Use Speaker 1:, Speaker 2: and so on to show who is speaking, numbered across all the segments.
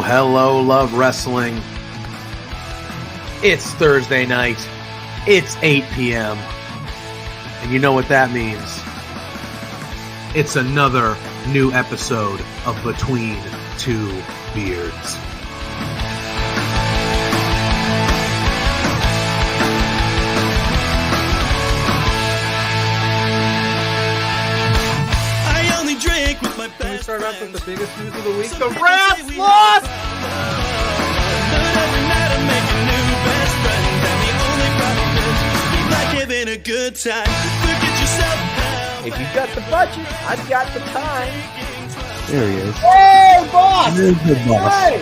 Speaker 1: Hello, love wrestling. It's Thursday night. It's 8 p.m. And you know what that means. It's another new episode of Between Two Beards.
Speaker 2: Can we start off with the biggest news of the week? The Rats lost! If you've got the budget, I've got the time.
Speaker 1: There he is.
Speaker 2: Hey, boss!
Speaker 1: There's the boss.
Speaker 2: Hey!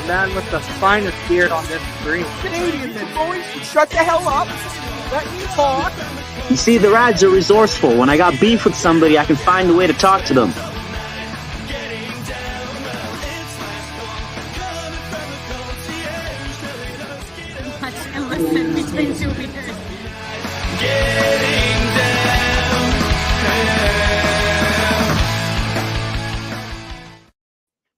Speaker 2: The man with the finest beard on this screen. Canadian boys, shut the hell up. Let me talk.
Speaker 3: You see, the Rads are resourceful. When I got beef with somebody, I can find a way to talk to them.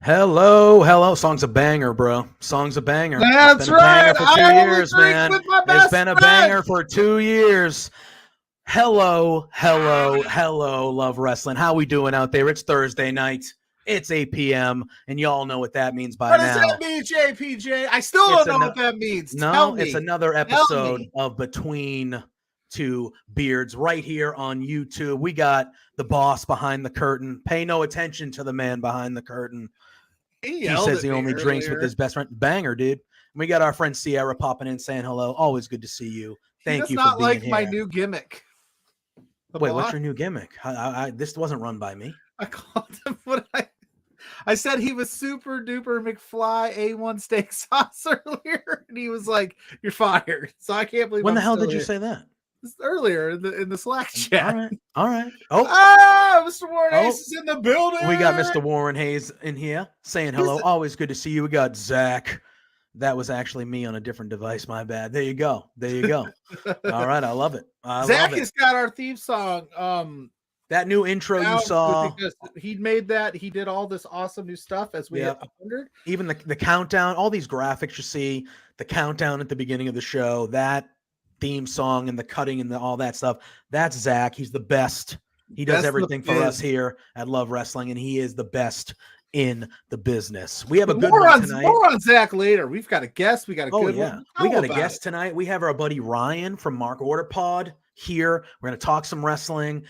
Speaker 1: Hello. Song's a banger, bro. Song's a banger.
Speaker 2: That's right.
Speaker 1: It's been a banger for 2 years, man. It's been a banger for 2 years. Hello, love wrestling. How we doing out there? It's Thursday night. It's 8 p.m. and y'all know what that means by now.
Speaker 2: What does that mean, JPJ? I still don't know what that means.
Speaker 1: No, it's another episode of Between Two Beards right here on YouTube. We got the boss behind the curtain. Pay no attention to the man behind the curtain. He says he only drinks with his best friend. Banger, dude. We got our friend Sierra popping in saying hello. Always good to see you. Thank you for being here.
Speaker 2: That's not like my new gimmick.
Speaker 1: Wait, what's your new gimmick? This wasn't run by me.
Speaker 2: I called him what I said he was super duper McFly A1 steak sauce earlier, and he was like, "You're fired." So I can't believe.
Speaker 1: When the hell did you say that?
Speaker 2: Earlier in the Slack chat.
Speaker 1: All right.
Speaker 2: Mr. Warren Hayes is in the building.
Speaker 1: We got Mr. Warren Hayes in here saying hello. Always good to see you. We got Zach. That was actually me on a different device. My bad. There you go. All right. I love it.
Speaker 2: Zach has got our theme song.
Speaker 1: That new intro you saw.
Speaker 2: He made that. He did all this awesome new stuff as we hit 100.
Speaker 1: Even the countdown, all these graphics you see, the countdown at the beginning of the show, that theme song and the cutting and all that stuff. That's Zach. He's the best. He does everything for us here at Love Wrestling, and he is the best in the business. We have a good one tonight.
Speaker 2: More on Zach later. We've got a guest. We got a good one.
Speaker 1: We got a guest tonight. We have our buddy Ryan from Mark Order Pod here. We're going to talk some wrestling.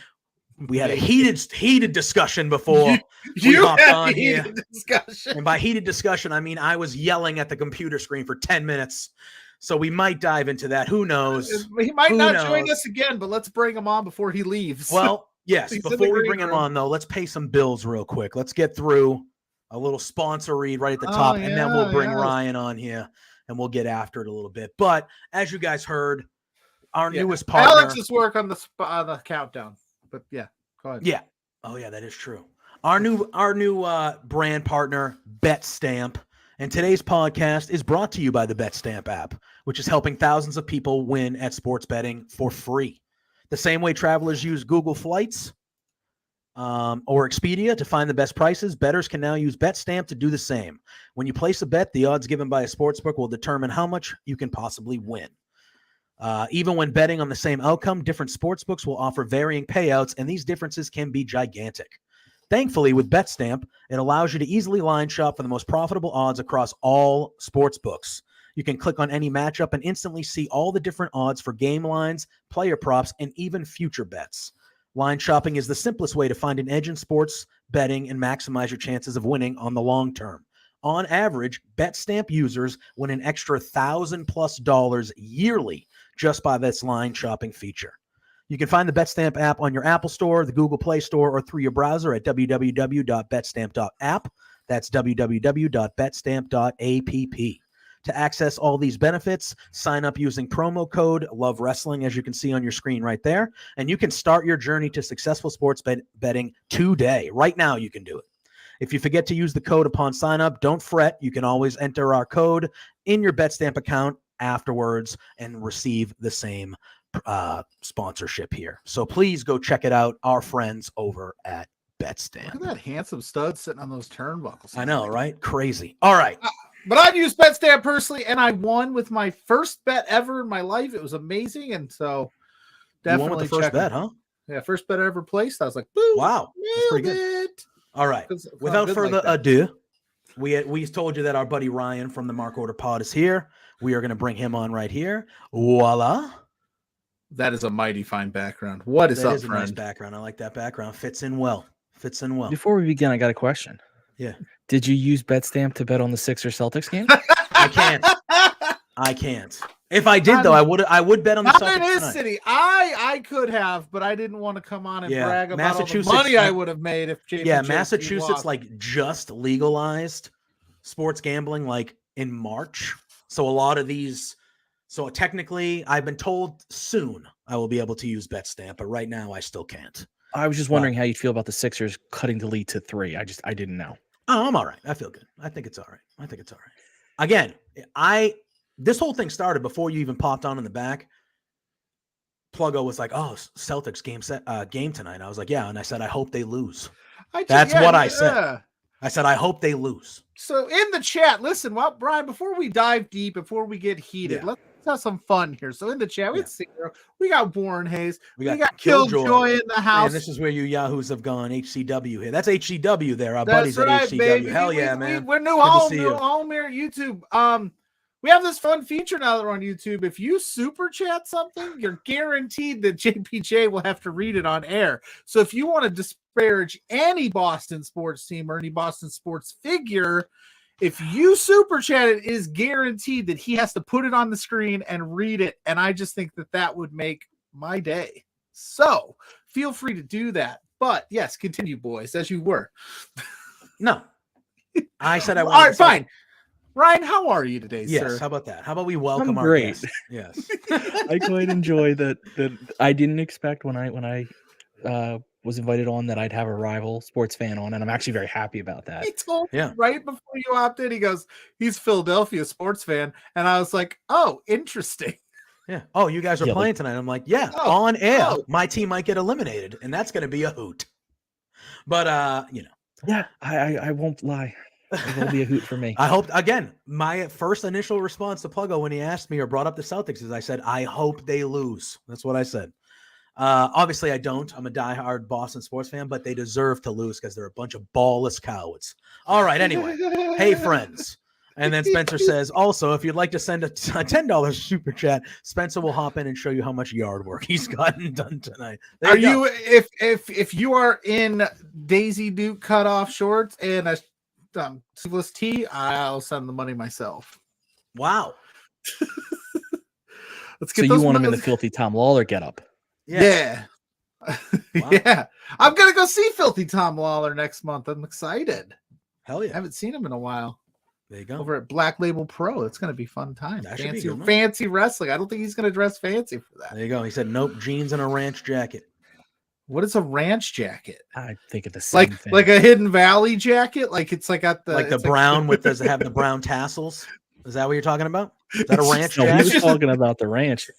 Speaker 1: We had a heated discussion before we hopped on here. And by heated discussion, I mean I was yelling at the computer screen for 10 minutes. So we might dive into that. Who knows?
Speaker 2: He might not join us again, but let's bring him on before he leaves.
Speaker 1: Well, yes. Before we bring him on, though, let's pay some bills real quick. Let's get through a little sponsor read right at the top, and then we'll bring Ryan on here, and we'll get after it a little bit. But as you guys heard, our newest partner.
Speaker 2: Alex's work on the countdown. But yeah, go ahead.
Speaker 1: Yeah. Oh, yeah, that is true. Our new brand partner, BetStamp. And today's podcast is brought to you by the BetStamp app, which is helping thousands of people win at sports betting for free. The same way travelers use Google Flights or Expedia to find the best prices, bettors can now use BetStamp to do the same. When you place a bet, the odds given by a sportsbook will determine how much you can possibly win. Even when betting on the same outcome, different sportsbooks will offer varying payouts, and these differences can be gigantic. Thankfully, with BetStamp, it allows you to easily line shop for the most profitable odds across all sports books. You can click on any matchup and instantly see all the different odds for game lines, player props, and even future bets. Line shopping is the simplest way to find an edge in sports betting and maximize your chances of winning on the long term. On average, BetStamp users win an extra $1,000+ yearly just by this line shopping feature. You can find the BetStamp app on your Apple Store, the Google Play Store, or through your browser at www.betstamp.app. That's www.betstamp.app. To access all these benefits, sign up using promo code Love Wrestling, as you can see on your screen right there, and you can start your journey to successful sports betting today. Right now, you can do it. If you forget to use the code upon sign up, don't fret. You can always enter our code in your BetStamp account afterwards and receive the same sponsorship here. So please go check it out. Our friends over at BetStamp.
Speaker 2: Look at that handsome stud sitting on those turnbuckles.
Speaker 1: I know, right? Crazy. All right.
Speaker 2: But I've used BetStamp personally, and I won with my first bet ever in my life. It was amazing, and so definitely
Speaker 1: you won with the first bet, huh?
Speaker 2: Yeah, first bet I ever placed. I was like, boom,
Speaker 1: wow, that's pretty good. All right. Without further ado, we told you that our buddy Ryan from the Mark Order Pod is here. We are going to bring him on right here. Voila.
Speaker 2: That is a mighty fine background. What is up,
Speaker 1: That is a
Speaker 2: friend?
Speaker 1: nice background. I like that background. Fits in well.
Speaker 4: Before we begin, I got a question.
Speaker 1: Yeah.
Speaker 4: Did you use BetStamp to bet on the Sixers Celtics game?
Speaker 1: I can't. If I did, though, I would bet on the Celtics
Speaker 2: in his
Speaker 1: tonight.
Speaker 2: city. I could have, but I didn't want to come on and brag about all the money I would have made if JPJ.
Speaker 1: Yeah, Massachusetts just legalized sports gambling in March. So a lot of these. So technically, I've been told soon I will be able to use BetStamp, but right now I still can't.
Speaker 4: I was just wondering how you'd feel about the Sixers cutting the lead to 3. I didn't know.
Speaker 1: Oh, I'm all right. I feel good. I think it's all right. Again, this whole thing started before you even popped on in the back. Pluggo was like, "Oh, Celtics game tonight." I was like, "Yeah," and I said, "I hope they lose." That's what I said. I said, "I hope they lose."
Speaker 2: So in the chat, listen, Brian, before we dive deep, before we get heated, let's have some fun here. So in the chat, we got Warren Hayes, we got Killjoy in the house.
Speaker 1: And this is where you yahoos have gone. HCW here. That's HCW there. Our
Speaker 2: That's
Speaker 1: buddies at HCW.
Speaker 2: Baby.
Speaker 1: Hell yeah, man.
Speaker 2: We're new home here at YouTube. We have this fun feature now that we're on YouTube. If you super chat something, you're guaranteed that JPJ will have to read it on air. So if you want to disparage any Boston sports team or any Boston sports figure, if you super chat it is guaranteed that he has to put it on the screen and read it. And I just think that would make my day. So feel free to do that. But yes, continue, boys, as you were.
Speaker 1: No, I said I
Speaker 2: wanted. All right, fine. Ryan, how are you today, sir?
Speaker 1: Yes, how about that? How about we welcome our
Speaker 4: great.
Speaker 1: guest? Yes.
Speaker 4: I quite enjoy that I didn't expect when I was invited on that I'd have a rival sports fan on, and I'm actually very happy about that.
Speaker 2: He told me right before you opted, he goes, he's Philadelphia sports fan, and I was like, oh, interesting.
Speaker 1: Yeah. Oh, you guys are playing tonight. I'm like, on air. My team might get eliminated, and that's going to be a hoot. But
Speaker 4: Yeah, I won't lie. It will be a hoot for me.
Speaker 1: I hope, again, my first initial response to Pluggo when he asked me or brought up the Celtics is I said, I hope they lose. That's what I said. Obviously, I don't. I'm a diehard Boston sports fan, but they deserve to lose because they're a bunch of ballless cowards. All right, anyway. Hey, friends. And then Spencer says, also, if you'd like to send a $10 super chat, Spencer will hop in and show you how much yard work he's gotten done tonight.
Speaker 2: Are you, if you are in Daisy Duke cutoff shorts and a sleeveless tee, I'll send the money myself.
Speaker 1: Wow.
Speaker 2: Let's get
Speaker 4: so you want him in the filthy Tom Lawler getup?
Speaker 2: Yeah.
Speaker 1: Wow.
Speaker 2: Yeah. I'm gonna go see Filthy Tom Lawler next month. I'm excited.
Speaker 1: Hell yeah.
Speaker 2: I haven't seen him in a while.
Speaker 1: There you go.
Speaker 2: Over at Black Label Pro. It's gonna be fun time.
Speaker 1: That should be good,
Speaker 2: fancy wrestling. I don't think he's gonna dress fancy for that.
Speaker 1: There you go. He said nope, jeans and a ranch jacket.
Speaker 2: What is a ranch jacket?
Speaker 4: I think of the same thing.
Speaker 2: Like a Hidden Valley jacket? Like it's like got
Speaker 1: the brown with does it have the brown tassels? Is that what you're talking about? Is that a ranch jacket?
Speaker 4: No, he was talking about the ranch.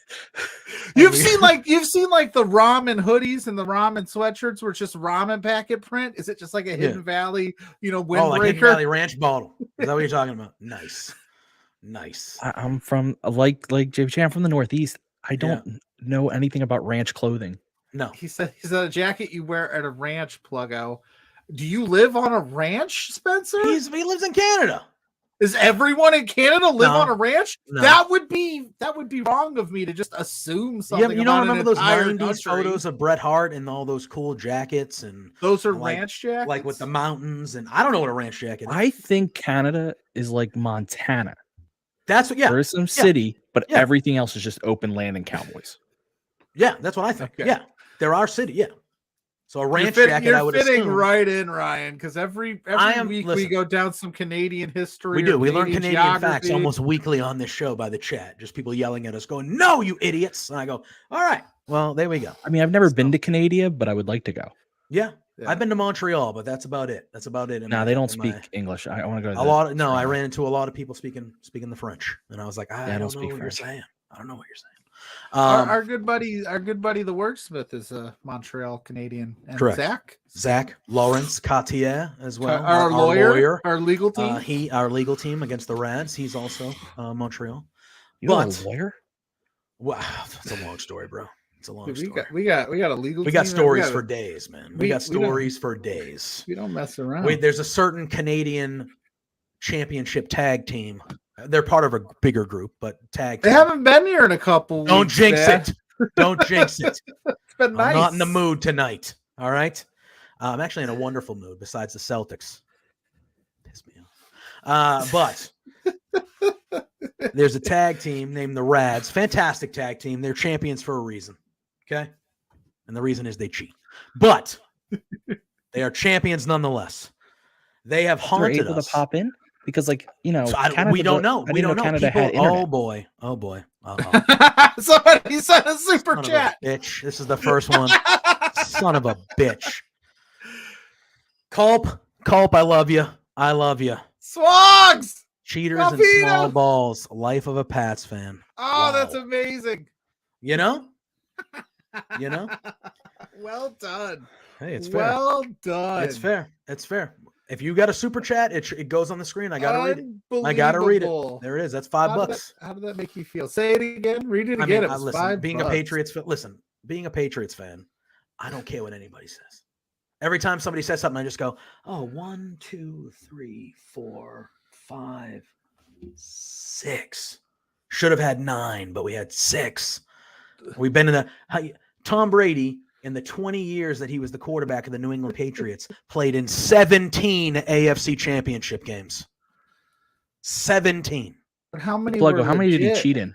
Speaker 2: You've seen like the ramen hoodies and the ramen sweatshirts where it's just ramen packet print. Is it just like a Hidden Valley, windbreaker?
Speaker 1: Oh, like Hidden Valley ranch bottle. Is that what you're talking about? Nice.
Speaker 4: I'm from like JPJ. I'm from the Northeast. I don't know anything about ranch clothing.
Speaker 1: No.
Speaker 2: He said a jacket you wear at a ranch, Pluggo. Do you live on a ranch, Spencer?
Speaker 1: He lives in Canada.
Speaker 2: Does everyone in Canada live on a ranch?
Speaker 1: No.
Speaker 2: That would be wrong of me to just assume something.
Speaker 1: Yeah, you don't remember those 90s
Speaker 2: country.
Speaker 1: photos of Bret Hart and all those cool jackets and
Speaker 2: those are ranch jackets,
Speaker 1: like with the mountains, and I don't know what a ranch jacket is.
Speaker 4: I think Canada is like Montana.
Speaker 1: That's what. Yeah,
Speaker 4: There is some city, but
Speaker 1: Yeah.
Speaker 4: everything else is just open land and cowboys.
Speaker 1: yeah. That's what I think.
Speaker 2: Okay.
Speaker 1: Yeah, there are city. Yeah. So a ranch
Speaker 2: you're
Speaker 1: jacket, I would
Speaker 2: fitting
Speaker 1: assume.
Speaker 2: right in, Ryan, because every week we
Speaker 1: listen.
Speaker 2: go down some Canadian history.
Speaker 1: We do.
Speaker 2: or
Speaker 1: We learn Canadian facts
Speaker 2: geography.
Speaker 1: almost weekly on this show by the chat. Just people yelling at us, going, "No, you idiots!" And I go, "All right, well, there we go."
Speaker 4: I mean, I've never been to Canada, but I would like to go.
Speaker 1: Yeah,
Speaker 2: Yeah.
Speaker 1: I've been to Montreal, but that's about it. That's about it.
Speaker 4: No, they don't speak English. I want to go to
Speaker 1: a lot. No, I ran into a lot of people speaking the French, and I was like, I
Speaker 4: don't
Speaker 1: don't know
Speaker 4: speak
Speaker 1: what
Speaker 4: French.
Speaker 1: you're saying. I don't know what you're saying.
Speaker 2: Our good buddy, the wordsmith, is a Montreal Canadian. And
Speaker 1: Correct. Zach Lawrence Cartier as well.
Speaker 2: Our lawyer, our legal team.
Speaker 1: Our legal team against the Rads. He's also Montreal.
Speaker 4: You know a lawyer?
Speaker 1: Wow, that's a long story, bro. It's a long story.
Speaker 2: We got a legal.
Speaker 1: We got stories for days, man. We got stories for days.
Speaker 2: We don't mess around.
Speaker 1: Wait, there's a certain Canadian championship tag team. They're part of a bigger group, but tag.
Speaker 2: They haven't been here in a couple.
Speaker 1: Don't
Speaker 2: weeks,
Speaker 1: jinx
Speaker 2: Dad.
Speaker 1: it. Don't jinx it.
Speaker 2: It's been nice.
Speaker 1: I'm not in the mood tonight. All right. I'm actually in a wonderful mood. Besides the Celtics, piss me off. But there's a tag team named the Rads. Fantastic tag team. They're champions for a reason. Okay, and the reason is they cheat, but they are champions nonetheless. They have haunted
Speaker 4: able
Speaker 1: us.
Speaker 4: to pop in because, like, you know,
Speaker 1: So
Speaker 4: Canada,
Speaker 1: we don't know. We don't know.
Speaker 4: Canada had
Speaker 1: People,
Speaker 4: internet.
Speaker 1: oh boy.
Speaker 2: Somebody sent a super
Speaker 1: Son
Speaker 2: chat.
Speaker 1: of a bitch. This is the first one. Son of a bitch. Culp, I love you. I love you.
Speaker 2: Swags.
Speaker 1: Cheaters
Speaker 2: Rapino.
Speaker 1: and small balls. Life of a Pats fan.
Speaker 2: Oh,
Speaker 1: Wow.
Speaker 2: that's amazing.
Speaker 1: You know? You know?
Speaker 2: Well done.
Speaker 1: Hey, it's fair.
Speaker 2: Well done.
Speaker 1: It's fair. It's fair. If you got a super chat, it goes on the screen. I gotta read it. I gotta read it.
Speaker 2: Unbelievable.
Speaker 1: There it is. That's $5.
Speaker 2: How did that make you feel? Say it again. Read it
Speaker 1: I
Speaker 2: again.
Speaker 1: mean,
Speaker 2: It was
Speaker 1: listen,
Speaker 2: $5.
Speaker 1: being a Patriots fan, being a Patriots fan, I don't care what anybody says. Every time somebody says something, I just go, oh, 1, 2, 3, 4, 5, 6. Should have had 9, but we had 6. We've been in Tom Brady, in the 20 years that he was the quarterback of the New England Patriots, played in 17 AFC championship games. 17.
Speaker 2: But how many?
Speaker 4: Pluggo, how many did he cheat in?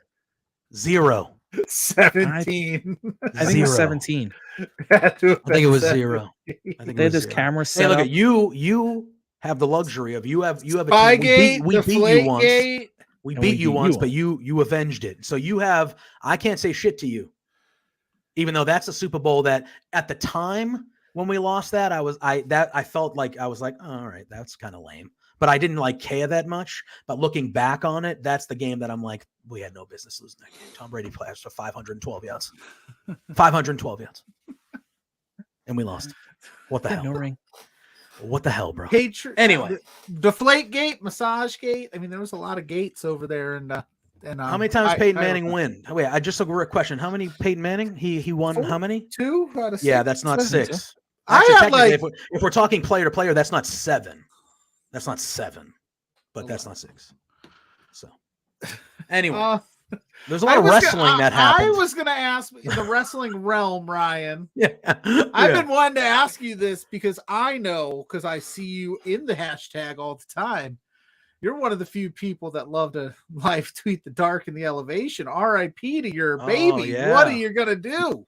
Speaker 1: 0.
Speaker 2: 17.
Speaker 4: I think it was 17.
Speaker 1: I think it was 0. I think
Speaker 4: They
Speaker 1: it
Speaker 4: had
Speaker 1: was
Speaker 4: this
Speaker 1: 0.
Speaker 4: camera
Speaker 1: Hey,
Speaker 4: set
Speaker 1: look
Speaker 4: up.
Speaker 1: at you. You have the luxury of you have a team.
Speaker 2: Spygate,
Speaker 1: We beat you once.
Speaker 2: Deflategate.
Speaker 1: We
Speaker 4: And
Speaker 1: beat
Speaker 4: we
Speaker 1: you
Speaker 4: beat
Speaker 1: once,
Speaker 4: you
Speaker 1: but you avenged it. So you have. I can't say shit to you, even though that's a Super Bowl that at the time when we lost that, I felt like I was like, oh, all right, that's kind of lame. But I didn't like care that much. But looking back on it, that's the game that I'm like, we had no business losing that game. Tom Brady plays for 512 yards. 512 yards. And we lost. What the hell?
Speaker 4: No ring.
Speaker 1: What the hell, bro?
Speaker 2: Anyway, Deflategate, Massage Gate. I mean, there was a lot of gates over there, and
Speaker 1: how many times Peyton Manning win? Wait, I just took a question. How many Peyton Manning? He won
Speaker 2: 4,
Speaker 1: how many?
Speaker 2: 2 out of 6.
Speaker 1: Yeah, that's not 6.
Speaker 2: I
Speaker 1: Actually,
Speaker 2: had
Speaker 1: technically, if we're talking player to player, that's not 7. That's not 7, but that's not 6. So anyway, there's a lot of wrestling that happened.
Speaker 2: I was going to ask in the wrestling realm, Ryan.
Speaker 1: Yeah,
Speaker 2: I've been wanting to ask you this because I know, because I see you in the hashtag all the time. You're one of the few people that love to live tweet the dark and the elevation. R.I.P. to your baby.
Speaker 1: Yeah.
Speaker 2: What are you going to do?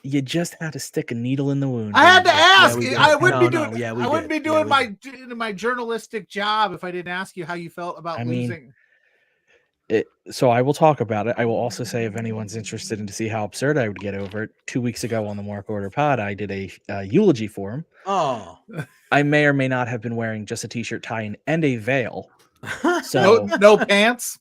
Speaker 4: You just had to stick a needle in the wound.
Speaker 2: I had to ask.
Speaker 1: we did.
Speaker 2: I wouldn't be
Speaker 1: No,
Speaker 2: doing.
Speaker 1: yeah, we
Speaker 2: I wouldn't
Speaker 1: did.
Speaker 2: be doing
Speaker 1: Yeah,
Speaker 2: my journalistic job if I didn't ask you how you felt about losing.
Speaker 4: So I will talk about it. I will also say, if anyone's interested in to see how absurd I would get over it, 2 weeks ago on the Mark Order Pod, I did a eulogy for him.
Speaker 1: Oh,
Speaker 4: I may or may not have been wearing just a t-shirt, tie, and a veil. So
Speaker 2: No pants.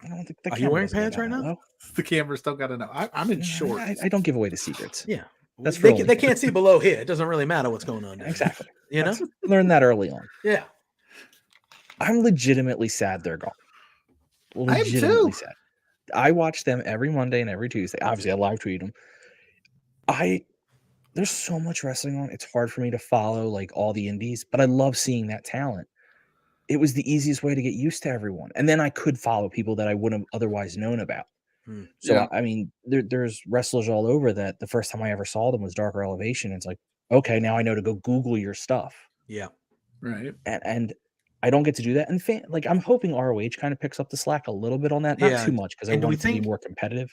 Speaker 4: I don't think the
Speaker 1: Are you
Speaker 4: camera
Speaker 1: wearing
Speaker 4: doesn't
Speaker 1: pants
Speaker 4: get
Speaker 1: right
Speaker 4: that,
Speaker 1: now?
Speaker 4: though.
Speaker 2: The camera's still got to know. I'm in shorts.
Speaker 4: I don't give away the secrets.
Speaker 1: yeah.
Speaker 4: That's
Speaker 1: they,
Speaker 4: for
Speaker 1: they can't see below here. It doesn't really matter what's going on. There.
Speaker 4: Exactly.
Speaker 1: You know?
Speaker 4: Learned that early on.
Speaker 1: Yeah.
Speaker 4: I'm legitimately sad they're gone.
Speaker 2: I am too.
Speaker 4: Sad. I watch them every Monday and every Tuesday. Obviously, I live tweet them. There's so much wrestling on. It's hard for me to follow like all the indies, but I love seeing that talent. It was the easiest way to get used to everyone, and then I could follow people that I wouldn't have otherwise known about. So
Speaker 2: Yeah.
Speaker 4: I mean, there's wrestlers all over that. The first time I ever saw them was Darker Elevation. It's like, okay, now I know to go Google your stuff.
Speaker 1: Yeah.
Speaker 2: Right.
Speaker 4: And I don't get to do that. And I'm hoping ROH kind of picks up the slack a little bit on that. Not
Speaker 1: Yeah.
Speaker 4: too much because I
Speaker 1: And do
Speaker 4: want
Speaker 1: we
Speaker 4: it to be
Speaker 1: think-
Speaker 4: more competitive.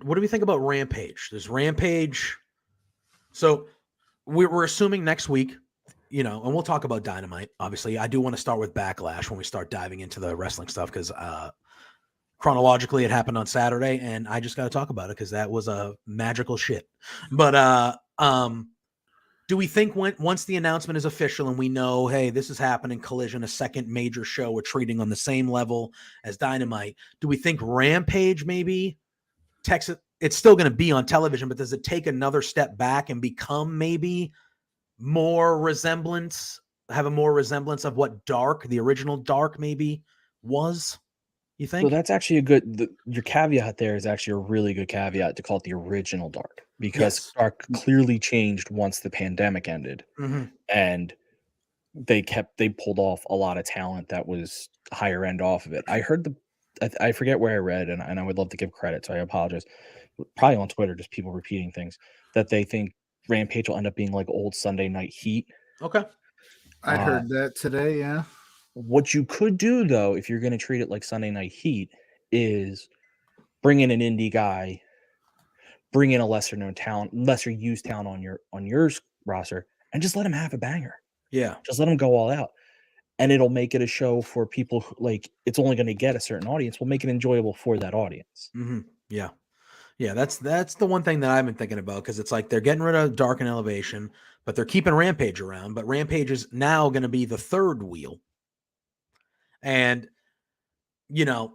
Speaker 1: What do we think about Rampage? There's Rampage. So we're assuming next week, and we'll talk about Dynamite. Obviously, I do want to start with Backlash when we start diving into the wrestling stuff because chronologically it happened on Saturday, and I just got to talk about it because that was a magical shit. But do we think once the announcement is official and we know, hey, this is happening, Collision, a second major show, we're treating on the same level as Dynamite, do we think Rampage maybe Texas? It's still going to be on television, but does it take another step back and become maybe have a more resemblance of what Dark, the original Dark, maybe was? You think?
Speaker 4: So that's actually your caveat there is actually a really good caveat to call it the original Dark, because
Speaker 1: Yes.
Speaker 4: Dark clearly changed once the pandemic ended, and they pulled off a lot of talent that was higher end off of it. I heard I forget where I read, and I would love to give credit, so I apologize. Probably on Twitter, just people repeating things that they think Rampage will end up being like old Sunday Night Heat.
Speaker 1: Okay.
Speaker 2: I heard that today. Yeah.
Speaker 4: What you could do though, if you're going to treat it like Sunday Night Heat, is bring in an indie guy, bring in a lesser known talent, lesser used talent on your roster, and just let him have a banger.
Speaker 1: Yeah.
Speaker 4: Just let him go all out. And it'll make it a show for people who, like, it's only going to get a certain audience. We'll make it enjoyable for that audience.
Speaker 1: Yeah. Yeah, that's the one thing that I've been thinking about, because it's like they're getting rid of Dark and Elevation, but they're keeping Rampage around. But Rampage is now going to be the third wheel. And, I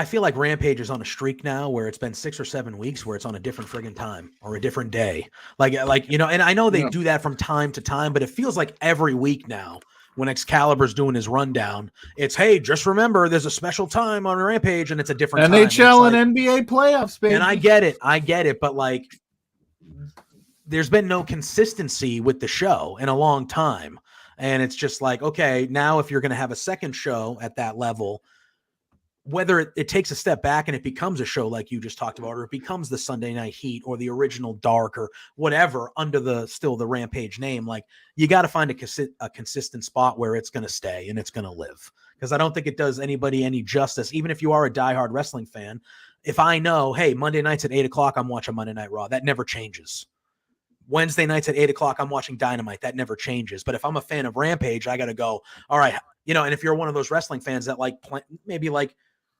Speaker 1: feel like Rampage is on a streak now where it's been 6 or 7 weeks where it's on a different friggin' time or a different day. And I know they do that from time to time, but it feels like every week now when Excalibur's doing his rundown, it's, hey, just remember there's a special time on Rampage and it's a different time.
Speaker 2: NHL and NBA playoffs, baby.
Speaker 1: And I get it, but like there's been no consistency with the show in a long time. And it's just like, okay, now if you're going to have a second show at that level, whether it takes a step back and it becomes a show like you just talked about, or it becomes the Sunday Night Heat or the original Dark or whatever under the Rampage name, like you got to find a consistent spot where it's going to stay and it's going to live. Because I don't think it does anybody any justice. Even if you are a diehard wrestling fan, if I know, hey, Monday nights at 8:00, I'm watching Monday Night Raw, that never changes. Wednesday nights at 8:00, I'm watching Dynamite, that never changes. But if I'm a fan of Rampage, I got to go, all right, and if you're one of those wrestling fans that maybe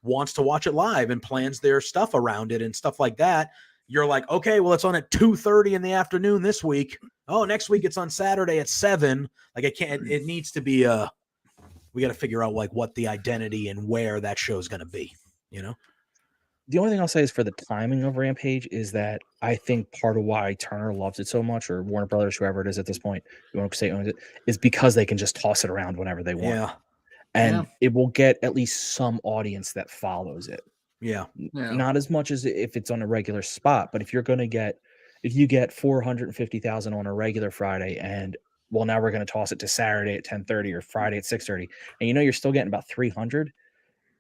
Speaker 1: wants to watch it live and plans their stuff around it and stuff like that, you're like, okay, well, it's on at 2:30 in the afternoon this week. Oh, next week it's on Saturday at 7. Like it needs to be we got to figure out what the identity and where that show is going to be,
Speaker 4: The only thing I'll say is for the timing of Rampage is that I think part of why Turner loves it so much, or Warner Brothers, whoever it is at this point, you want to say owns it, is because they can just toss it around whenever they want.
Speaker 1: Yeah.
Speaker 4: And it will get at least some audience that follows it.
Speaker 1: Yeah.
Speaker 4: Not as much as if it's on a regular spot, but if you get 450,000 on a regular Friday and now we're going to toss it to Saturday at 10:30 or Friday at 6:30, and you're still getting about 300,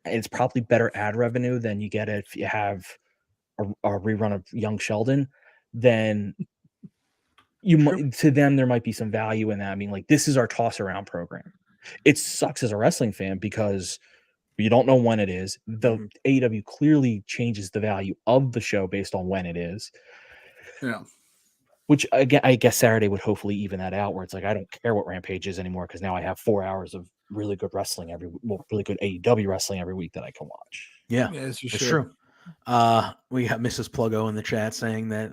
Speaker 4: it's probably better ad revenue than you get if you have a rerun of Young Sheldon. Then to them there might be some value in that. I mean, like, this is our toss around program. It sucks as a wrestling fan because you don't know when it is. The AEW clearly changes the value of the show based on when it is.
Speaker 2: Yeah.
Speaker 4: Which, again, I guess Saturday would hopefully even that out, where it's like, I don't care what Rampage is anymore because now I have 4 hours of really good wrestling really good AEW wrestling every week that I can watch.
Speaker 1: Yeah,
Speaker 2: it's
Speaker 1: true. We got Mrs. Pluggo in the chat saying that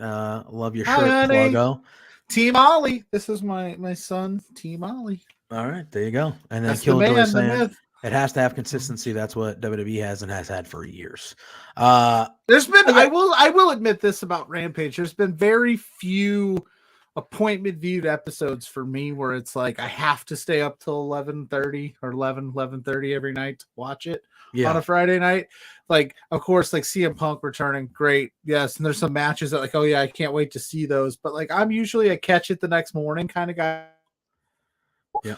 Speaker 1: love your
Speaker 2: Hi,
Speaker 1: shirt,
Speaker 2: honey.
Speaker 1: Pluggo.
Speaker 2: Team Ollie. This is my son, Team Ollie.
Speaker 1: All right, there you go. And then
Speaker 2: That's
Speaker 1: Killjoy saying
Speaker 2: myth.
Speaker 1: it has to have consistency. That's what WWE has and has had for years.
Speaker 2: There's been I will admit this about Rampage. There's been very few appointment viewed episodes for me where it's like I have to stay up till 11:30 or 11:30 every night to watch it on a Friday night. Like, of course, like CM Punk returning, great, yes. And there's some matches that oh yeah, I can't wait to see those. But like, I'm usually a catch it the next morning kind of guy.
Speaker 1: Yeah.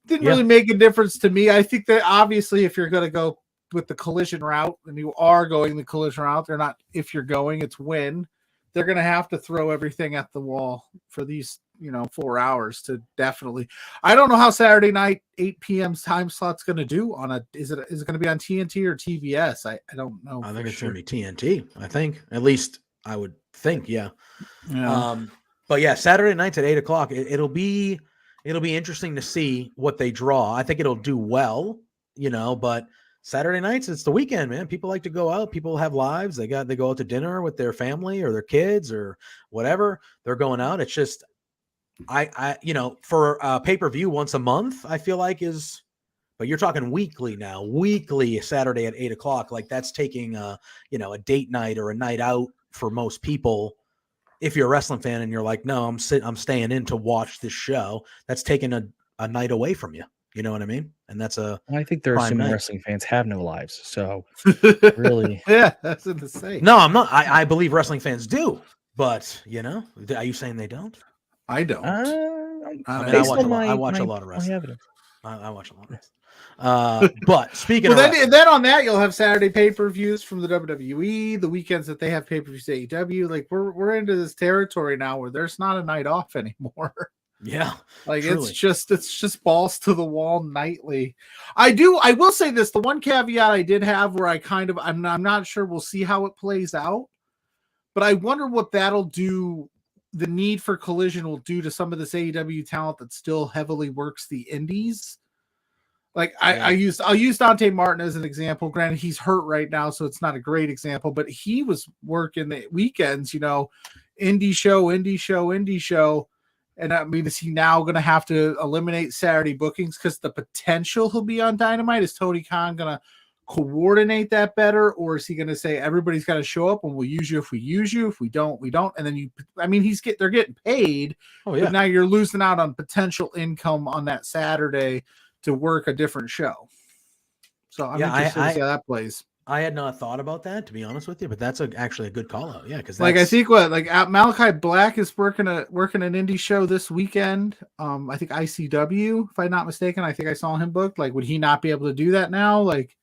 Speaker 2: Didn't really make a difference to me. I think that obviously if you're going to go with the Collision route and you are going the Collision route, they're not, if you're going, it's when they're going to have to throw everything at the wall for these 4 hours to definitely. I don't know how Saturday night 8 p.m. time slot's going to do on a. Is it going to be on TNT or TBS? I don't know.
Speaker 1: I think it's going to be TNT. I think, at least I would think. Yeah. But yeah, Saturday nights at 8:00. It'll be interesting to see what they draw. I think it'll do well, but Saturday nights, it's the weekend, man. People like to go out. People have lives. They go out to dinner with their family or their kids or whatever. They're going out. It's just, for a pay-per-view once a month, I feel like is, but you're talking weekly now, weekly Saturday at 8:00. Like that's taking a date night or a night out for most people. If you're a wrestling fan and you're like, no, I'm staying in to watch this show, that's taking a night away from you. You know what I mean? And that's
Speaker 4: I think there are some wrestling fans have no lives. So really,
Speaker 2: yeah, that's what to say.
Speaker 1: No, I'm not. I believe wrestling fans do, but are you saying they don't?
Speaker 2: I don't.
Speaker 1: I watch a lot of wrestling. I watch a lot of wrestling. But speaking of
Speaker 2: then on that, you'll have Saturday pay-per-views from the WWE, the weekends that they have pay-per-views AEW. Like we're into this territory now where there's not a night off anymore.
Speaker 1: Yeah.
Speaker 2: Like
Speaker 1: truly.
Speaker 2: it's just balls to the wall nightly. I will say this, the one caveat I did have where I'm not sure, we'll see how it plays out, but I wonder what that'll do. The need for collision will do to some of this AEW talent that still heavily works the indies. Like I'll use Dante Martin as an example. Granted, he's hurt right now, so it's not a great example, but he was working the weekends, indie show. And I mean, is he now going to have to eliminate Saturday bookings because the potential he'll be on Dynamite? Is Tony Khan going to coordinate that better, or is he going to say everybody's got to show up and we'll use you if we use you, if we don't, we don't? And then they're getting paid, but now you're losing out on potential income on that Saturday to work a different show. So I'm interested to see how that plays.
Speaker 1: I had not thought about that, to be honest with you, but that's actually a good call out. Yeah, because
Speaker 2: I think Malachi Black is working an indie show this weekend. I think ICW, if I'm not mistaken. I think I saw him booked. Like, would he not be able to do that now? Like,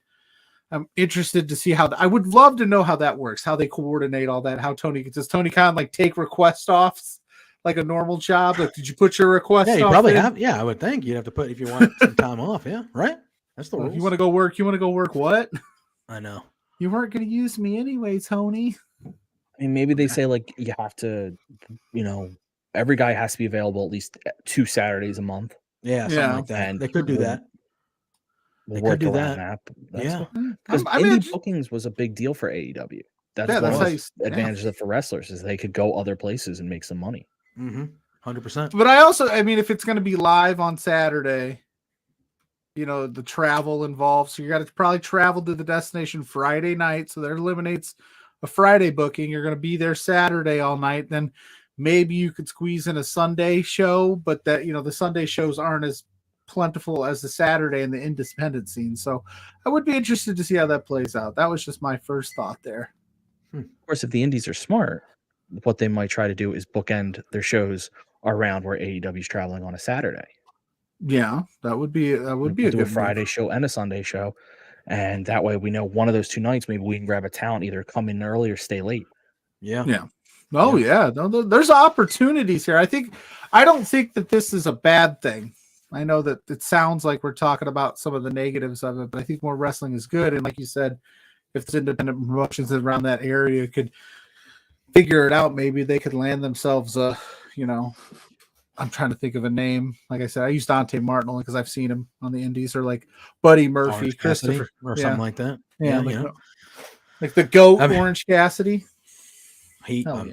Speaker 2: I'm interested to see how. I would love to know how that works, how they coordinate all that. How does Tony Khan take request offs like a normal job? Like, did you put your request?
Speaker 1: Yeah, you probably have. Yeah, I would think you'd have to put if you want some time off. Yeah, right. That's the rules.
Speaker 2: You want to go work? You want to go work what?
Speaker 1: I know.
Speaker 2: You weren't going to use me anyway, Tony.
Speaker 4: I mean, maybe they say you have to, every guy has to be available at least 2 Saturdays a month.
Speaker 1: Yeah, something like that. And they could do that.
Speaker 4: They could do that. Because indie bookings was a big deal for AEW. That's one of the advantages for wrestlers is they could go other places and make some money.
Speaker 1: 100%.
Speaker 2: But I mean, if it's going to be live on Saturday, the travel involved. So you got to probably travel to the destination Friday night. So that eliminates a Friday booking. You're going to be there Saturday all night. Then maybe you could squeeze in a Sunday show, but that, the Sunday shows aren't as plentiful as the Saturday in the independent scene. So I would be interested to see how that plays out. That was just my first thought there.
Speaker 4: Of course, if the indies are smart, what they might try to do is bookend their shows around where AEW is traveling on a Saturday.
Speaker 2: Yeah, that would be a good
Speaker 4: Friday show and a Sunday show, and that way we know one of those 2 nights maybe we can grab a talent, either come in early or stay late.
Speaker 1: Yeah.
Speaker 2: Oh yeah. No, there's opportunities here. I don't think that this is a bad thing. I know that it sounds like we're talking about some of the negatives of it, but I think more wrestling is good. And like you said, if the independent promotions around that area could figure it out, maybe they could land themselves I'm trying to think of a name. Like I said, I use Dante Martin only because I've seen him on the indies, or like Buddy Murphy, Christopher,
Speaker 1: or something like that.
Speaker 2: Yeah, like the GOAT, Orange Cassidy. He's so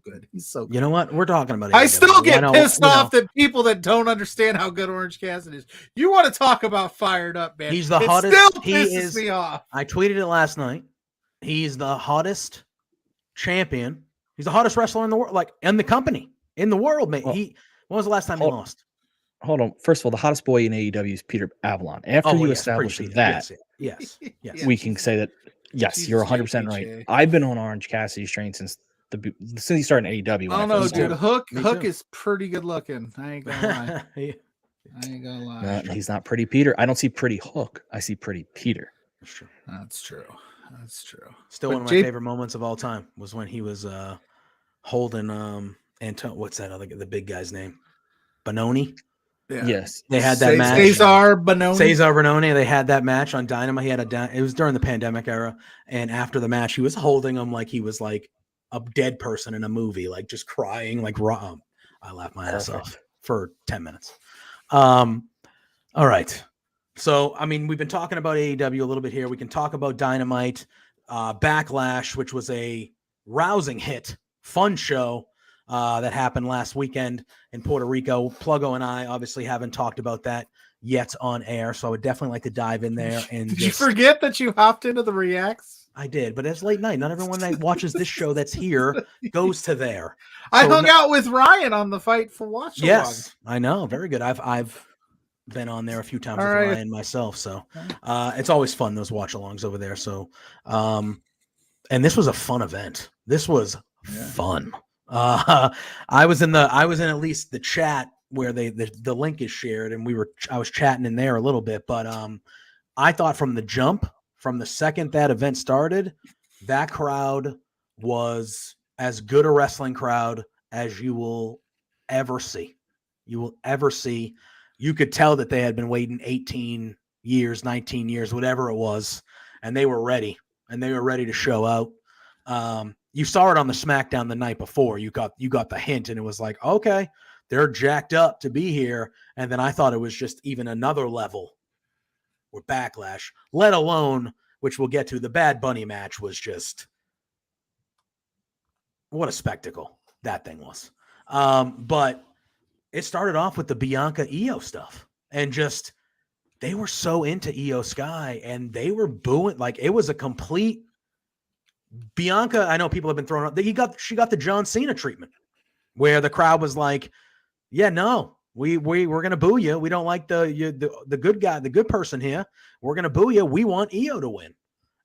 Speaker 2: good. He's so good.
Speaker 1: You know what? We're talking about it.
Speaker 2: I still get pissed off that people that don't understand how good Orange Cassidy is. You want to talk about fired up, man.
Speaker 1: He's the hottest.
Speaker 2: Still pisses me off.
Speaker 1: I tweeted it last night. He's the hottest champion. He's the hottest wrestler in the world, in the company. In the world, mate. When was the last time he lost?
Speaker 4: Hold on. First of all, the hottest boy in AEW is Peter Avalon. After you establish that,
Speaker 1: yes,
Speaker 4: we can say that, yes, you're 100% right. I've been on Orange Cassidy's train since he started in AEW.
Speaker 2: I don't know, dude. Hook is pretty good looking. I ain't gonna lie.
Speaker 4: No, he's not pretty Peter. I don't see pretty Hook. I see pretty Peter.
Speaker 2: That's true.
Speaker 1: Still, one of my favorite moments of all time was when he was holding what's that other the big guy's name? Benoni.
Speaker 4: Yes.
Speaker 1: They had that match.
Speaker 2: Cesar Bononi.
Speaker 1: They had that match on Dynamite. It was during the pandemic era, and after the match, he was holding him like he was like a dead person in a movie, like just crying, like raw. I laughed my ass off for 10 minutes. All right. So, I mean, we've been talking about AEW a little bit here. We can talk about Dynamite, Backlash, which was a rousing hit, fun show that happened last weekend in Puerto Rico. Pluggo and I obviously haven't talked about that yet on air, so I would definitely like to dive in there. And
Speaker 2: Did you forget that you hopped into the reacts?
Speaker 1: I did, but it's late night. Not everyone that watches this show that's here goes to there.
Speaker 2: I hung out with Ryan on the Fight for Watch.
Speaker 1: Yes, I know. Very good. I've been on there a few times with Ryan myself, so it's always fun, those watch-alongs over there. So, and this was a fun event. This was fun. I was in at least the chat where the link is shared, and I was chatting in there a little bit, but I thought from the jump, from the second that event started, that crowd was as good a wrestling crowd as you will ever see. You could tell that they had been waiting 18 years, 19 years, whatever it was, and they were ready. And they were ready to show out. You saw it on the SmackDown the night before. You got the hint, and it was like, okay, they're jacked up to be here. And then I thought it was just even another level with Backlash, let alone, which we'll get to, the Bad Bunny match was just, what a spectacle that thing was. But it started off with the Bianca Io stuff, and just they were so into Io Sky, and they were booing like it was a complete Bianca. I know people have been throwing up. She got the John Cena treatment, where the crowd was like, "Yeah, no, we're gonna boo you. We don't like the good guy, the good person here. We're gonna boo you. We want Io to win."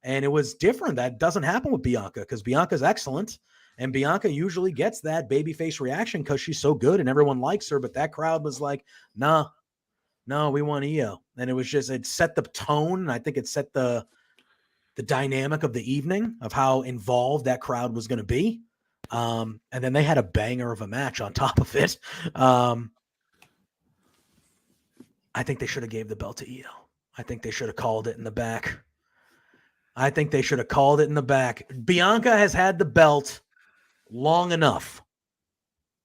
Speaker 1: And it was different. That doesn't happen with Bianca, because Bianca's excellent. And Bianca usually gets that babyface reaction because she's so good and everyone likes her. But that crowd was like, no, we want Io. And it was just, it set the tone. I think it set the dynamic of the evening of how involved that crowd was going to be. And then they had a banger of a match on top of it. I think they should have gave the belt to Io. I think they should have called it in the back. Bianca has had the belt long enough,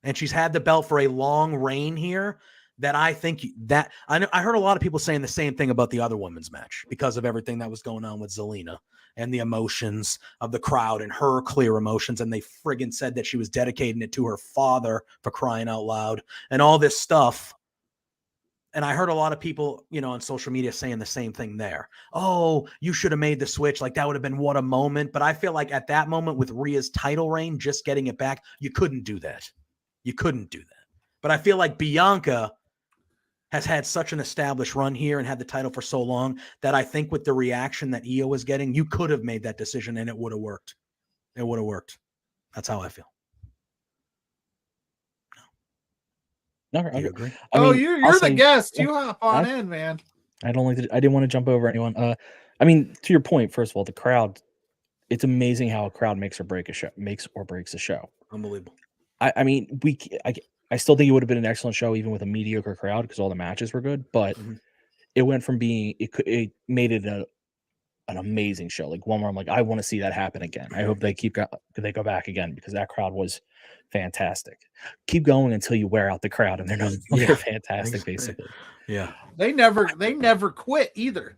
Speaker 1: and she's had the belt for a long reign here, that I think that I heard a lot of people saying the same thing about the other women's match because of everything that was going on with Zelina and the emotions of the crowd and her clear emotions. And they friggin' said that she was dedicating it to her father, for crying out loud, and all this stuff. And I heard a lot of people, on social media saying the same thing there. Oh, you should have made the switch. Like, that would have been what a moment. But I feel like at that moment with Rhea's title reign, just getting it back, you couldn't do that. But I feel like Bianca has had such an established run here and had the title for so long that I think with the reaction that Io was getting, you could have made that decision and it would have worked. That's how I feel.
Speaker 4: No,
Speaker 1: Do you agree?
Speaker 2: You're the guest. You hop on in, man.
Speaker 4: I didn't want to jump over anyone. I mean, to your point, first of all, the crowd, it's amazing how a crowd makes or breaks a show.
Speaker 1: Unbelievable.
Speaker 4: I mean, I still think it would have been an excellent show even with a mediocre crowd, because all the matches were good, but it went from being, it made it an amazing show. Like one where I'm like, I want to see that happen again. I hope they go back again, because that crowd was fantastic. Keep going until you wear out the crowd and they're no longer fantastic, basically.
Speaker 1: Yeah.
Speaker 2: They never quit either.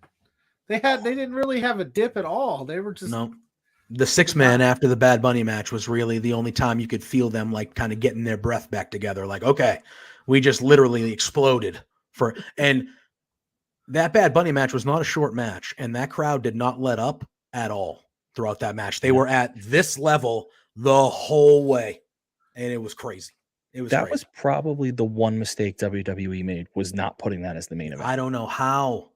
Speaker 2: They didn't really have a dip at all. They were just
Speaker 1: The 6-man after the Bad Bunny match was really the only time you could feel them like kind of getting their breath back together. Like, okay, we just literally exploded and that Bad Bunny match was not a short match, and that crowd did not let up at all throughout that match. They were at this level the whole way, and it was crazy. That
Speaker 4: was probably the one mistake WWE made, was not putting that as the main event.
Speaker 1: I don't know how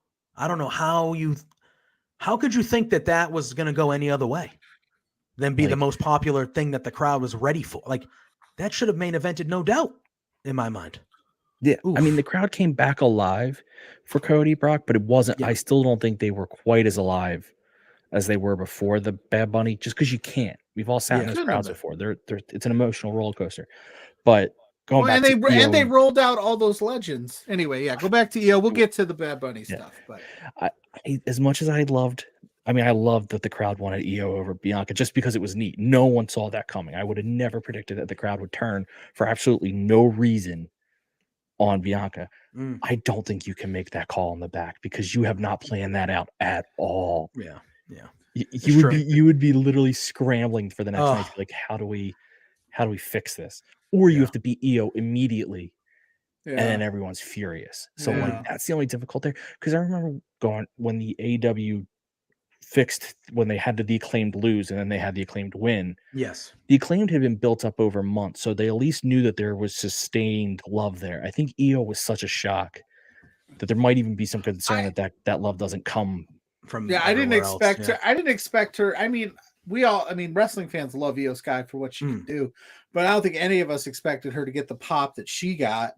Speaker 1: could you think that was going to go any other way than be the most popular thing that the crowd was ready for? Like, that should have main evented, no doubt, in my mind.
Speaker 4: Yeah. Oof. I mean, the crowd came back alive for Cody Brock, but it wasn't. Yeah. I still don't think they were quite as alive as they were before the Bad Bunny, just because you can't. We've all sat in those crowds before. It's an emotional roller coaster. But going
Speaker 2: Well,
Speaker 4: back to EO,
Speaker 2: and they rolled out all those legends. Anyway, yeah, go back to EO. We'll get to the Bad Bunny stuff, but
Speaker 4: I, as much as I loved that the crowd wanted EO over Bianca just because it was neat. No one saw that coming. I would have never predicted that the crowd would turn for absolutely no reason on Bianca. I don't think you can make that call on the back because you have not planned that out at all.
Speaker 1: Yeah. Yeah.
Speaker 4: You would be literally scrambling for the next night to be like, how do we fix this? Or you have to beat EO immediately.
Speaker 2: yeah.
Speaker 4: And then everyone's furious. So like
Speaker 2: Yeah.
Speaker 4: that's the only difficult there. Because I remember going when the AEW fixed when they had the Acclaimed lose and then they had the Acclaimed win.
Speaker 1: Yes.
Speaker 4: The Acclaimed had been built up over months, so they at least knew that there was sustained love there. I think EO was such a shock that there might even be some concern that love doesn't come
Speaker 1: from.
Speaker 2: Yeah, I didn't expect
Speaker 1: else.
Speaker 2: her. I didn't expect her. I mean, wrestling fans love Io Sky for what she can do, but I don't think any of us expected her to get the pop that she got.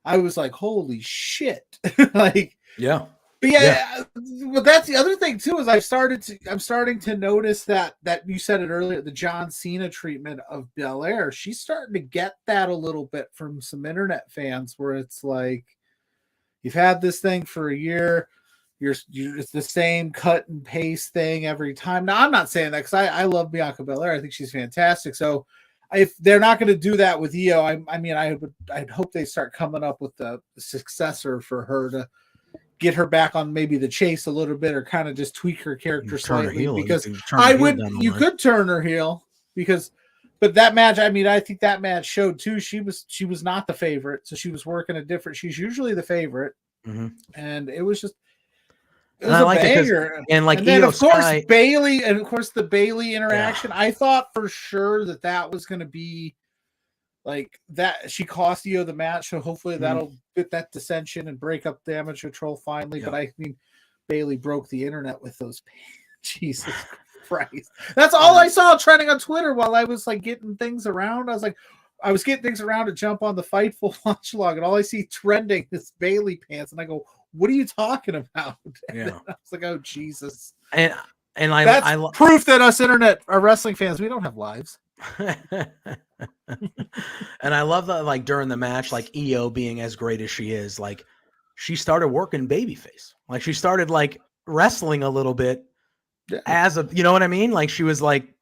Speaker 2: I was like, holy shit. Like,
Speaker 1: yeah.
Speaker 2: But yeah, well, that's the other thing too, is I'm starting to notice that you said it earlier, the John Cena treatment of Belair. She's starting to get that a little bit from some internet fans, where it's like, you've had this thing for a year, it's the same cut and paste thing every time. Now, I'm not saying that because I love Bianca Belair. I think she's fantastic. So if they're not going to do that with Io, I'd hope they start coming up with the successor for her to get her back on maybe the chase a little bit, or kind of just tweak her character slightly, because you could turn her heel but that match, I think that match showed too, she was not the favorite. So she was working she's usually the favorite. And it was a banger.
Speaker 1: And
Speaker 2: then of course Bailey, and of course the Bailey interaction. Yeah. I thought for sure that was going to be like that. She cost Io the match, so hopefully that'll get that dissension and break up damage control finally. But I mean, Bailey broke the internet with those. Jesus Christ, that's all I saw trending on Twitter while I was like getting things around. I was getting things around to jump on the Fightful watch log, and all I see trending is Bailey pants, and I go, "What are you talking about?" And I was like, "Oh Jesus!"
Speaker 1: And
Speaker 2: that's proof that us internet wrestling fans, we don't have lives.
Speaker 1: And I love that, like during the match, like Io being as great as she is, like she started working babyface, like she started like wrestling a little bit as a, you know what I mean? Like she was like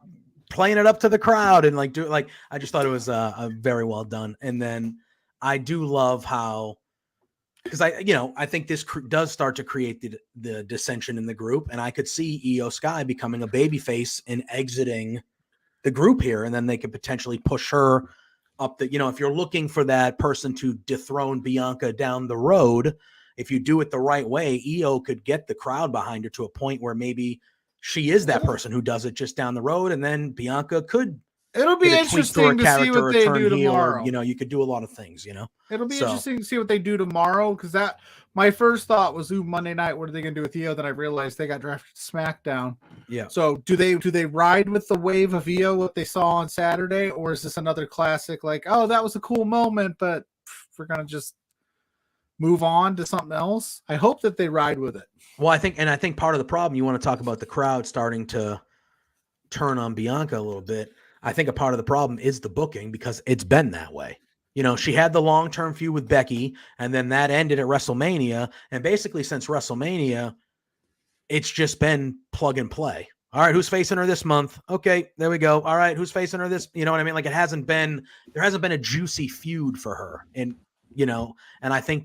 Speaker 1: playing it up to the crowd and like I just thought it was a very well done. And then I do love how, because I think this does start to create the dissension in the group, and I could see Io Sky becoming a babyface and exiting the group here, and then they could potentially push her up the, if you're looking for that person to dethrone Bianca down the road, if you do it the right way, Io could get the crowd behind her to a point where maybe she is that person who does it just down the road, and then Bianca could.
Speaker 2: It'll be interesting to see what they do tomorrow.
Speaker 1: You could do a lot of things,
Speaker 2: It'll be interesting to see what they do tomorrow, because my first thought was, Monday night, what are they going to do with Io? Then I realized they got drafted to SmackDown. Yeah. So do they ride with the wave of Io, what they saw on Saturday, or is this another classic like, oh, that was a cool moment, but we're going to just move on to something else? I hope that they ride with it.
Speaker 1: Well, I think part of the problem, you want to talk about the crowd starting to turn on Bianca a little bit. I think a part of the problem is the booking, because it's been that way. She had the long-term feud with Becky, and then that ended at WrestleMania. And basically since WrestleMania, it's just been plug and play. All right, who's facing her this month? Okay, there we go. All right, who's facing her this? You know what I mean? Like there hasn't been a juicy feud for her. And, and I think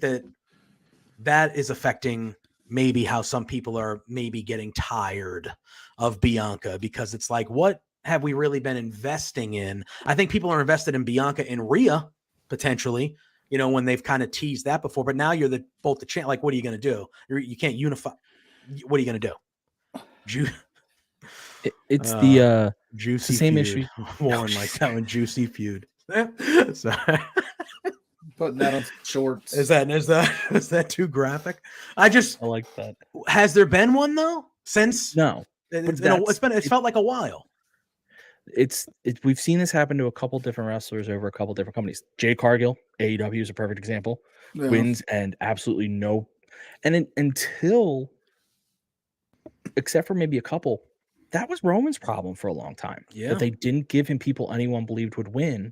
Speaker 1: that is affecting maybe how some people are maybe getting tired of Bianca, because it's like, what have we really been investing in? I think people are invested in Bianca and Rhea potentially, when they've kind of teased that before, but now you're both the champ. Like, what are you going to do? You can't unify. What are you going to do?
Speaker 4: It's the
Speaker 1: juicy
Speaker 4: same
Speaker 1: feud.
Speaker 4: issue.
Speaker 1: Warren like that one, juicy feud. Sorry.
Speaker 2: Putting that on shorts.
Speaker 1: Is that too graphic? I
Speaker 4: like that.
Speaker 1: Has there been one though? Since
Speaker 4: no,
Speaker 1: it's felt like a while.
Speaker 4: We've seen this happen to a couple different wrestlers over a couple different companies. Jay Cargill, AEW is a perfect example. Yeah. Wins and absolutely no, and until, except for maybe a couple, that was Roman's problem for a long time.
Speaker 1: Yeah,
Speaker 4: that they didn't give him people anyone believed would win,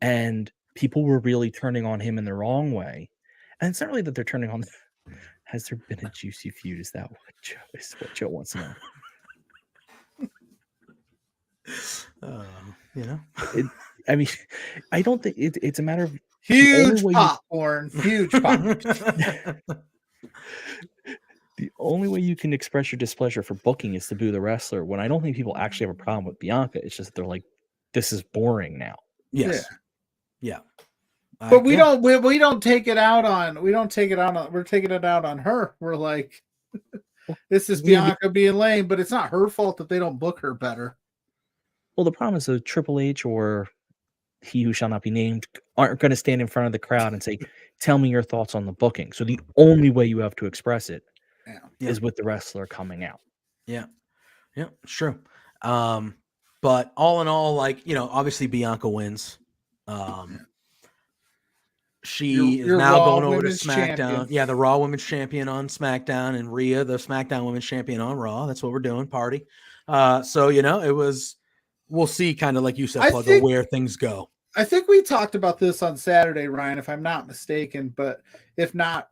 Speaker 4: and people were really turning on him in the wrong way. And it's not really that they're turning on. Has there been a juicy feud? Is that what Joe wants to know?
Speaker 1: You know,
Speaker 4: I mean, I don't think it's a matter of
Speaker 2: Huge
Speaker 4: way
Speaker 2: popcorn. Huge popcorn.
Speaker 4: The only way you can express your displeasure for booking is to boo the wrestler. When I don't think people actually have a problem with Bianca, it's just that they're like, "This is boring now."
Speaker 1: yes, yeah.
Speaker 2: But we don't take it out on. We're taking it out on her. We're like, this is Bianca being lame, but it's not her fault that they don't book her better.
Speaker 4: Well, the problem is that Triple H or he who shall not be named aren't going to stand in front of the crowd and say, "Tell me your thoughts on the booking." So the only way you have to express it is with the wrestler coming out.
Speaker 1: Yeah, it's true. But all in all, like, obviously Bianca wins. She is now going over to SmackDown.
Speaker 2: Champion.
Speaker 1: Yeah, the Raw Women's Champion on SmackDown, and Rhea, the SmackDown Women's Champion on Raw. That's what we're doing, party. So it was. We'll see, kind of like you said, Pluggo, where things go.
Speaker 2: I think we talked about this on Saturday, Ryan, if I'm not mistaken. But if not,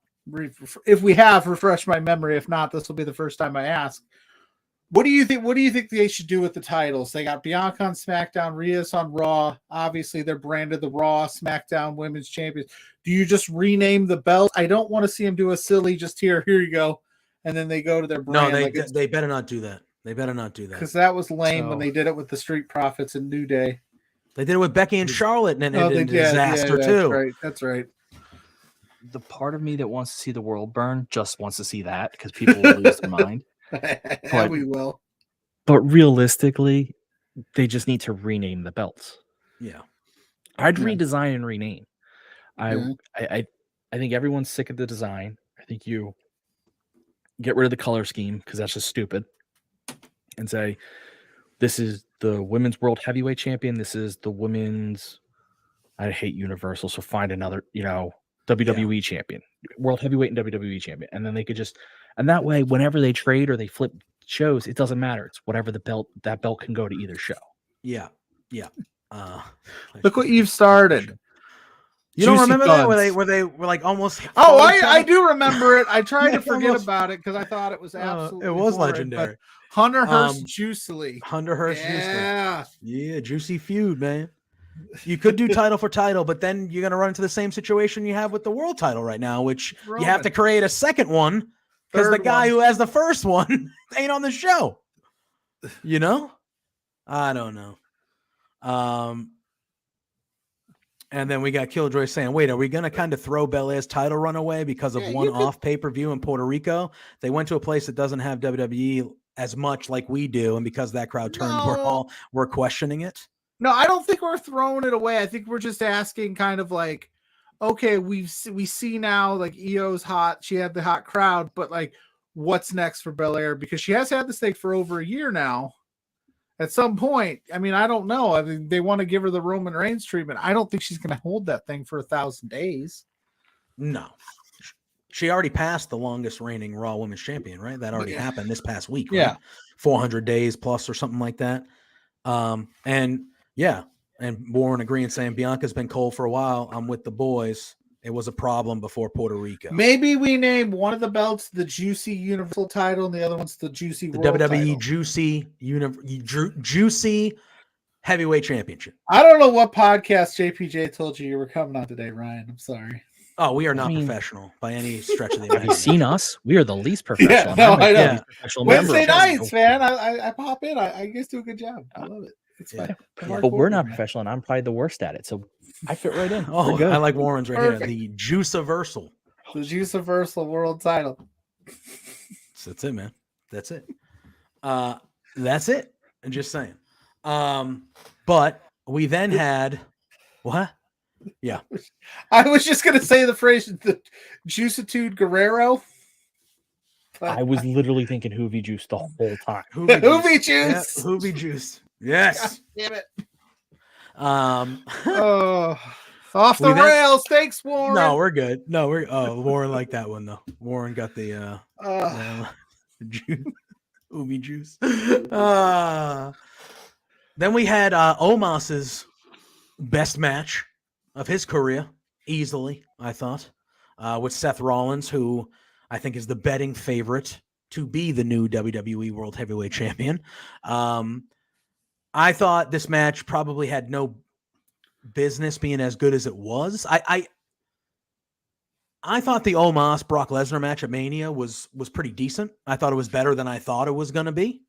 Speaker 2: if we have, refresh my memory. If not, this will be the first time I ask. What do you think? What do you think they should do with the titles? They got Bianca on SmackDown, Rhea's on Raw. Obviously, they're branded the Raw SmackDown Women's Champions. Do you just rename the belts? I don't want to see them do a silly just here you go, and then they go to their brand.
Speaker 1: No, they better not do that. They better not do that,
Speaker 2: because that was lame when they did it with the Street Profits and New Day.
Speaker 1: They did it with Becky and Charlotte, and it ended in disaster too.
Speaker 2: That's right.
Speaker 4: The part of me that wants to see the world burn just wants to see that because people will lose their mind.
Speaker 2: We will.
Speaker 4: But realistically, they just need to rename the belts.
Speaker 1: Yeah.
Speaker 4: I'd redesign and rename. I think everyone's sick of the design. I think you get rid of the color scheme because that's just stupid. And say, this is the women's world heavyweight champion. This is the women's, I hate Universal, so find another, WWE champion, world heavyweight and WWE champion. And then they could just, and that way, whenever they trade or they flip shows, it doesn't matter. It's whatever the belt, that belt can go to either show.
Speaker 1: Yeah.
Speaker 2: Look what you've started.
Speaker 1: You don't remember that where they were like almost.
Speaker 2: Oh, I do remember it. I tried to forget about it because I thought it was absolutely.
Speaker 1: It was legendary.
Speaker 2: Hunter Hearst Juicely.
Speaker 1: Hunter Hearst
Speaker 2: Juicely.
Speaker 1: Yeah, juicy feud, man. You could do title for title, but then you're gonna run into the same situation you have with the world title right now, which you have to create a second one because the guy who has the first one ain't on the show. I don't know. And then we got Killjoy saying, wait, are we going to kind of throw Belair's title run away because of one off pay-per-view in Puerto Rico? They went to a place that doesn't have WWE as much like we do, and because that crowd turned, we're questioning it.
Speaker 2: No, I don't think we're throwing it away. I think we're just asking kind of like, okay, we see now like Io's hot. She had the hot crowd, but like what's next for Belair? Because she has had this thing for over a year now. At some point, I mean, I don't know. I mean, they want to give her the Roman Reigns treatment. I don't think she's going to hold that thing for 1,000 days.
Speaker 1: No. She already passed the longest reigning Raw Women's Champion, right? That already happened this past week, right?
Speaker 2: Yeah.
Speaker 1: 400 days plus or something like that. And Warren agreeing, saying Bianca's been cold for a while. I'm with the boys. It was a problem before Puerto Rico.
Speaker 2: Maybe we name one of the belts the Juicy Universal title and the other one's the Juicy World
Speaker 1: WWE
Speaker 2: title.
Speaker 1: Juicy Heavyweight Championship.
Speaker 2: I don't know what podcast JPJ told you were coming on today, Ryan. I'm sorry.
Speaker 1: Oh, we are not professional by any stretch of the imagination.
Speaker 4: Have you seen us? We are the least professional.
Speaker 2: Yeah, no, I know.
Speaker 1: Yeah.
Speaker 2: Wednesday nights, man. I pop in. I guess do a good job. I love it. It's fun.
Speaker 4: But we're not professional, and I'm probably the worst at it. So I fit right in.
Speaker 1: Oh, I like Warren's right here. The Juiceversal.
Speaker 2: The Juiceversal world title.
Speaker 1: That's it, man. That's it. That's it. I'm just saying. But we then had what? Yeah.
Speaker 2: I was just gonna say the phrase the Juicitude Guerrero.
Speaker 4: I was literally thinking Hoovy Juice the whole time.
Speaker 2: Hoovy Juice.
Speaker 1: Yeah, Hoovy Juice. Yes.
Speaker 2: God damn it.
Speaker 1: Off
Speaker 2: the rails. Thanks, Warren.
Speaker 1: No, we're good. No, Warren liked that one though. Warren got the Hoovy Juice. Then we had Omos's best match of his career, easily, I thought, with Seth Rollins, who I think is the betting favorite to be the new WWE World Heavyweight Champion. I thought this match probably had no business being as good as it was. I thought the Omos Brock Lesnar match at Mania was pretty decent. I thought it was better than I thought it was going to be.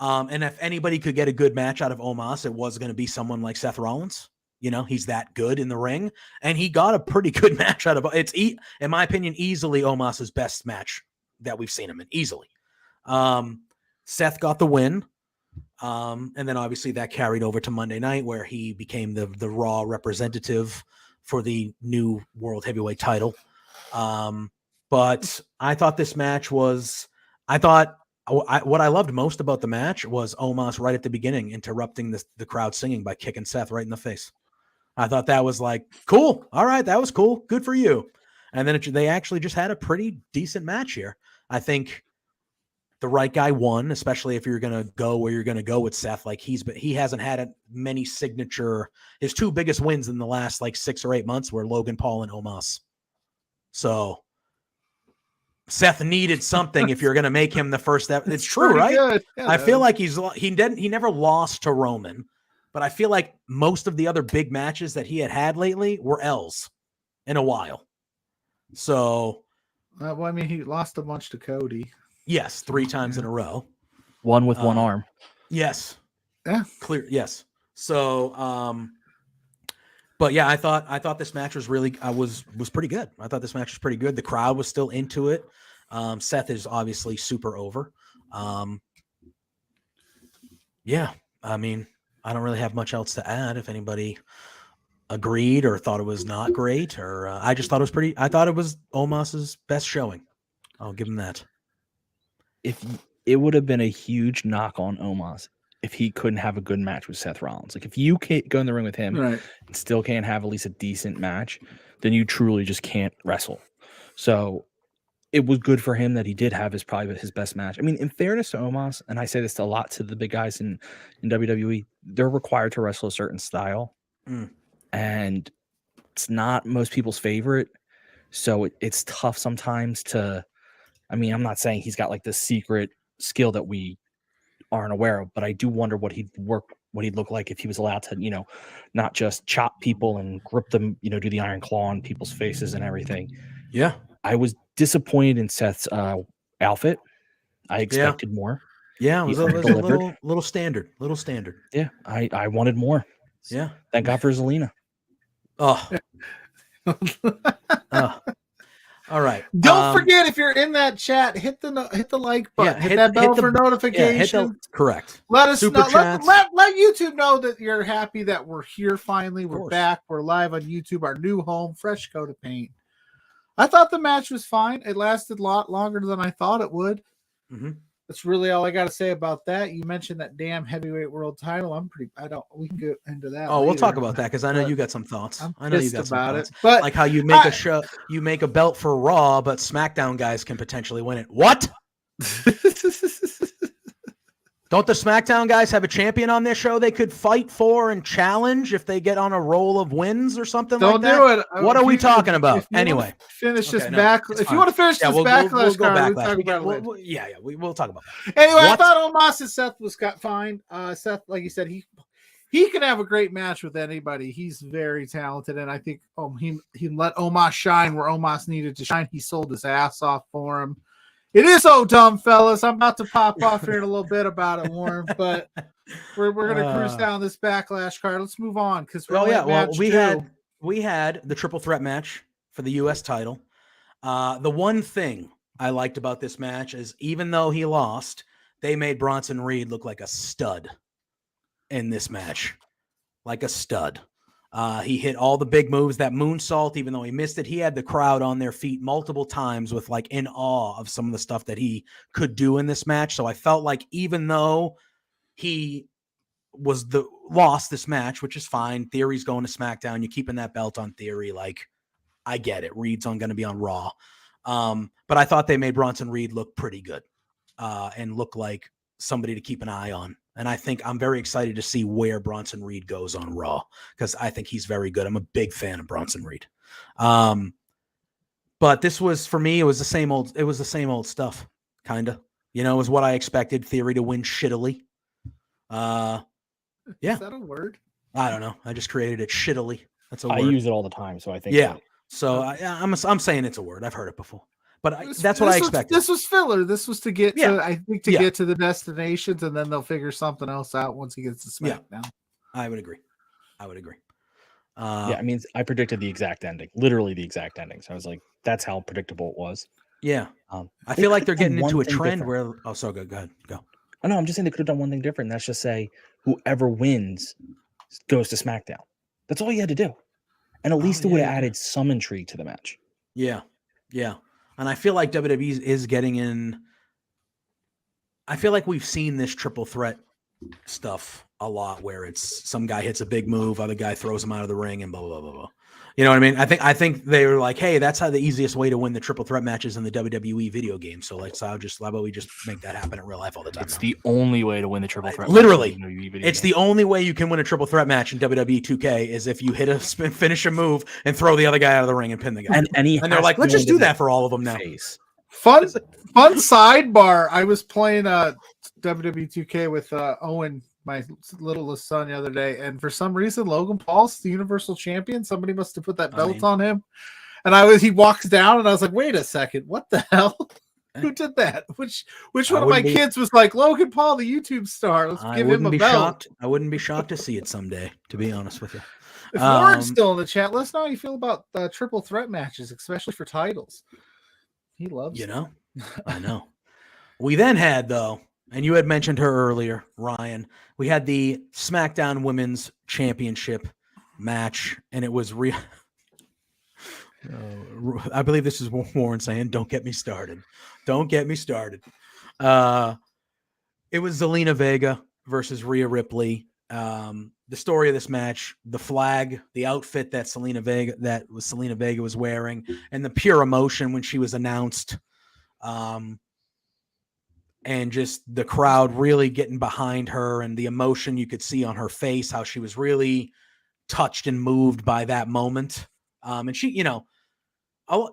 Speaker 1: And if anybody could get a good match out of Omos, it was going to be someone like Seth Rollins. You know, he's that good in the ring, and he got a pretty good match out of it. In my opinion, easily Omos's best match that we've seen him in, easily. Seth got the win. And then obviously that carried over to Monday night, where he became the Raw representative for the new World Heavyweight title. But I thought this match was, what I loved most about the match was Omos right at the beginning interrupting the crowd singing by kicking Seth right in the face. I thought that was like, cool. All right, that was cool. Good for you. And then they actually just had a pretty decent match here. I think the right guy won, especially if you're going to go where you're going to go with Seth. Like he hasn't had many signature, his two biggest wins in the last like 6 or 8 months were Logan Paul and Omos. So Seth needed something if you're going to make him the first step. It's true, right? Yeah, I feel like he never lost to Roman, but I feel like most of the other big matches that he had lately were L's in a while. So,
Speaker 2: well, I mean, he lost a bunch to Cody.
Speaker 1: Yes, 3 times in a row.
Speaker 4: One with one arm.
Speaker 1: Yes.
Speaker 2: Yeah.
Speaker 1: Clear. Yes. So, but yeah, I thought this match was really was pretty good. I thought this match was pretty good. The crowd was still into it. Seth is obviously super over. Yeah, I mean, I don't really have much else to add. If anybody agreed or thought it was not great, or I just thought it was pretty. I thought it was Omos's best showing. I'll give him that.
Speaker 4: If it would have been a huge knock on Omos if he couldn't have a good match with Seth Rollins. Like if you can't go in the ring with him and still can't have at least a decent match, then you truly just can't wrestle. So it was good for him that he did have probably his best match. I mean, in fairness to Omos, and I say this a lot to the big guys in WWE, they're required to wrestle a certain style. And it's not most people's favorite. So it's tough sometimes to, I mean, I'm not saying he's got like this secret skill that we aren't aware of, but I do wonder what he'd look like if he was allowed to, not just chop people and grip them, do the iron claw on people's faces and everything.
Speaker 1: Yeah.
Speaker 4: I was disappointed in Seth's outfit. I expected more.
Speaker 1: Yeah, it was a little standard.
Speaker 4: Yeah, I wanted more.
Speaker 1: Yeah.
Speaker 4: Thank God for Zelina.
Speaker 1: Oh. All right.
Speaker 2: Don't forget, if you're in that chat, hit the like button, hit that bell for notifications.
Speaker 1: Correct.
Speaker 2: Let us know. Let YouTube know that you're happy that we're here finally. We're back. We're live on YouTube, our new home, fresh coat of paint. I thought the match was fine. It lasted a lot longer than I thought it would. Mm-hmm. That's really all I got to say about that. You mentioned that damn heavyweight world title. We can get into that.
Speaker 1: Oh, later. We'll talk about that because I know you got some thoughts.
Speaker 2: I know you got some thoughts.
Speaker 1: But like how you make you make a belt for Raw, but SmackDown guys can potentially win it. What? Don't the SmackDown guys have a champion on their show they could fight for and challenge if they get on a roll of wins or something like that?
Speaker 2: Don't do it.
Speaker 1: What are we talking about? Anyway.
Speaker 2: Finish this back. If you want to finish this backlash, we'll go backlash.
Speaker 1: We'll talk about that.
Speaker 2: Anyway, I thought Omos and Seth was fine. Seth, like you said, he can have a great match with anybody. He's very talented, and I think he let Omos shine where Omos needed to shine. He sold his ass off for him. It is so dumb, fellas. I'm about to pop off here in a little bit about it, Warren, but we're gonna cruise down this backlash card. Let's move on because
Speaker 1: we had the triple threat match for the U.S. title. The one thing I liked about this match is even though he lost, they made Bronson Reed look like a stud in this match, like a stud. He hit all the big moves, that moonsault, even though he missed it. He had the crowd on their feet multiple times with like in awe of some of the stuff that he could do in this match. So I felt like even though he was lost this match, which is fine. Theory's going to SmackDown. You're keeping that belt on Theory. Like, I get it. Reed's going to be on Raw. But I thought they made Bronson Reed look pretty good and look like somebody to keep an eye on And I think I'm very excited to see where Bronson Reed goes on Raw, because I think he's very good. I'm a big fan of Bronson Reed. But this was, for me, it was the same old stuff, kind of. You know, it was what I expected. Theory to win shittily. Yeah.
Speaker 2: Is that a word?
Speaker 1: I don't know. I just created it, shittily. That's a word.
Speaker 4: I use it all the time, so I think.
Speaker 1: Yeah. So I'm saying it's a word. I've heard it before. But that's what I expected.
Speaker 2: This was filler. This was to get to, I think,
Speaker 1: Yeah.
Speaker 2: get to the destinations, and then they'll figure something else out once he gets to SmackDown.
Speaker 1: Yeah. I would agree.
Speaker 4: Yeah, I mean, I predicted the exact ending, literally the exact ending. So I was like, that's how predictable it was.
Speaker 1: Yeah. I feel like they're getting into a trend
Speaker 4: different.
Speaker 1: where. Oh, so good. Go ahead. Go.
Speaker 4: Oh, no, I'm just saying they could have done one thing different. That's just say whoever wins goes to SmackDown. That's all you had to do. And at least it would have added some intrigue to the match.
Speaker 1: Yeah. Yeah. And I feel like WWE is getting in. I feel like we've seen this triple threat stuff a lot, where it's some guy hits a big move, other guy throws him out of the ring, and blah blah blah blah. You know what I mean? I think they were like, hey, that's how the easiest way to win the triple threat matches in the WWE video game. So how about we just make that happen in real life all the time?
Speaker 5: It's the only way to win the triple threat.
Speaker 1: Literally,
Speaker 5: match in the WWE video
Speaker 1: it's
Speaker 5: game.
Speaker 1: the only way you can win a triple threat match in WWE 2K is if you hit a finish a move and throw the other guy out of the ring and pin the guy.
Speaker 4: And
Speaker 1: they're like, let's just do that for all of them now.
Speaker 2: Fun sidebar. I was playing WWE 2K with Owen, my littlest son, the other day, and for some reason Logan Paul's the Universal Champion. Somebody must have put that belt on him, and he walks down, and I was like, wait a second, what the hell? Who did that? Which one of my kids was like, Logan Paul, the YouTube star? Let's give him a belt.
Speaker 1: I wouldn't be shocked to see it someday, to be honest with you.
Speaker 2: If Warren's still in the chat, let us know how you feel about triple threat matches, especially for titles. He loves it.
Speaker 1: I know. We then had, though, and you had mentioned her earlier, Ryan, we had the SmackDown Women's Championship match, and it was I believe this is Warren saying, don't get me started. Don't get me started. It was Zelina Vega versus Rhea Ripley. The story of this match, the flag, the outfit that Zelina Vega was wearing, and the pure emotion when she was announced. And just the crowd really getting behind her, and the emotion you could see on her face, how she was really touched and moved by that moment. And she,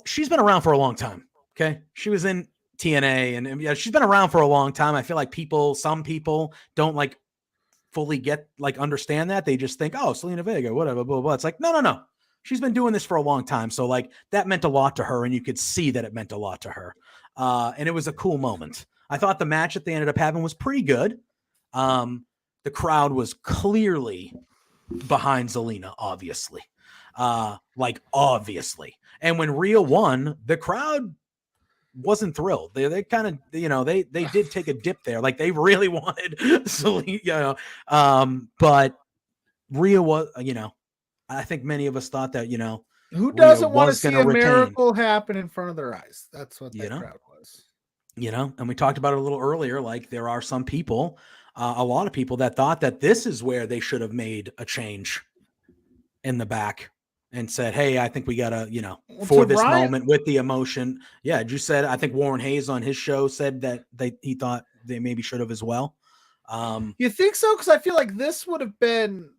Speaker 1: she's been around for a long time. Okay. She was in TNA and she's been around for a long time. I feel like some people don't fully understand that. They just think, oh, Zelina Vega, whatever, blah, blah. It's like, no. She's been doing this for a long time. So that meant a lot to her, and you could see that it meant a lot to her. And it was a cool moment. I thought the match that they ended up having was pretty good. The crowd was clearly behind Zelina, obviously. Obviously. And when Rhea won, the crowd wasn't thrilled. They kind of, they did take a dip there. They really wanted Zelina, but Rhea was, I think many of us thought that,
Speaker 2: who doesn't want to see a miracle happen in front of their eyes? That's what that crowd was.
Speaker 1: And we talked about it a little earlier. There are some people, a lot of people that thought that this is where they should have made a change in the back and said, hey, I think we got to, for this moment with the emotion. Yeah. You said, I think Warren Hayes on his show said that he thought they maybe should have as well.
Speaker 2: You think so? Because I feel like this would have been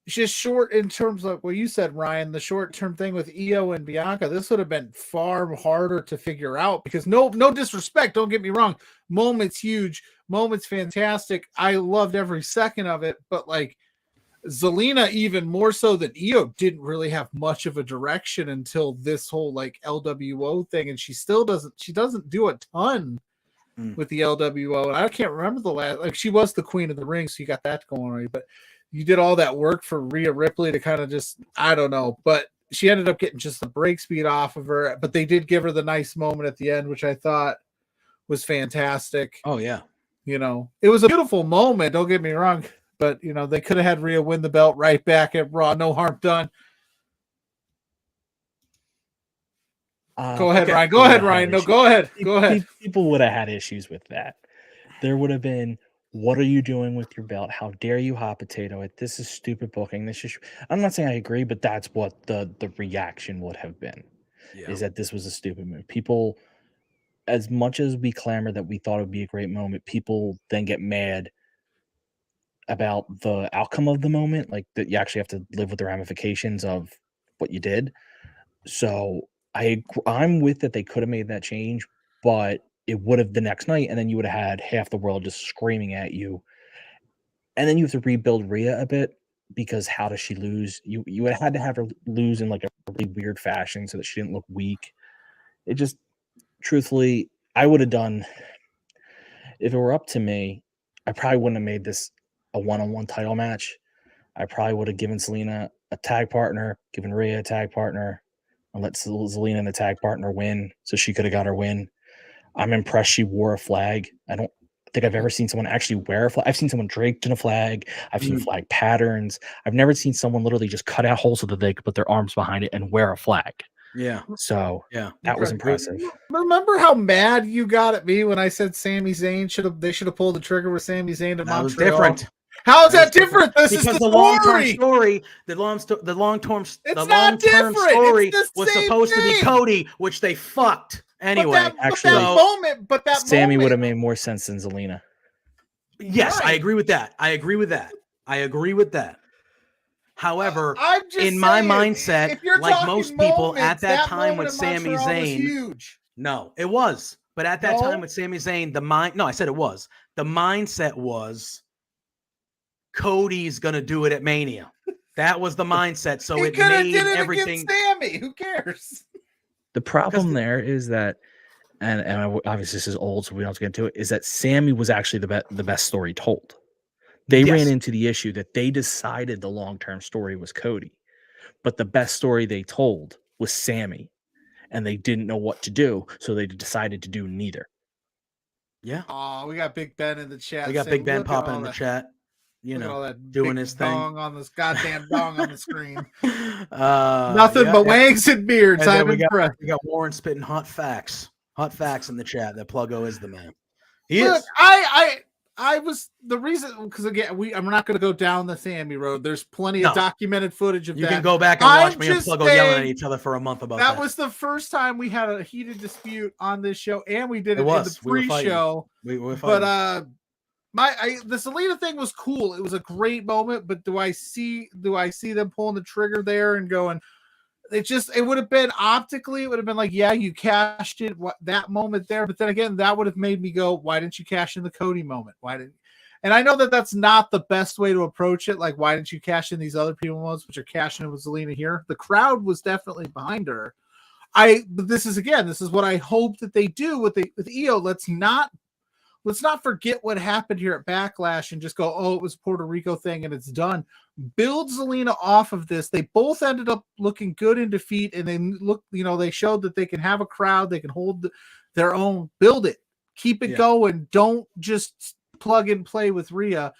Speaker 2: just short in terms of what you said, Ryan, the short-term thing with Io and Bianca. This would have been far harder to figure out because no disrespect, don't get me wrong. Moment's huge, moment's fantastic. I loved every second of it, but Zelina, even more so than Io, didn't really have much of a direction until this whole LWO thing, and she doesn't do a ton with the LWO. And I can't remember the last, she was the queen of the ring, so you got that going already, but you did all that work for Rhea Ripley to kind of just, I don't know, but she ended up getting just the break speed off of her, but they did give her the nice moment at the end, which I thought was fantastic.
Speaker 1: Oh yeah.
Speaker 2: It was a beautiful moment. Don't get me wrong, but they could have had Rhea win the belt right back at Raw. No harm done. Go ahead, Ryan. Go ahead, Ryan. No, go ahead. Go ahead.
Speaker 4: People would have had issues with that. There would have been, what are you doing with your belt? How dare you hot potato it? This is stupid booking. I'm not saying I agree, but that's what the reaction would have been. Yeah. Is that this was a stupid move. People, as much as we clamor that we thought it would be a great moment, people then get mad about the outcome of the moment, like that you actually have to live with the ramifications of what you did. So I'm with that they could have made that change, but it would have the next night, and then you would have had half the world just screaming at you, and then you have to rebuild Rhea a bit because how does she lose? You would have had to have her lose in like a really weird fashion so that she didn't look weak. It just truthfully, I would have done if it were up to me. I probably wouldn't have made this a one-on-one title match. I probably would have given Selena a tag partner, given Rhea a tag partner, and let Zelina and the tag partner win so she could have got her win. I'm impressed she wore a flag. I don't think I've ever seen someone actually wear a flag. I've seen someone draped in a flag. I've seen flag patterns. I've never seen someone literally just cut out holes so that they could put their arms behind it and wear a flag.
Speaker 1: Yeah.
Speaker 4: So
Speaker 1: Yeah.
Speaker 4: that was impressive.
Speaker 2: Remember how mad you got at me when I said Sami Zayn should have pulled the trigger with Sami Zayn to
Speaker 1: That was
Speaker 2: Montreal?
Speaker 1: different.
Speaker 2: How is that different? This
Speaker 1: Because
Speaker 2: is
Speaker 1: the long-term story, the long-term story was supposed to be Cody, which they fucked anyway.
Speaker 2: But that
Speaker 4: Sammy
Speaker 2: moment
Speaker 4: would have made more sense than Zelina.
Speaker 1: Yes,
Speaker 2: Right.
Speaker 1: I agree with that. However,
Speaker 2: I'm just
Speaker 1: in my
Speaker 2: saying,
Speaker 1: mindset,
Speaker 2: if you're
Speaker 1: like
Speaker 2: talking
Speaker 1: most people
Speaker 2: moments,
Speaker 1: at that time
Speaker 2: moment
Speaker 1: with
Speaker 2: in
Speaker 1: Sami
Speaker 2: Montreal was
Speaker 1: Zayn,
Speaker 2: huge.
Speaker 1: no, it was. But at that
Speaker 2: No?
Speaker 1: time with Sami Zayn, I said it was. The mindset was Cody's gonna do it at Mania. That was the mindset. So
Speaker 2: He
Speaker 1: it
Speaker 2: could have
Speaker 1: made
Speaker 2: did it
Speaker 1: everything.
Speaker 2: against Sammy. Who cares?
Speaker 4: The problem there is that, and obviously this is old, so we don't have to get into it, is that Sammy was actually the best story told. They ran into the issue that they decided the long-term story was Cody, but the best story they told was Sammy, and they didn't know what to do, so they decided to do neither.
Speaker 1: Yeah.
Speaker 2: Oh, we got Big Ben in the chat.
Speaker 1: We got Big Ben popping in the chat. You
Speaker 2: Look at
Speaker 1: know,
Speaker 2: all that
Speaker 1: doing
Speaker 2: big
Speaker 1: his thing.
Speaker 2: dong on this goddamn dong on the screen.
Speaker 1: Nothing
Speaker 2: but wangs and beards. I'm impressed.
Speaker 1: We got Warren spitting hot facts in the chat that Pluggo is the man. He
Speaker 2: Look,
Speaker 1: is.
Speaker 2: I was the reason because again I'm not going to go down the Sammy road. There's plenty of documented footage of that.
Speaker 1: You can go back and watch me and Pluggo yelling at each other for a month about that.
Speaker 2: That was the first time we had a heated dispute on this show, and we did it in the
Speaker 1: We were
Speaker 2: pre-show.
Speaker 1: We were fighting.
Speaker 2: But the Selena thing was cool. It was a great moment. But do I see them pulling the trigger there and going? It would have been optically, it would have been like, yeah, you cashed it that moment there. But then again, that would have made me go, why didn't you cash in the Cody moment? And I know that that's not the best way to approach it. Like, why didn't you cash in these other people moments, which are cashing in with Zelina here? The crowd was definitely behind her. But this is what I hope that they do with Io. Let's not forget what happened here at Backlash and just go, oh, it was a Puerto Rico thing and it's done. Build Zelina off of this. They both ended up looking good in defeat, and they showed that they can have a crowd, they can hold their own. Build it, keep it going. Don't just plug and play with Rhea.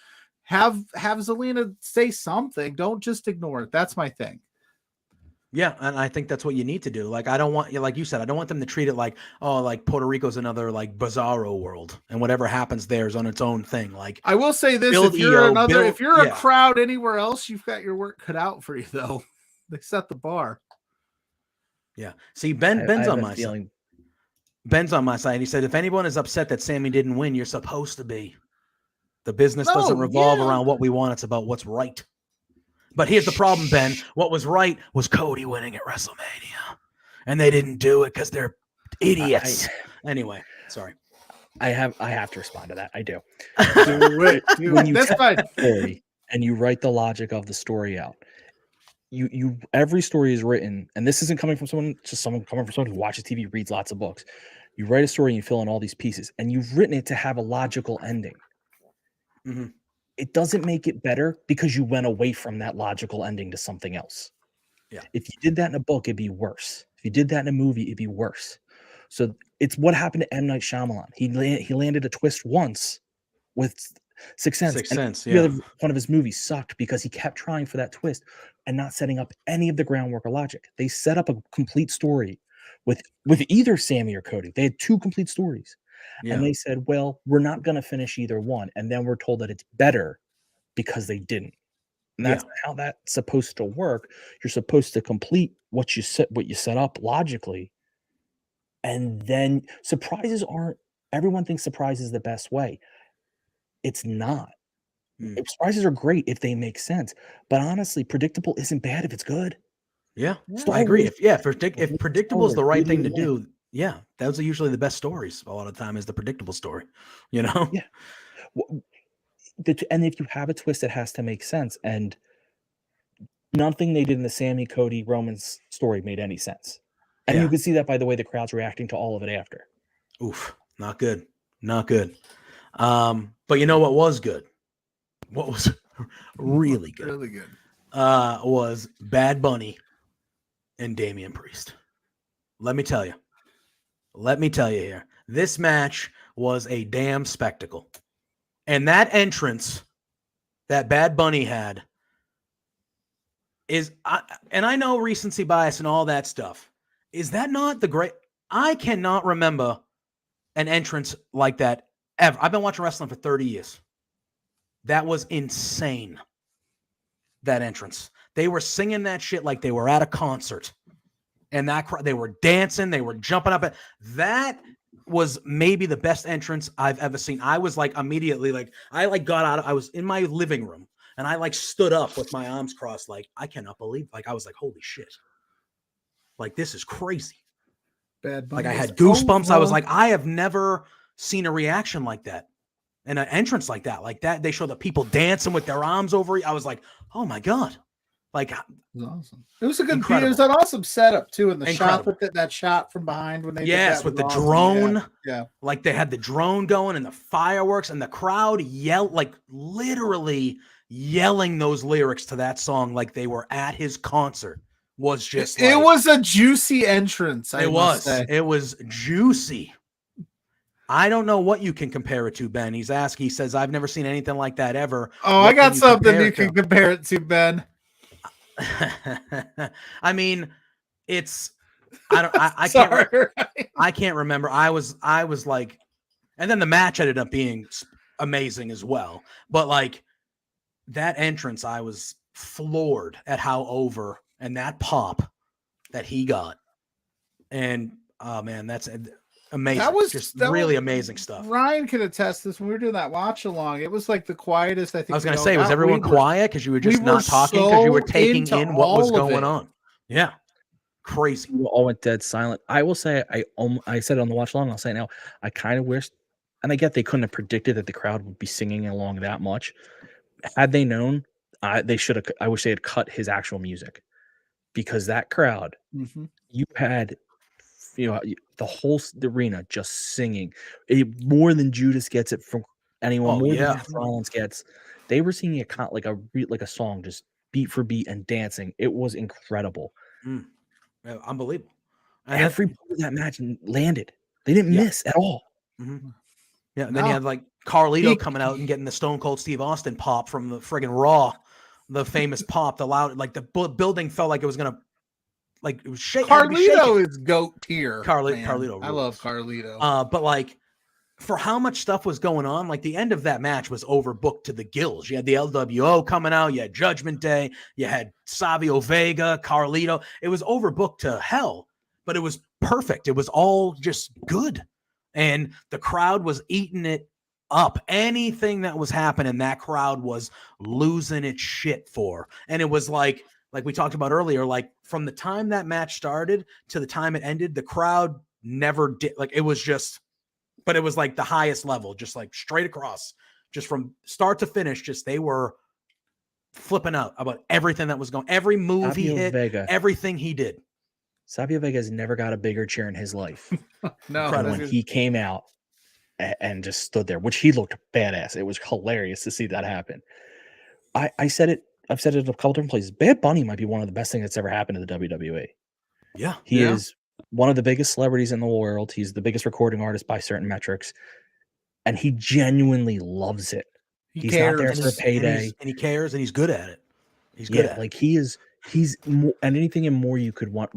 Speaker 2: Have Zelina say something. Don't just ignore it. That's my thing.
Speaker 1: Yeah, and I think that's what you need to do. Like, I don't want, like you said, I don't want them to treat it like, oh, like Puerto Rico's another like bizarro world, and whatever happens there is on its own thing. Like,
Speaker 2: I will say this: if you're a crowd anywhere else, you've got your work cut out for you. Though they set the bar.
Speaker 1: Yeah. See, Ben's on my side. Ben's on my side. He said, if anyone is upset that Sammy didn't win, you're supposed to be. The business doesn't revolve around what we want; it's about what's right. But here's the problem, Ben. What was right was Cody winning at WrestleMania. And they didn't do it because they're idiots. Anyway, sorry.
Speaker 4: I have to respond to that. I do.
Speaker 2: When you tell the
Speaker 4: story and you write the logic of the story out, you every story is written, and this isn't coming from someone who watches TV, reads lots of books. You write a story and you fill in all these pieces, and you've written it to have a logical ending.
Speaker 1: Mm-hmm.
Speaker 4: It doesn't make it better because you went away from that logical ending to something else.
Speaker 1: Yeah.
Speaker 4: If you did that in a book, it'd be worse. If you did that in a movie, it'd be worse. So it's what happened to M. Night Shyamalan. He landed a twist once with Sixth Sense.
Speaker 1: Sixth Sense,
Speaker 4: yeah. One of his movies sucked because he kept trying for that twist and not setting up any of the groundwork or logic. They set up a complete story with either Sammy or Cody. They had two complete stories. Yeah. And they said, well, we're not going to finish either one. And then we're told that it's better because they didn't. And that's how that's supposed to work. You're supposed to complete what you set up logically. And then surprises aren't, everyone thinks surprise is the best way. It's not. Surprises are great if they make sense, but honestly, predictable isn't bad if it's good.
Speaker 1: Yeah,
Speaker 4: Star
Speaker 1: I agree.
Speaker 4: Wars-
Speaker 1: If predictable is the right thing to
Speaker 4: Yeah.
Speaker 1: do, yeah, those are usually the best stories. A lot of the time is the predictable story, you know?
Speaker 4: Yeah. And if you have a twist, it has to make sense. And nothing they did in the Sammy, Cody, Roman's story made any sense. And
Speaker 1: Yeah.
Speaker 4: you can see that by the way the crowd's reacting to all of it after.
Speaker 1: Oof, not good. Not good. But you know what was good? What was really good?
Speaker 2: Really good.
Speaker 1: Was Bad Bunny and Damian Priest. Let me tell you here. This match was a damn spectacle. And that entrance that Bad Bunny had and I know recency bias and all that stuff. Is that not the great? I cannot remember an entrance like that ever. I've been watching wrestling for 30 years. That was insane. That entrance. They were singing that shit like they were at a concert. And they were dancing, they were jumping up. That was maybe the best entrance I've ever seen. I was like immediately got out. I was in my living room and I stood up with my arms crossed. I cannot believe. I was like, holy shit. This is crazy.
Speaker 2: Bad Bunny.
Speaker 1: I had goosebumps. I was like, I have never seen a reaction like that. And an entrance like that. They show the people dancing with their arms over. I was like, oh my God.
Speaker 2: It was awesome. It was a good.
Speaker 1: Incredible.
Speaker 2: It was an awesome setup too, and the
Speaker 1: Incredible.
Speaker 2: shot with that shot from behind when they
Speaker 1: with the drone.
Speaker 2: Yeah.
Speaker 1: They had the drone going and the fireworks and the crowd literally yelling those lyrics to that song like they were at his concert. Was just
Speaker 2: it was a juicy entrance.
Speaker 1: It was juicy. I don't know what you can compare it to, Ben. He says, I've never seen anything like that ever.
Speaker 2: Oh, I got something you can compare it to, Ben.
Speaker 1: I mean, I can't remember. I was like, and then the match ended up being amazing as well. But that entrance, I was floored at how over and that pop that he got. And oh man, that's amazing. That was really amazing stuff.
Speaker 2: Ryan can attest to this. When we were doing that watch along, it was the quietest I think.
Speaker 1: I was going to say, was everyone quiet because you were just not talking because you were taking in what was going on? Yeah, crazy.
Speaker 4: We all went dead silent. I will say, I said it on the watch along. I'll say it now. I kind of wish, and I get they couldn't have predicted that the crowd would be singing along that much. Had they known, they should have. I wish they had cut his actual music, because that crowd, you had. The whole arena just singing more than Judas gets it from anyone, more than Rollins gets. They were singing a song, just beat for beat and dancing. It was incredible.
Speaker 1: Yeah, unbelievable. And
Speaker 4: every part of that match landed. They didn't miss at all.
Speaker 1: Mm-hmm. Yeah, and then you had Carlito coming out and getting the Stone Cold Steve Austin pop from the friggin' Raw, the famous pop, the loud, the building felt like it was gonna. It was shaking.
Speaker 2: Carlito is GOAT tier.
Speaker 1: Carlito.
Speaker 2: I love Carlito.
Speaker 1: But for how much stuff was going on, the end of that match was overbooked to the gills. You had the LWO coming out. You had Judgment Day. You had Savio Vega, Carlito. It was overbooked to hell, but it was perfect. It was all just good. And the crowd was eating it up. Anything that was happening, that crowd was losing its shit for. And it was like we talked about earlier, from the time that match started to the time it ended, the crowd never did. It was just, but it was the highest level, just straight across, just from start to finish. Just they were flipping out about everything that was going, every move he hit, everything he did.
Speaker 4: Savio Vega has never got a bigger cheer in his life.
Speaker 2: No,
Speaker 4: when he came out and just stood there, which he looked badass. It was hilarious to see that happen. I said it. I've said it a couple different places. Bad Bunny might be one of the best things that's ever happened to the WWE.
Speaker 1: Yeah.
Speaker 4: He is one of the biggest celebrities in the world. He's the biggest recording artist by certain metrics. And he genuinely loves it. He's not there for a payday.
Speaker 1: And he cares and he's good at it. He's good at it.
Speaker 4: He's more, and anything and more you could want.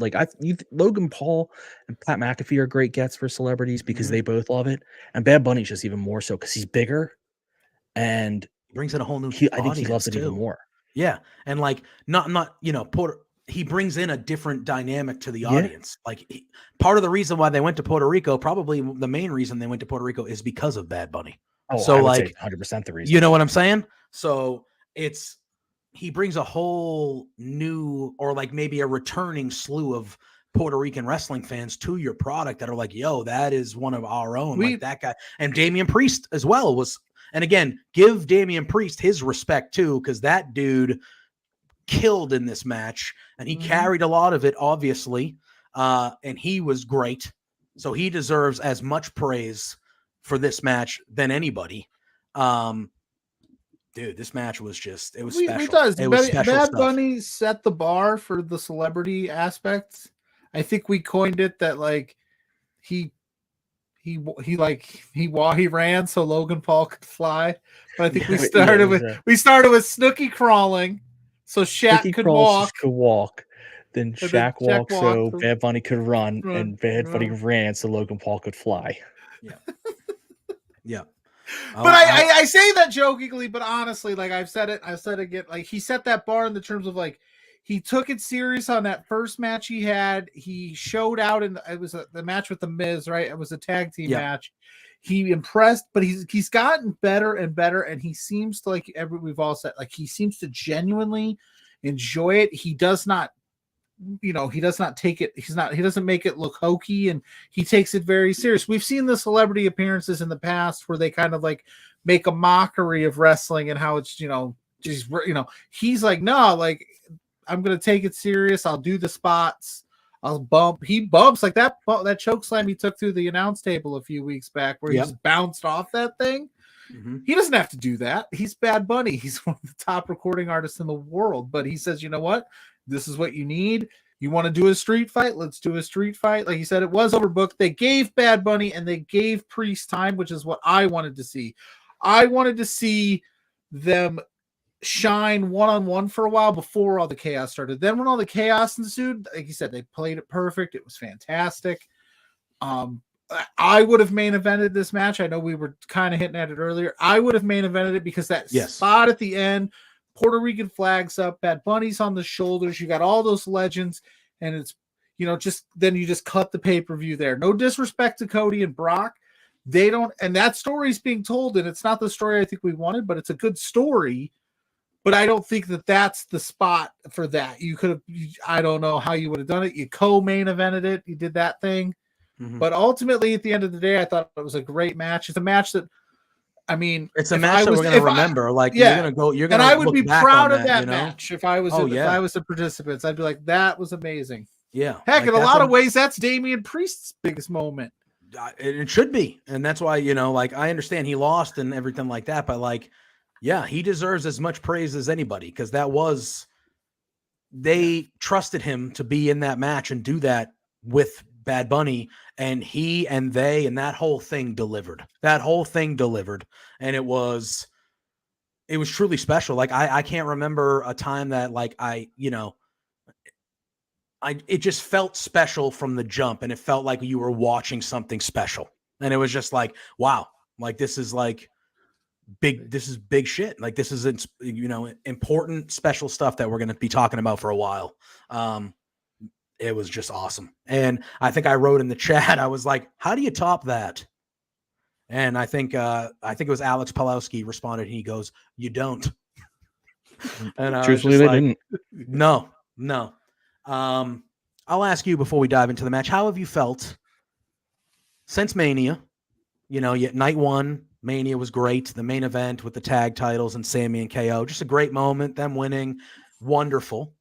Speaker 4: Logan Paul and Pat McAfee are great gets for celebrities because they both love it. And Bad Bunny's just even more so because he's bigger and
Speaker 1: brings in a whole new
Speaker 4: I think he loves it even more.
Speaker 1: Yeah. And he brings in a different dynamic to the audience. Part of the reason why they went to Puerto Rico, probably the main reason they went to Puerto Rico is because of Bad Bunny.
Speaker 4: Oh, so I would say 100% the reason.
Speaker 1: You know what I'm saying? So he brings a whole new, or like maybe a returning slew of Puerto Rican wrestling fans to your product that are like, yo, that is one of our own, like that guy. And Damian Priest as well was, and again, give Damian Priest his respect too, because that dude killed in this match and he carried a lot of it, obviously. And he was great. So he deserves as much praise for this match than anybody. Dude, this match was just, it was special. It was special
Speaker 2: Bad
Speaker 1: stuff.
Speaker 2: Bunny set the bar for the celebrity aspect. I think we coined it that like he ran so Logan Paul could fly. But I think we started with Snooki crawling so Shaq could
Speaker 4: walk. Then Shaq walked so Bad Bunny could run, and Bad Bunny ran so Logan Paul could fly.
Speaker 1: Yeah. Yeah.
Speaker 2: But I say that jokingly, but honestly, like I've said it again, like he set that bar in the terms of like he took it serious on that first match he had. He showed out in it was the match with the Miz, right? It was a tag team match. He impressed, but he's gotten better and better, and he seems to, like we've all said, like he seems to genuinely enjoy it. He does not, he does not take it. He doesn't make it look hokey, and he takes it very serious. We've seen the celebrity appearances in the past where they kind of like make a mockery of wrestling and how it's, he's like, no, like I'm going to take it serious. I'll do the spots. I'll bump. He bumps like that choke slam he took through the announce table a few weeks back where he just bounced off that thing. He doesn't have to do that. He's Bad Bunny. He's one of the top recording artists in the world, but he says, you know what? This is what you need. You want to do a street fight? Let's do a street fight. Like he said, it was overbooked. They gave Bad Bunny and they gave Priest time, which is what I wanted to see. I wanted to see them shine one-on-one for a while before all the chaos started. Then when all the chaos ensued, like you said, they played it perfect. It was fantastic. I would have main evented this match. I know we were kind of hitting at it earlier. I would have main evented it because that spot at the end, Puerto Rican flags up, Bad Bunny's on the shoulders. You got all those legends, and it's, then you just cut the pay-per-view there. No disrespect to Cody and Brock. They don't, and that story's being told, and it's not the story I think we wanted, but it's a good story. But I don't think that that's the spot for that. You could have, I don't know how you would have done it. You co-main evented it. You did that thing. But ultimately, at the end of the day, I thought it was a great match. It's a match that, I mean,
Speaker 1: it's a match that we're going to remember. You're going to go, you're going to,
Speaker 2: and I would be proud of that match if I was, if I was the participants. I'd be like, that was amazing.
Speaker 1: Yeah.
Speaker 2: Heck, in a lot of ways, that's Damian Priest's biggest moment.
Speaker 1: It should be. And that's why, I understand he lost and everything like that, but he deserves as much praise as anybody, because they trusted him to be in that match and do that with Bad Bunny, and he and they and that whole thing delivered. And it was truly special. I can't remember a time that it just felt special from the jump, and it felt like you were watching something special. And it was just like, wow, this is big shit. This is, important, special stuff that we're going to be talking about for a while. It was just awesome. And I think I wrote in the chat, I was like, how do you top that? And I think it was Alex Pawlowski responded, and he goes, you don't. And
Speaker 4: truthfully, they didn't.
Speaker 1: No. I'll ask you before we dive into the match, how have you felt since Mania? Night one, Mania was great. The main event with the tag titles and Sammy and KO, just a great moment. Them winning, wonderful.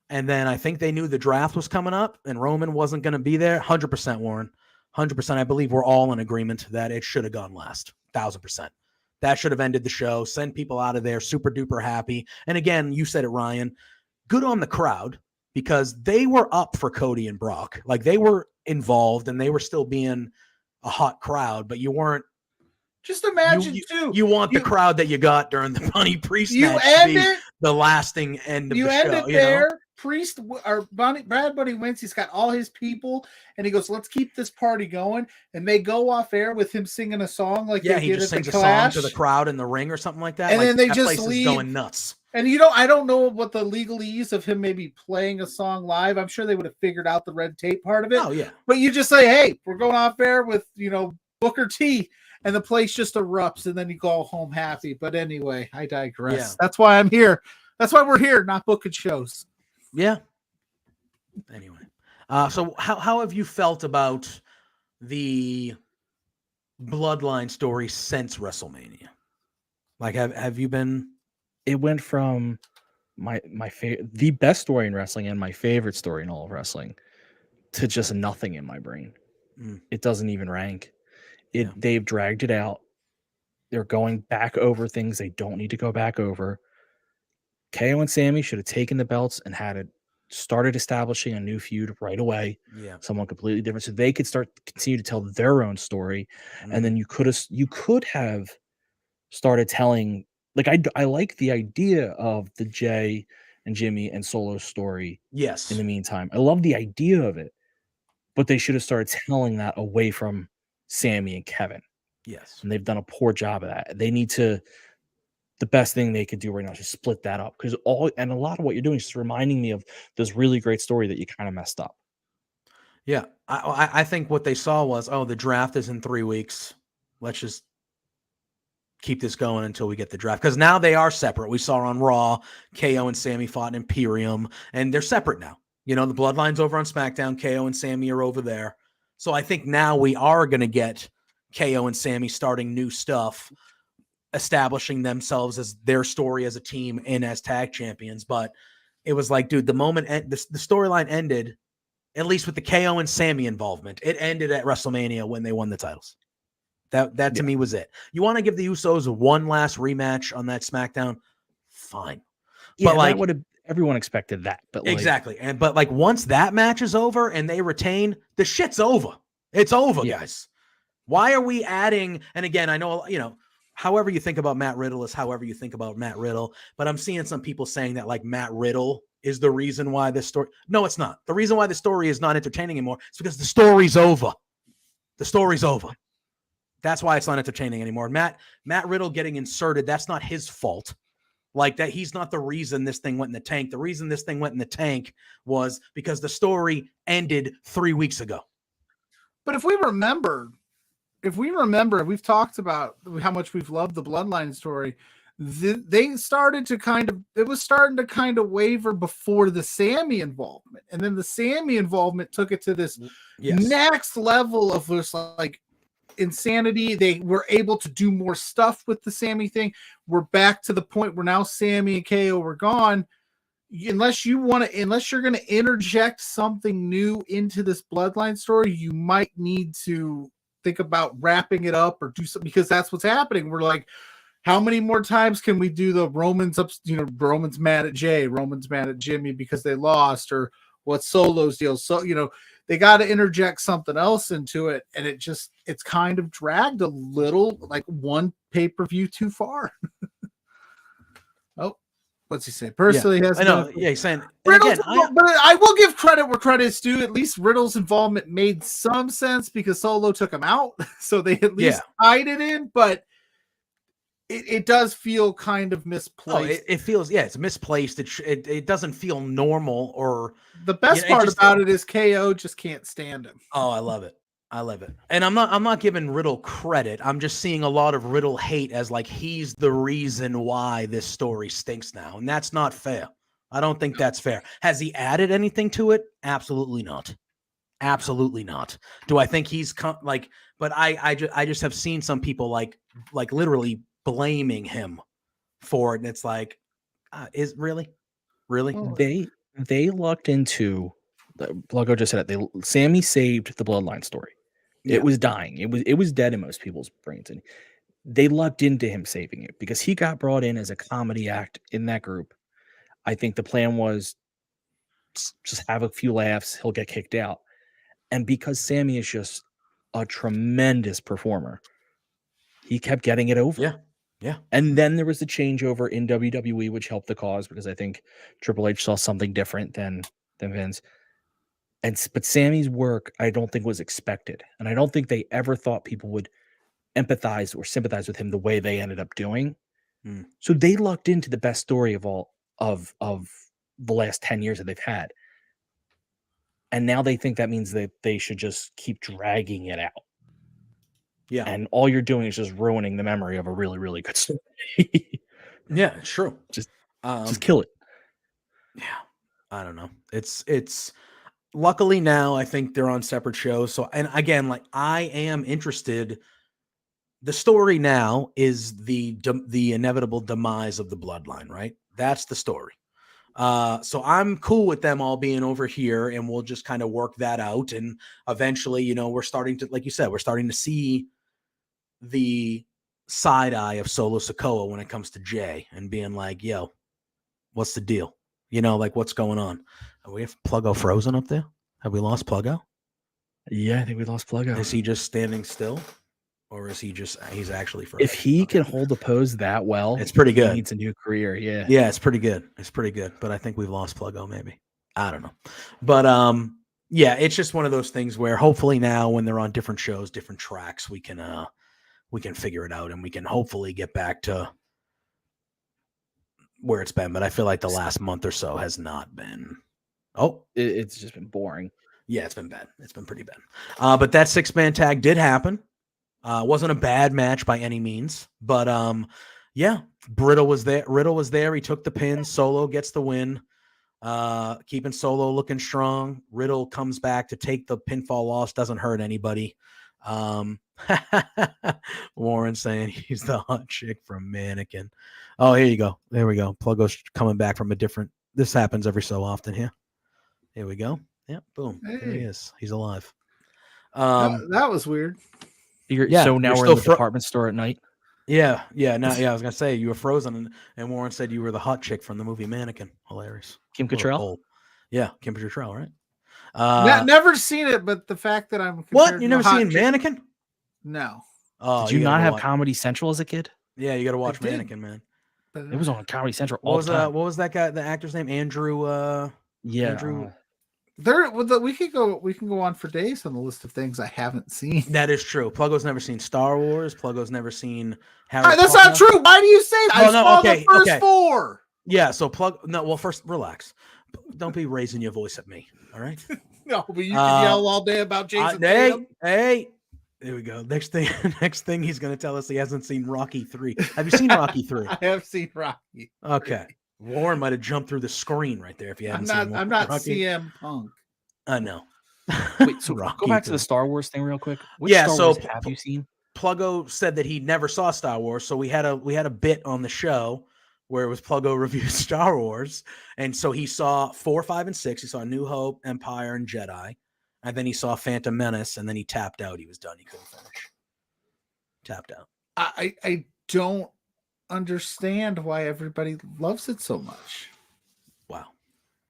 Speaker 1: And then I think they knew the draft was coming up and Roman wasn't going to be there. 100%, Warren. 100%. I believe we're all in agreement that it should have gone last. 1,000%. That should have ended the show. Send people out of there super duper happy. And again, you said it, Ryan. Good on the crowd, because they were up for Cody and Brock. They were involved and they were still being a hot crowd, but you weren't.
Speaker 2: Just imagine,
Speaker 1: you want the crowd that you got during the Bunny Priest match to be the lasting end of the show. You end it there.
Speaker 2: Priest or Brad Bunny wins. He's got all his people, and he goes, "Let's keep this party going." And they go off air with him singing a song
Speaker 1: he just sings a song to the crowd in the ring or something like that.
Speaker 2: And then they just leave,
Speaker 1: going nuts.
Speaker 2: And I don't know what the legalese of him maybe playing a song live. I'm sure they would have figured out the red tape part of it.
Speaker 1: Oh yeah.
Speaker 2: But you just say, "Hey, we're going off air with Booker T." and the place just erupts, and then you go home happy. But anyway, I digress.
Speaker 1: Yeah.
Speaker 2: That's why I'm here. That's why we're here, not booking shows.
Speaker 1: Yeah. Anyway, so how have you felt about the Bloodline story since WrestleMania? Like, have you been?
Speaker 4: It went from my the best story in wrestling and my favorite story in all of wrestling to just nothing in my brain. It doesn't even rank. They've dragged it out. They're going back over things they don't need to go back over. KO and Sammy should have taken the belts and started establishing a new feud right away.
Speaker 1: Yeah.
Speaker 4: Someone completely different, so they could continue to tell their own story, and then you could have started telling. Like, I like the idea of the Jay and Jimmy and Solo story.
Speaker 1: Yes.
Speaker 4: In the meantime, I love the idea of it, but they should have started telling that away from Sammy and Kevin.
Speaker 1: Yes.
Speaker 4: And they've done a poor job of that. They need to. The best thing they could do right now is just split that up, because a lot of what you're doing is just reminding me of this really great story that you kind of messed up.
Speaker 1: Yeah, I think what they saw was, the draft is in 3 weeks. Let's just keep this going until we get the draft, because now they are separate. We saw on Raw, KO and Sammy fought in Imperium, and they're separate now. The Bloodline's over on SmackDown. KO and Sammy are over there. So I think now we are going to get KO and Sammy starting new stuff, establishing themselves as their story as a team and as tag champions. But it was like, dude, the moment the storyline ended, at least with the KO and Sammy involvement, it ended at WrestleMania when they won the titles. That to me was it. You want to give the Usos one last rematch on that SmackDown? Fine.
Speaker 4: Yeah,
Speaker 1: but
Speaker 4: that would have, everyone expected that. But
Speaker 1: exactly. But once that match is over and they retain, the shit's over. It's over, guys. Why are we adding? And again, I know, however you think about Matt Riddle is however you think about Matt Riddle. But I'm seeing some people saying that like Matt Riddle is the reason why this story. No, it's not. The reason why the story is not entertaining anymore is because the story's over. The story's over. That's why it's not entertaining anymore. Matt Riddle getting inserted, that's not his fault. Like that, he's not the reason this thing went in the tank. The reason this thing went in the tank was because the story ended 3 weeks ago.
Speaker 2: But if we remember, we've talked about how much we've loved the Bloodline story. They started to it was starting to kind of waver before the Sammy involvement. And then the Sammy involvement took it to this next level of just like insanity. They were able to do more stuff with the Sammy thing. We're back to the point where now Sammy and KO were gone. Unless you're going to interject something new into this Bloodline story, you might need to think about wrapping it up or do something, because that's what's happening. We're like, how many more times can we do the Roman's Roman's mad at Jay, Roman's mad at Jimmy because they lost, or what's Solo's deal? So, they got to interject something else into it. And it's kind of dragged a little, like one pay-per-view too far. Oh, what's he saying? Personally,
Speaker 1: I know. He's saying,
Speaker 2: Riddle's, but I will give credit where credit is due. At least Riddle's involvement made some sense because Solo took him out. So they at least tied it in, but it does feel kind of misplaced.
Speaker 1: It feels, it's misplaced. It doesn't feel normal. Or
Speaker 2: the best part about it is KO just can't stand him.
Speaker 1: Oh, I love it. And I'm not giving Riddle credit. I'm just seeing a lot of Riddle hate as like he's the reason why this story stinks now. And that's not fair. I don't think that's fair. Has he added anything to it? Absolutely not. Absolutely not. Do I think he's but I just have seen some people like literally blaming him for it. And it's like, is really?
Speaker 4: They lucked into, Pluggo just said it. Sammy saved the Bloodline story. It was dying. It was dead in most people's brains, and they lucked into him saving it because he got brought in as a comedy act in that group. I think the plan was just have a few laughs. He'll get kicked out, and because Sammy is just a tremendous performer, he kept getting it over.
Speaker 1: Yeah.
Speaker 4: And then there was the changeover in WWE, which helped the cause because I think Triple H saw something different than Vince. But Sammy's work, I don't think was expected. And I don't think they ever thought people would empathize or sympathize with him the way they ended up doing. So they lucked into the best story of all of the last 10 years that they've had. And now they think that means that they should just keep dragging it out.
Speaker 1: Yeah.
Speaker 4: And all you're doing is just ruining the memory of a really, really good story.
Speaker 1: Yeah, it's true.
Speaker 4: Just
Speaker 1: Um,
Speaker 4: kill it.
Speaker 1: yeah, I don't know. It's luckily now I think they're on separate shows. So, and again, like I am interested. The story now is the inevitable demise of the bloodline, right? That's the story. So I'm cool with them all being over here, and we'll just kind of work that out. And eventually, you know, we're starting to, like you said, we're starting to see the side eye of Solo Sikoa when it comes to Jay and being like, yo, what's the deal? You know, like what's going on? Are we have Pluggo frozen up there? Have we lost Pluggo?
Speaker 4: Yeah, I think we lost Pluggo.
Speaker 1: Is he just standing still? Or is he's actually frozen?
Speaker 4: If he can hold the pose that well,
Speaker 1: it's pretty good.
Speaker 4: He needs a new career. Yeah.
Speaker 1: Yeah, it's pretty good. It's pretty good. But I think we've lost Pluggo maybe. I don't know. But yeah, it's just one of those things where hopefully now when they're on different shows, different tracks, we can figure it out and we can hopefully get back to where it's been. But I feel like the last month or so has not been. Oh,
Speaker 4: it's just been boring.
Speaker 1: Yeah, it's been bad. It's been pretty bad. But that 6-man tag did happen. Wasn't a bad match by any means, but yeah, Riddle was there. He took the pin. Solo gets the win. Keeping Solo looking strong. Riddle comes back to take the pinfall loss. Doesn't hurt anybody. Warren saying he's the hot chick from Mannequin. Oh, here you go. There we go. Pluggo's coming back from a different. This happens every so often here. Here we go. Yeah, boom.
Speaker 2: Hey.
Speaker 1: There he is. He's alive.
Speaker 2: That was weird.
Speaker 4: So now we're in the department store at night.
Speaker 1: Yeah. I was gonna say you were frozen, and Warren said you were the hot chick from the movie Mannequin. Hilarious.
Speaker 4: Kim Cattrall.
Speaker 1: Yeah, Kim Cattrall, right?
Speaker 2: Never seen it, but the fact that I'm
Speaker 1: what you never seen Mannequin?
Speaker 2: No.
Speaker 1: Oh,
Speaker 4: did you not have Comedy Central as a kid?
Speaker 1: Yeah, you got to watch Mannequin, man.
Speaker 4: It was on Comedy Central.
Speaker 1: What was that guy? The actor's name? Andrew. Andrew.
Speaker 2: We can go on for days on the list of things I haven't seen.
Speaker 1: That is true. Pluggo's never seen Star Wars. Pluggo's never seen Harry
Speaker 2: That's
Speaker 1: Potter.
Speaker 2: not true. Why do you say that? I saw the first 4.
Speaker 1: Yeah, so first relax. Don't be raising your voice at me. All right.
Speaker 2: No, but you can yell all day about Jason.
Speaker 1: Hey. There we go. Next thing he's going to tell us he hasn't seen Rocky 3. Have you seen Rocky 3?
Speaker 2: I have seen Rocky.
Speaker 1: Okay. Warren might have jumped through the screen right there if you haven't seen
Speaker 2: I'm not
Speaker 1: Rocky.
Speaker 2: CM Punk.
Speaker 1: I know.
Speaker 4: Wait, so go back to the Star Wars thing real quick. Which Star Wars have you seen?
Speaker 1: Pluggo said that he never saw Star Wars, so we had a bit on the show where it was Pluggo reviews Star Wars, and so he saw 4, 5, and 6. He saw New Hope, Empire, and Jedi, and then he saw Phantom Menace, and then he tapped out. He was done. He couldn't finish. Tapped out.
Speaker 2: I don't understand why everybody loves it so much.
Speaker 1: Wow.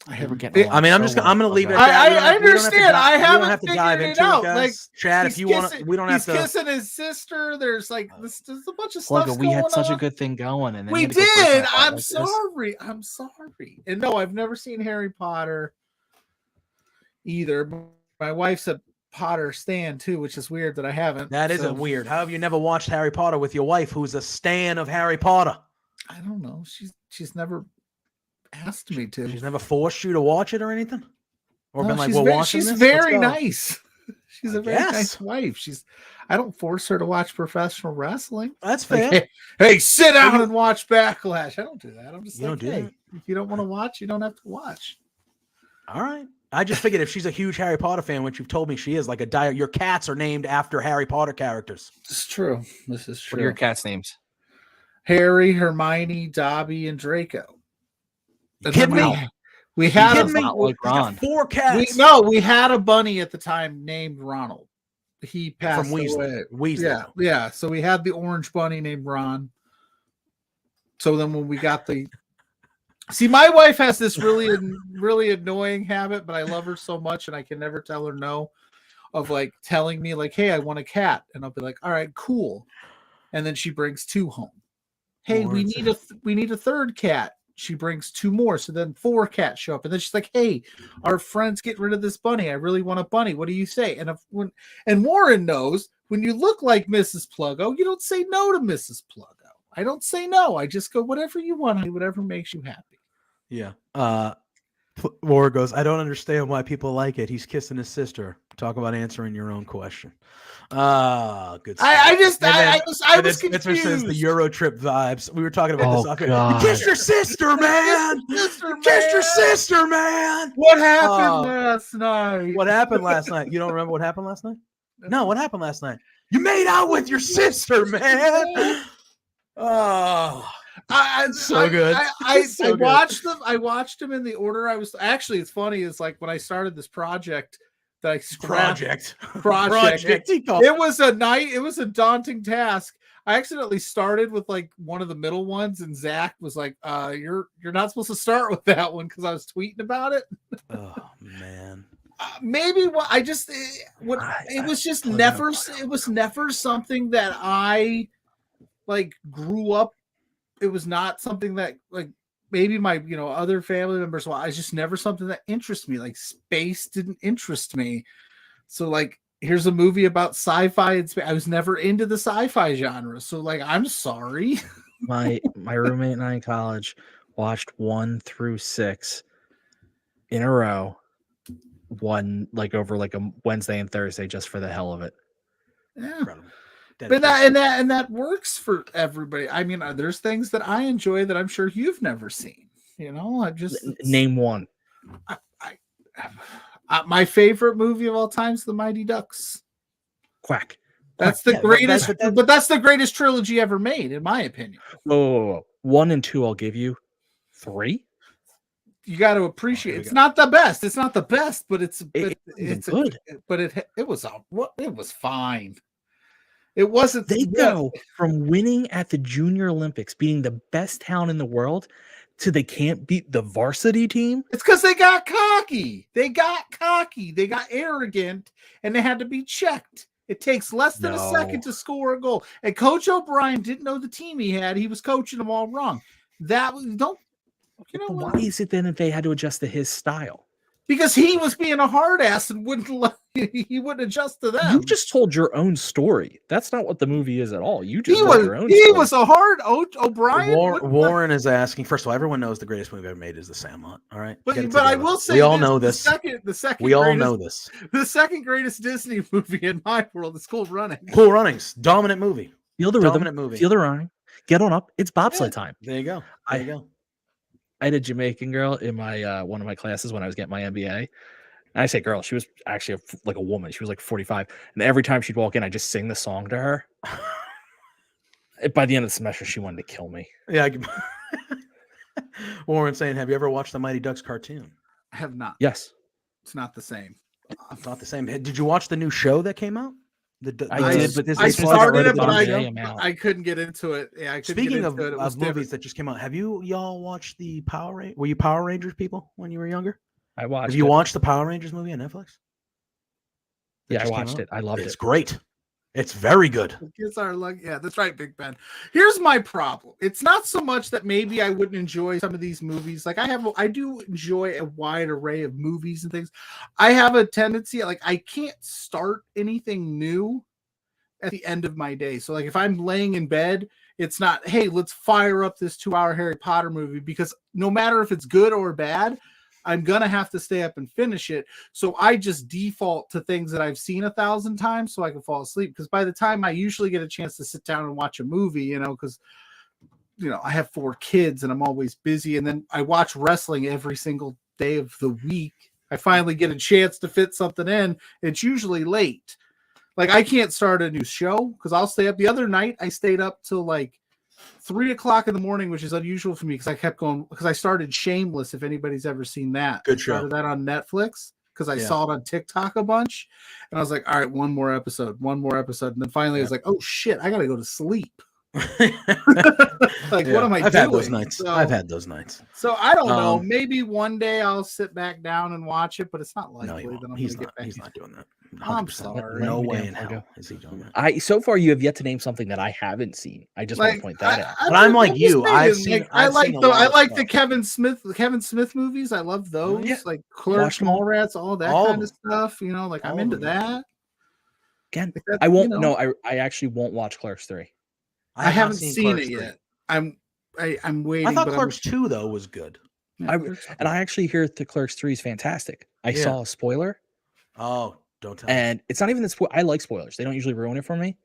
Speaker 2: I'm
Speaker 1: going to leave it at that.
Speaker 2: I understand. I haven't
Speaker 1: have to dive into it, guys. Like, Chad, if you want, we don't have to.
Speaker 2: He's kissing his sister. There's like there's a bunch of stuff.
Speaker 4: We had such a good thing going, and then
Speaker 2: we did. I'm sorry. And no, I've never seen Harry Potter either. My wife's a Potter stan too, which is weird that I haven't.
Speaker 1: That isn't weird. How have you never watched Harry Potter with your wife, who's a stan of Harry Potter?
Speaker 2: I don't know. She's never asked me to.
Speaker 1: She's never forced you to watch it or anything? Or
Speaker 2: no,
Speaker 1: been like, well,
Speaker 2: she's very nice. She's a very nice wife. I don't force her to watch professional wrestling.
Speaker 1: That's fair.
Speaker 2: Like, hey, sit down and watch Backlash. I don't do that. I'm just
Speaker 1: like,
Speaker 2: hey, if you don't want to watch, you don't have to watch.
Speaker 1: All right. I just figured if she's a huge Harry Potter fan, which you've told me she is, like your cats are named after Harry Potter characters.
Speaker 2: This is true. This is true.
Speaker 4: What are your cats' names?
Speaker 2: Harry, Hermione, Dobby, and Draco. We had
Speaker 1: like Ron. 4 cats.
Speaker 2: We had a bunny at the time named Ronald. He passed
Speaker 1: from
Speaker 2: away. Yeah. So we had the orange bunny named Ron. So then when we got see, my wife has this really annoying habit, but I love her so much, and I can never tell her no. Of like telling me like, "Hey, I want a cat," and I'll be like, "All right, cool," and then she brings 2 home. Hey, we need a third cat. She brings 2 more, so then 4 cats show up, and then she's like, "Hey, our friends get rid of this bunny. I really want a bunny. What do you say?" And Warren knows when you look like Mrs. Pluggo, you don't say no to Mrs. Pluggo. I don't say no. I just go whatever you want, whatever makes you happy.
Speaker 1: Yeah. Laura goes, I don't understand why people like it. He's kissing his sister. Talk about answering your own question. Good stuff.
Speaker 2: I was
Speaker 1: And then
Speaker 2: confused.
Speaker 1: Spencer says the Euro trip vibes. We were talking about
Speaker 5: Oh,
Speaker 1: this off air.
Speaker 5: God.
Speaker 1: You kissed your sister, man. You kissed your sister, man.
Speaker 2: What happened last night?
Speaker 1: What happened last night? You don't remember what happened last night? No, what happened last night? You made out with your sister, man. Oh, so good.
Speaker 2: I watched them. I watched them in the order I was. Actually, it's funny. It's like when I started this project that I scrapped. Project. It was a night. It was a daunting task. I accidentally started with like one of the middle ones, and Zach was like, "You're not supposed to start with that one," because I was tweeting about it.
Speaker 1: Oh man.
Speaker 2: Maybe what I just it was just never it was never something that I like grew up. It was not something that like maybe my other family members. Well, it's just never something that interests me. Like space didn't interest me. So like here's a movie about sci-fi and space. I was never into the sci-fi genre. So like I'm sorry.
Speaker 4: My roommate and I in college watched 1 through 6 in a row. One like over like a Wednesday and Thursday just for the hell of it.
Speaker 2: Yeah. But that works for everybody. I mean, there's things that I enjoy that I'm sure you've never seen. I just
Speaker 4: name one.
Speaker 2: My favorite movie of all time is The Mighty Ducks.
Speaker 4: Quack.
Speaker 2: That's the greatest, but that's the greatest trilogy ever made, in my opinion.
Speaker 4: Oh, 1 and 2, I'll give you. 3.
Speaker 2: You got to appreciate it. It's not the best. It's not the best, but it's
Speaker 4: good.
Speaker 2: But it was fine. It wasn't.
Speaker 4: They go from winning at the Junior Olympics, being the best town in the world, to they can't beat the varsity team.
Speaker 2: It's because they got cocky. They got arrogant, and they had to be checked. It takes less than a second to score a goal. And Coach O'Brien didn't know the team he had. He was coaching them all wrong.
Speaker 4: Why is it then that they had to adjust to his style?
Speaker 2: Because he was being a hard ass and he wouldn't adjust to them.
Speaker 4: You just told your own story. That's not what the movie is at all. You just
Speaker 2: your own story. He was a hard O'Brien.
Speaker 1: Warren is asking. First of all, everyone knows the greatest movie ever made is The Sandlot. All right,
Speaker 2: but I will say
Speaker 1: we all know this.
Speaker 2: The second
Speaker 1: we all know this.
Speaker 2: The second greatest Disney movie in my world is Cool Runnings.
Speaker 1: Cool Runnings, dominant movie.
Speaker 4: Feel the rhythm. Movie. Feel the rhyme. Get on up. It's bobsled time.
Speaker 1: There you go. There you go.
Speaker 4: I had a Jamaican girl in my one of my classes when I was getting my MBA. And I say girl, she was actually like a woman. She was like 45. And every time she'd walk in, I just sing the song to her. By the end of the semester, she wanted to kill me.
Speaker 1: Yeah. Warren saying, have you ever watched the Mighty Ducks cartoon?
Speaker 2: I have not.
Speaker 4: Yes.
Speaker 2: It's not the same.
Speaker 1: It's not the same. Did you watch the new show that came out?
Speaker 4: I did, but
Speaker 2: I started it, but I couldn't get into it. Yeah,
Speaker 1: Speaking of movies that just came out, have y'all watched the Power Rangers? Were you Power Rangers people when you were younger?
Speaker 4: I watched.
Speaker 1: Have you watched the Power Rangers movie on Netflix?
Speaker 4: Yeah, I watched it. I loved it.
Speaker 1: It's great. It's very good.
Speaker 2: Kids are like, yeah, that's right, Big Ben. Here's my problem. It's not so much that maybe I wouldn't enjoy some of these movies. Like I do enjoy a wide array of movies and things. I have a tendency, like I can't start anything new at the end of my day. So like if I'm laying in bed, it's not, hey, let's fire up this 2-hour Harry Potter movie, because no matter if it's good or bad, I'm going to have to stay up and finish it. So I just default to things that I've seen 1,000 times so I can fall asleep. Because by the time I usually get a chance to sit down and watch a movie, because, I have 4 kids and I'm always busy. And then I watch wrestling every single day of the week. I finally get a chance to fit something in. It's usually late. Like I can't start a new show because I'll stay up. The other night I stayed up till like 3:00 in the morning, which is unusual for me because I kept going because I started Shameless. If anybody's ever seen that,
Speaker 1: good show.
Speaker 2: I started that on Netflix because I saw it on TikTok a bunch, and I was like, all right, one more episode, and then finally I was like, oh shit, I gotta go to sleep. Like what am I doing?
Speaker 1: Had those nights. I've had those nights.
Speaker 2: So I don't know. Maybe one day I'll sit back down and watch it, but it's not likely that I'm
Speaker 1: he's
Speaker 2: gonna get back.
Speaker 1: He's not doing that. 100%.
Speaker 2: I'm sorry.
Speaker 1: No way in hell is he doing that.
Speaker 4: So far you have yet to name something that I haven't seen. I just want to point that out.
Speaker 1: But I'm like you. I like
Speaker 2: the Kevin Smith movies. I love those. Yeah. Like Clerks, Mallrats, all that kind of stuff. Like I'm into that.
Speaker 4: Again, I won't. No, I actually won't watch Clerks 3.
Speaker 2: I haven't seen it yet. I'm waiting.
Speaker 1: I thought Clerks 2 though was good.
Speaker 2: Yeah,
Speaker 4: And I actually hear the Clerks 3 is fantastic. I
Speaker 1: Yeah.
Speaker 4: saw a spoiler,
Speaker 1: Oh, don't tell me.
Speaker 4: and it's not even the I like spoilers. They don't usually ruin it for me.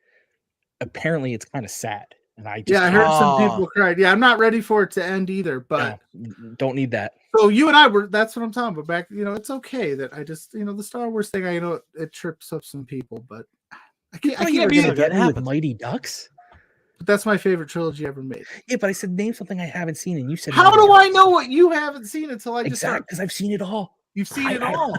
Speaker 4: Apparently, it's kind of sad, and I just
Speaker 2: I heard some
Speaker 1: Oh.
Speaker 2: people cried. Yeah, I'm not ready for it to end either. But
Speaker 4: don't need that.
Speaker 2: so you and I were. That's what I'm talking about. Back, it's okay that I just, the Star Wars thing. It trips up some people, but I can't. I
Speaker 4: You
Speaker 2: can't
Speaker 4: were
Speaker 2: be.
Speaker 4: gonna get me with
Speaker 1: happens.
Speaker 4: Mighty Ducks.
Speaker 2: But that's my favorite trilogy ever made.
Speaker 4: Yeah, but I said name something I haven't seen, and you said
Speaker 2: How
Speaker 4: Mighty
Speaker 2: do I
Speaker 4: Ducks.
Speaker 2: know what you haven't seen until I just
Speaker 4: Exactly, because I've seen it all.
Speaker 2: You've seen
Speaker 4: I-
Speaker 2: it all.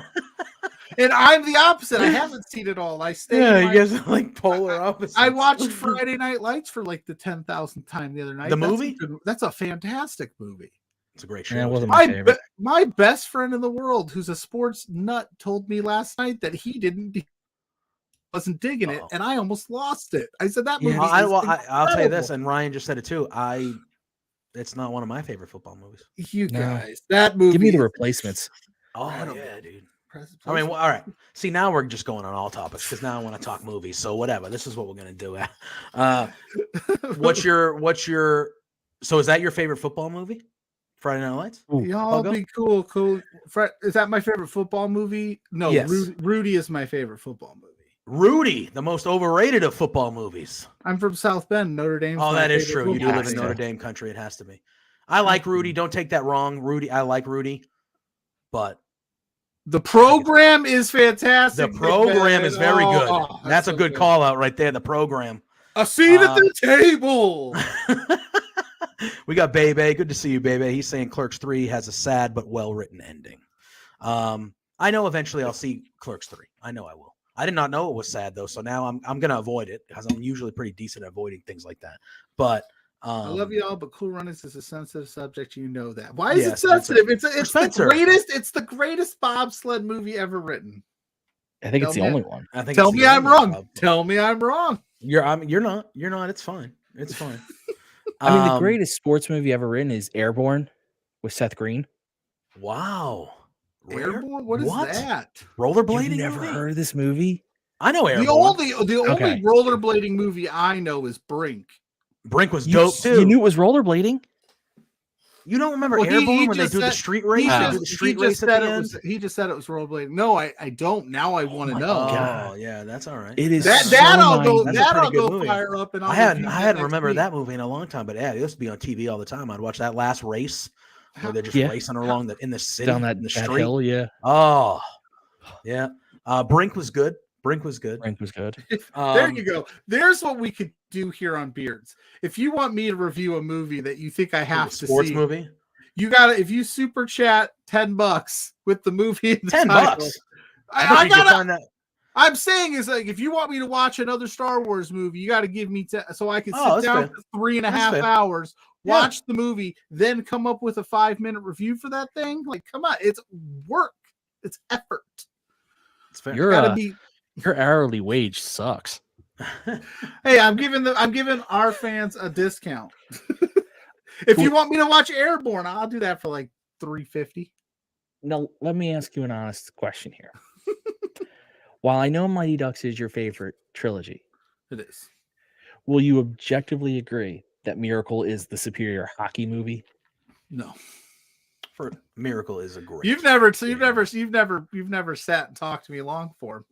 Speaker 2: And I'm the opposite. I haven't seen it all. I stay.
Speaker 1: Yeah,
Speaker 2: in
Speaker 1: you
Speaker 2: my-
Speaker 1: guys are like polar opposites.
Speaker 2: I watched Friday Night Lights for like the 10,000th time the other night.
Speaker 1: The
Speaker 2: That's
Speaker 1: movie?
Speaker 2: That's a fantastic movie.
Speaker 1: It's a great show.
Speaker 4: Yeah, it wasn't
Speaker 1: too.
Speaker 4: my favorite.
Speaker 2: My best friend in the world, who's a sports nut, told me last night that he wasn't digging it,
Speaker 1: Uh-oh.
Speaker 2: and I almost lost it. I said that movie.
Speaker 4: Yeah,
Speaker 1: I'll tell you this,
Speaker 2: incredible.
Speaker 1: and Ryan just said it too. It's not one of my favorite football movies.
Speaker 2: You
Speaker 4: No.
Speaker 2: guys, that movie.
Speaker 4: Give me the
Speaker 2: is
Speaker 4: replacements.
Speaker 1: Oh
Speaker 2: incredible.
Speaker 1: yeah, dude.
Speaker 2: Press-
Speaker 1: I mean, well, all right. See, now we're just going on all topics because now I want to talk movies. So whatever. This is what we're gonna do. What's your? So is that your favorite football movie? Friday Night Lights?
Speaker 2: Y'all
Speaker 1: Pluggo?
Speaker 2: be cool. Is that my favorite football movie? No,
Speaker 1: Yes.
Speaker 2: Rudy is my favorite football movie.
Speaker 1: Rudy, the most overrated of football movies.
Speaker 2: I'm from South Bend, Notre Dame.
Speaker 1: Oh, that is true. You do live in
Speaker 4: football.
Speaker 1: Notre Dame country. It has to be. I like Rudy. Don't take that wrong, Rudy. I like Rudy, but
Speaker 2: The program is
Speaker 1: the
Speaker 2: fantastic.
Speaker 1: program is very good.
Speaker 2: Oh,
Speaker 1: That's a
Speaker 2: so
Speaker 1: good call out right there. The program.
Speaker 2: A seat at the table.
Speaker 1: We got Bebe. Good to see you, Bebe. He's saying Clerks 3 has a sad but well-written ending. I know eventually I'll see Clerks 3. I know I will. I did not know it was sad though, so now I'm gonna avoid it because I'm usually pretty decent at avoiding things like that. But
Speaker 2: I love y'all, but Cool Runnings is a sensitive subject. You know that. Why is
Speaker 1: Yeah,
Speaker 2: it sensitive? It's the
Speaker 1: Spencer.
Speaker 2: greatest. It's the greatest bobsled movie ever written.
Speaker 4: I think it's
Speaker 2: Tell
Speaker 4: the
Speaker 2: me-
Speaker 4: only one.
Speaker 1: I think
Speaker 2: Tell
Speaker 1: it's
Speaker 2: me
Speaker 1: the
Speaker 2: I'm
Speaker 1: only
Speaker 2: wrong.
Speaker 1: one.
Speaker 2: Tell me I'm wrong.
Speaker 1: You're not. You're not. It's fine. It's fine.
Speaker 4: I mean, the greatest sports movie ever written is Airborne with Seth Green.
Speaker 1: Wow.
Speaker 2: Airborne? What is that?
Speaker 1: Rollerblading?
Speaker 4: You've never
Speaker 1: movie?
Speaker 4: heard of this movie?
Speaker 1: I know
Speaker 2: The
Speaker 1: Airborne.
Speaker 2: only
Speaker 4: Okay.
Speaker 2: rollerblading movie I know is Brink.
Speaker 1: Brink was
Speaker 4: You,
Speaker 1: dope too.
Speaker 4: you knew it was rollerblading?
Speaker 1: You don't remember
Speaker 2: Well, he
Speaker 1: Airborne when they
Speaker 2: just
Speaker 1: do the
Speaker 2: said-
Speaker 1: street race? They do the street race at the end.
Speaker 2: He just said it was rollerblading. No, I don't. Now I want to
Speaker 4: my
Speaker 2: know.
Speaker 4: God.
Speaker 1: Oh yeah, that's all right.
Speaker 4: It is
Speaker 2: That
Speaker 4: so
Speaker 2: I'll go.
Speaker 1: That's a
Speaker 2: That
Speaker 1: pretty
Speaker 2: I'll
Speaker 1: good
Speaker 2: go
Speaker 1: movie.
Speaker 2: fire up and
Speaker 1: I hadn't
Speaker 2: review that next
Speaker 1: remembered
Speaker 2: week.
Speaker 1: that movie in a long time, but yeah, it used to be on TV all the time. I'd watch that last race where they're just
Speaker 4: Yeah.
Speaker 1: racing along in the city,
Speaker 4: down that,
Speaker 1: in the
Speaker 4: that
Speaker 1: street.
Speaker 4: hill. Yeah,
Speaker 1: Oh, yeah. Brink was good. Brink was good.
Speaker 4: Rank was good.
Speaker 2: There you go. There's what we could do here on Beards. If you want me to review a movie that you think I have to
Speaker 1: sports
Speaker 2: see,
Speaker 1: movie.
Speaker 2: you gotta. If you super chat $10 with the movie, in the
Speaker 1: $10.
Speaker 2: title,
Speaker 1: I,
Speaker 2: I
Speaker 1: bet you could
Speaker 2: gotta.
Speaker 1: find that.
Speaker 2: I'm saying is like if you want me to watch another Star Wars movie, you got to give me so I can
Speaker 1: Oh,
Speaker 2: sit
Speaker 1: that's
Speaker 2: down
Speaker 1: fair.
Speaker 2: for 3.5
Speaker 1: That's fair.
Speaker 2: hours,
Speaker 1: Yeah.
Speaker 2: watch the movie, then come up with a 5-minute review for that thing. Like, come on, it's work, it's effort.
Speaker 1: It's fair.
Speaker 4: Your
Speaker 2: Gotta be.
Speaker 4: your hourly wage sucks.
Speaker 2: Hey, I'm giving our fans a discount. If you want me to watch Airborne, I'll do that for like $3.50.
Speaker 4: Now, let me ask you an honest question here. While I know Mighty Ducks is your favorite trilogy,
Speaker 2: It is.
Speaker 4: will you objectively agree that Miracle is the superior hockey movie?
Speaker 2: No,
Speaker 1: For Miracle is a great.
Speaker 2: you've never sat and talked to me long form.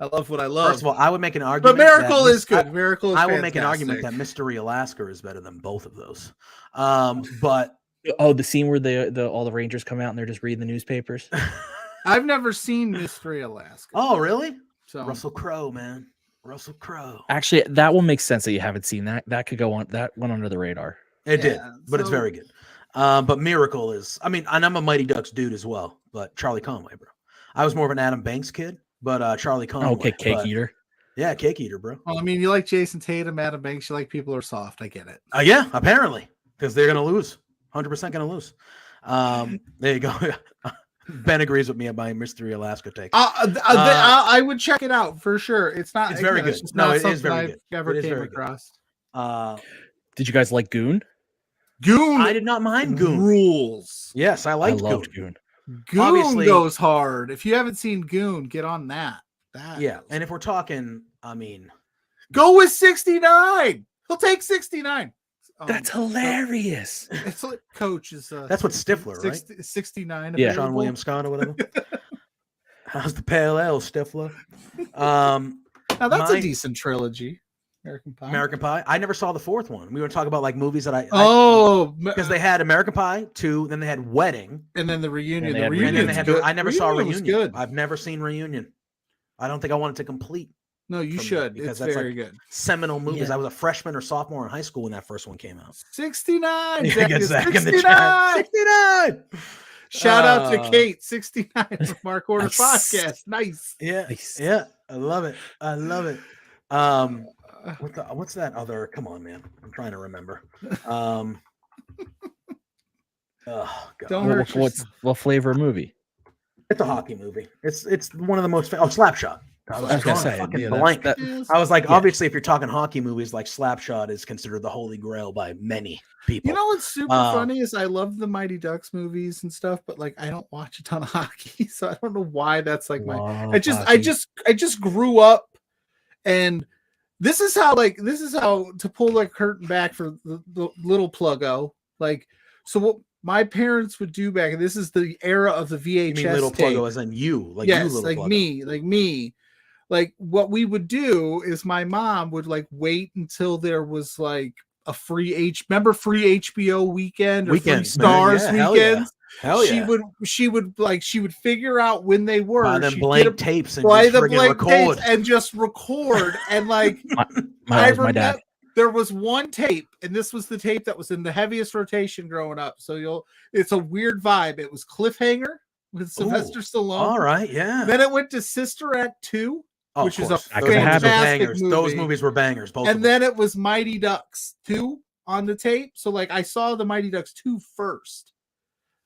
Speaker 2: I love what I love.
Speaker 1: First of all, I would make an argument.
Speaker 2: But Miracle
Speaker 1: that
Speaker 2: is good. Miracle is
Speaker 1: I will make an argument that
Speaker 2: fantastic.
Speaker 1: Mystery Alaska is better than both of those. But
Speaker 4: Oh, the scene where all the Rangers come out and they're just reading the newspapers.
Speaker 2: I've never seen Mystery Alaska.
Speaker 1: oh, really?
Speaker 2: So
Speaker 1: Russell Crowe, man. Russell Crowe.
Speaker 4: Actually, that one makes sense that you haven't seen that. That could go on. That went under the radar.
Speaker 1: It did,
Speaker 2: Yeah,
Speaker 1: but it's
Speaker 2: so-
Speaker 1: very good. But Miracle is, and I'm a Mighty Ducks dude as well, but Charlie Conway, bro. I was more of an Adam Banks kid, but Charlie Conway.
Speaker 4: Okay, Cake
Speaker 1: but-
Speaker 4: Eater.
Speaker 1: Yeah, Cake Eater, bro.
Speaker 2: well, I mean, you like Jason Tatum, Adam Banks, you like people who are soft. I get it.
Speaker 1: Yeah, apparently, because they're gonna lose, 100% gonna lose. There you go. Ben agrees with me on my Mystery Alaska take.
Speaker 2: I would check it out for sure. It's not.
Speaker 1: It's very good.
Speaker 2: just
Speaker 1: No,
Speaker 2: not
Speaker 1: it is
Speaker 2: something
Speaker 1: very
Speaker 2: I've
Speaker 1: good.
Speaker 2: ever
Speaker 1: It is
Speaker 2: came
Speaker 1: very good.
Speaker 2: across.
Speaker 4: Did you guys like Goon?
Speaker 2: Goon.
Speaker 1: I did not mind Goon.
Speaker 2: rules.
Speaker 1: Yes, I
Speaker 4: I
Speaker 1: liked
Speaker 4: loved
Speaker 1: Goon.
Speaker 4: Goon.
Speaker 2: Goon
Speaker 1: Obviously-
Speaker 2: goes hard. If you haven't seen Goon, get on that.
Speaker 1: Yeah,
Speaker 2: goes-
Speaker 1: and if we're talking, I mean,
Speaker 2: go with 69. He'll take 69.
Speaker 4: That's hilarious.
Speaker 2: It's like Coach is
Speaker 1: That's what Stifler, right?
Speaker 2: 69.
Speaker 4: Yeah.
Speaker 1: Sean
Speaker 2: available.
Speaker 1: William Scott or whatever. How's the pale ale, Stifler?
Speaker 2: Now that's
Speaker 1: my-
Speaker 2: a decent trilogy.
Speaker 1: American Pie. I never saw the fourth one. We were talking about like movies that because they had American Pie 2, then they had Wedding,
Speaker 2: and then the reunion.
Speaker 4: And they
Speaker 2: The
Speaker 4: had
Speaker 1: and then
Speaker 2: reunion.
Speaker 1: they had. I never saw
Speaker 2: Reunion was
Speaker 1: Reunion.
Speaker 2: good.
Speaker 1: I've never seen Reunion. I don't think I wanted to complete
Speaker 2: No, you
Speaker 1: from
Speaker 2: should.
Speaker 1: because
Speaker 2: It's
Speaker 1: that's
Speaker 2: very
Speaker 1: like
Speaker 2: good.
Speaker 1: seminal movies.
Speaker 4: Yeah.
Speaker 1: I was a freshman or sophomore in high school when that first one came out.
Speaker 2: 69.
Speaker 1: Yeah,
Speaker 2: Zach
Speaker 1: get
Speaker 2: is
Speaker 1: Zach in the
Speaker 2: 69.
Speaker 1: chat. 69.
Speaker 2: Shout out to
Speaker 1: Uh,
Speaker 2: Kate, 69 from Mark Orders
Speaker 4: Nice.
Speaker 2: podcast. Nice.
Speaker 1: Yeah,
Speaker 4: Nice.
Speaker 1: yeah, I love it. I love it. What's that other? Come on, man. I'm trying to remember. Oh God.
Speaker 2: Don't hurt
Speaker 4: What flavor movie?
Speaker 1: It's a hockey movie. It's one of the most. Slapshot. I was
Speaker 4: I was gonna
Speaker 1: drawing a
Speaker 4: say,
Speaker 1: fucking
Speaker 4: yeah,
Speaker 1: blank.
Speaker 4: that-
Speaker 2: Yes.
Speaker 1: I was like,
Speaker 4: Yeah.
Speaker 1: obviously, if you're talking hockey movies, like Slapshot is considered the holy grail by many people.
Speaker 2: You know what's super
Speaker 1: Um,
Speaker 2: funny is I love the Mighty Ducks movies and stuff, but like I don't watch a ton of hockey, so I don't know why that's like my.
Speaker 4: Love
Speaker 2: I
Speaker 4: hockey.
Speaker 2: just grew up, and this is how to pull like curtain back for the little Pluggo. Like, so what my parents would do back, and this is the era of the
Speaker 1: You
Speaker 2: VHS
Speaker 1: mean little
Speaker 2: tape.
Speaker 1: Pluggo as in you, like
Speaker 2: Yes,
Speaker 1: you, little
Speaker 2: like
Speaker 1: Pluggo.
Speaker 2: me. Like what we would do is my mom would like wait until there was like a free HBO weekend or free
Speaker 1: Weekends, man.
Speaker 2: Stars
Speaker 1: Yeah, hell yeah.
Speaker 2: weekends.
Speaker 1: Hell yeah.
Speaker 2: She would figure out when they were.
Speaker 1: Buy them
Speaker 2: She'd
Speaker 1: blank tapes and
Speaker 2: buy
Speaker 1: just
Speaker 2: the
Speaker 1: friggin'
Speaker 2: blank tapes
Speaker 1: record.
Speaker 2: and just record. And like
Speaker 4: My dad.
Speaker 2: there was one tape, and this was the tape that was in the heaviest rotation growing up. So it's a weird vibe. It was Cliffhanger with Sylvester Stallone.
Speaker 1: All right, yeah.
Speaker 2: Then it went to Sister Act 2.
Speaker 1: Oh,
Speaker 2: which
Speaker 1: of
Speaker 2: is a
Speaker 1: course. Those movies were
Speaker 2: fantastic
Speaker 1: bangers.
Speaker 2: movie.
Speaker 1: Those movies were bangers. Both of
Speaker 2: And
Speaker 1: them.
Speaker 2: then it was Mighty Ducks 2 on the tape. So like I saw the Mighty Ducks 2 first.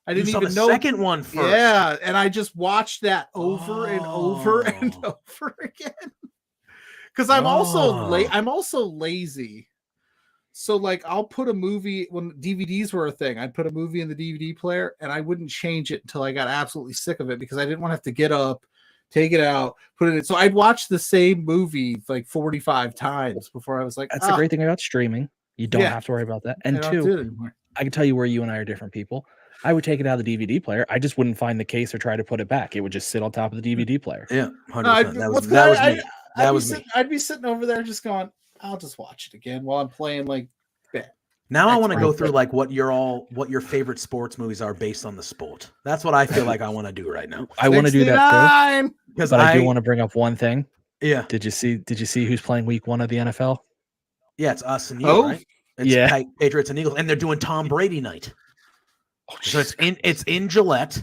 Speaker 2: I
Speaker 1: You
Speaker 2: didn't
Speaker 1: saw
Speaker 2: even
Speaker 1: the
Speaker 2: know
Speaker 1: second one first.
Speaker 2: Yeah, and I just watched that over and over and
Speaker 1: Oh.
Speaker 2: over again. Because I'm also
Speaker 1: Oh.
Speaker 2: I'm also lazy. So like I'll put a movie when DVDs were a thing. I'd put a movie in the DVD player and I wouldn't change it until I got absolutely sick of it because I didn't want to have to get up, take it out, put it in. So I'd watch the same movie like 45 times before I was like,
Speaker 4: That's the great thing about streaming. You don't
Speaker 2: Yeah.
Speaker 4: have to worry about that.
Speaker 2: I
Speaker 4: And
Speaker 2: don't do
Speaker 4: two,
Speaker 2: it anymore.
Speaker 4: I can tell you where you and I are different people. I would take it out of the DVD player. I just wouldn't find the case or try to put it back. It would just sit on top of the DVD player.
Speaker 1: Yeah, 100%.
Speaker 2: No,
Speaker 1: That
Speaker 2: what's
Speaker 1: was me.
Speaker 2: I'd
Speaker 1: That
Speaker 2: be
Speaker 1: was me.
Speaker 2: I'd be sitting over there just going, I'll just watch it again while I'm playing like
Speaker 1: Now I want to
Speaker 2: That's
Speaker 1: go
Speaker 2: right.
Speaker 1: through like what your favorite sports movies are based on the sport. That's what I feel like I want to do right now.
Speaker 4: I want to do that
Speaker 2: 69.
Speaker 4: too.
Speaker 1: Because
Speaker 4: But I do want to bring up one thing.
Speaker 1: Yeah.
Speaker 4: Did you see who's playing week 1 of the NFL?
Speaker 1: Yeah, it's us and you,
Speaker 2: Oh,
Speaker 1: right? It's
Speaker 4: yeah.
Speaker 1: Patriots and Eagles. And they're doing Tom Brady night. So it's in Gillette,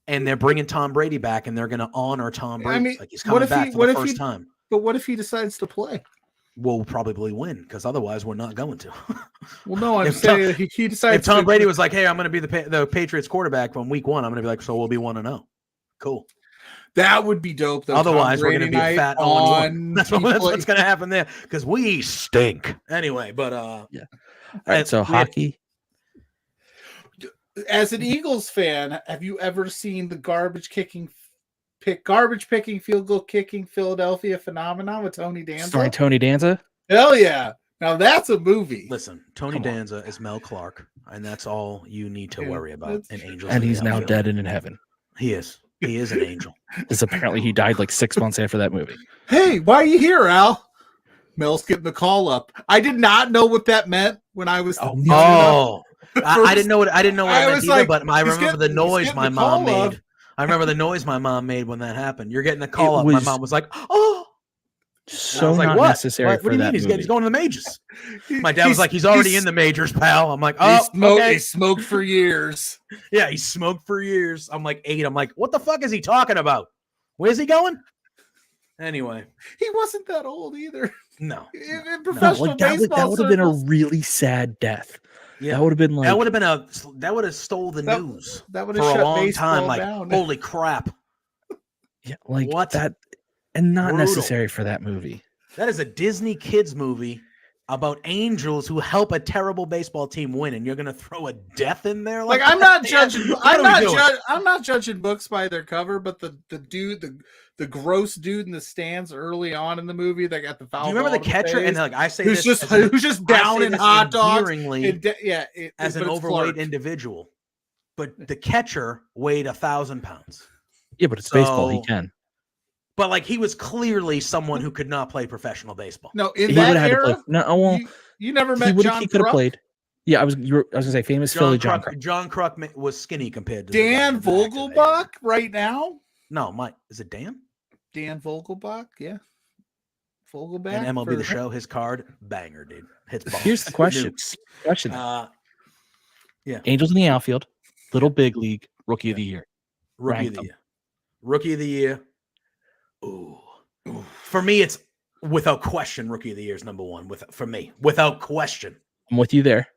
Speaker 1: and they're bringing Tom Brady back, and they're going to honor Tom Brady.
Speaker 2: I mean,
Speaker 1: like he's
Speaker 2: what
Speaker 1: coming
Speaker 2: if
Speaker 1: back
Speaker 2: he-
Speaker 1: for
Speaker 2: what
Speaker 1: the
Speaker 2: if
Speaker 1: first
Speaker 2: he-
Speaker 1: time.
Speaker 2: But what if he decides to play?
Speaker 1: We'll probably win because otherwise we're not going to.
Speaker 2: Well, no, I'm
Speaker 1: If Tom-
Speaker 2: saying he decides.
Speaker 1: If Tom
Speaker 2: to,
Speaker 1: Brady was like, "Hey, I'm going to be the Patriots quarterback from week 1," I'm going to be like, "So we'll be 1-0." Cool.
Speaker 2: that would be dope. Though.
Speaker 1: Otherwise,
Speaker 2: Tom
Speaker 1: we're going to
Speaker 2: Brady
Speaker 1: be a fat
Speaker 2: night
Speaker 1: 0-1.
Speaker 2: on.
Speaker 1: That's what's going to happen there because we stink anyway. But
Speaker 4: All right, so
Speaker 1: we had-
Speaker 4: hockey.
Speaker 2: As an Eagles fan, have you ever seen the garbage picking, field goal kicking Philadelphia phenomenon with Tony Danza?
Speaker 4: Starring Tony Danza.
Speaker 2: Hell yeah! Now that's a movie.
Speaker 1: Listen, Tony
Speaker 4: Come on.
Speaker 1: Danza is Mel Clark, and that's all you need to
Speaker 2: Yeah,
Speaker 1: worry about
Speaker 2: that's-
Speaker 1: in Angels.
Speaker 4: And
Speaker 1: in
Speaker 4: he's
Speaker 1: the
Speaker 4: now
Speaker 1: Outfield.
Speaker 4: dead and in heaven.
Speaker 1: He is. He is an angel.
Speaker 4: Because apparently he died like 6 months after that movie.
Speaker 2: Hey, why are you here, Al? Mel's getting the call up. I did not know what that meant when I was.
Speaker 1: Oh, I
Speaker 2: First-
Speaker 1: didn't know what I didn't know what
Speaker 2: I
Speaker 1: it meant
Speaker 2: was
Speaker 1: either,
Speaker 2: like,
Speaker 1: but I
Speaker 2: he's
Speaker 1: remember the
Speaker 2: getting- he's
Speaker 1: noise
Speaker 2: getting
Speaker 1: my
Speaker 2: the
Speaker 1: mom
Speaker 2: call up.
Speaker 1: made. I remember the noise my mom made when that happened. You're getting the call up. My
Speaker 4: was
Speaker 1: mom was like, "Oh." And I
Speaker 4: So
Speaker 1: was like,
Speaker 4: not
Speaker 1: what?
Speaker 4: necessary
Speaker 1: What
Speaker 4: for
Speaker 1: do you
Speaker 4: that
Speaker 1: mean? He's,
Speaker 4: movie.
Speaker 1: he's going to the majors. My dad was like, he's already in the majors, pal. I'm like,
Speaker 2: He
Speaker 1: oh,
Speaker 2: smoked,
Speaker 1: okay.
Speaker 2: he smoked for years.
Speaker 1: Yeah, he smoked for years. I'm like 8. I'm like, what the fuck is he talking about? Where's he going? Anyway,
Speaker 2: He wasn't that old either.
Speaker 1: no.
Speaker 2: In
Speaker 4: No,
Speaker 2: professional
Speaker 4: like that
Speaker 2: baseball
Speaker 4: would have been a
Speaker 2: circles,
Speaker 4: really sad death.
Speaker 1: Yeah.
Speaker 4: That would have been like
Speaker 1: That would have stole the
Speaker 2: That-
Speaker 1: news
Speaker 2: that would
Speaker 1: for
Speaker 2: have
Speaker 1: a
Speaker 2: shut
Speaker 1: long
Speaker 2: baseball
Speaker 1: time. Like,
Speaker 2: down.
Speaker 1: holy crap.
Speaker 4: yeah, like
Speaker 1: What?
Speaker 4: that and not
Speaker 1: Brutal.
Speaker 4: necessary for that movie.
Speaker 1: That is a Disney kids movie about angels who help a terrible baseball team win, and you're gonna throw a death in there?
Speaker 2: Like I'm not
Speaker 1: that?
Speaker 2: judging.
Speaker 1: What
Speaker 2: I'm
Speaker 1: are we
Speaker 2: not
Speaker 1: doing?
Speaker 2: I'm not judging books by their cover, but the dude, the gross dude in the stands early on in the movie that got the foul.
Speaker 1: Do you remember the
Speaker 2: ball to
Speaker 1: catcher?
Speaker 2: face,
Speaker 1: And like I say,
Speaker 2: who's
Speaker 1: this
Speaker 2: just
Speaker 1: as an-
Speaker 2: who's just
Speaker 1: I
Speaker 2: down
Speaker 1: say
Speaker 2: in
Speaker 1: this
Speaker 2: hot dogs,
Speaker 1: endearingly
Speaker 2: and
Speaker 1: as an
Speaker 2: but it's
Speaker 1: overweight
Speaker 2: Clark.
Speaker 1: individual, but the catcher weighed 1,000 pounds.
Speaker 4: Yeah, but it's baseball. He
Speaker 1: So-
Speaker 4: can.
Speaker 1: But like he was clearly someone who could not play professional baseball.
Speaker 2: No, in
Speaker 4: He
Speaker 2: that
Speaker 4: would have had to
Speaker 2: era,
Speaker 4: play. No, well,
Speaker 2: you never
Speaker 4: he
Speaker 2: met
Speaker 4: would.
Speaker 2: John
Speaker 4: He could have
Speaker 2: Kruk?
Speaker 4: played. Yeah, I was gonna say famous Philly John Kruk.
Speaker 1: John Kruk was skinny compared to the
Speaker 2: Dan
Speaker 1: guy in the back of the
Speaker 2: Vogelbach right now.
Speaker 1: No, Mike, is it Dan?
Speaker 2: Dan Vogelbach, yeah. Vogelbach
Speaker 1: And MLB
Speaker 2: for-
Speaker 1: The Show, his card, banger, dude. Hits balls.
Speaker 4: Here's the question.
Speaker 1: Nukes.
Speaker 4: Angels in the outfield, Little Big League, Rookie of the Year.
Speaker 1: Rookie
Speaker 4: Rank
Speaker 1: of the
Speaker 4: them.
Speaker 1: year. Rookie of the year. Ooh. For me, it's without question. Rookie of the year is number one. For me, without question.
Speaker 4: I'm with you there.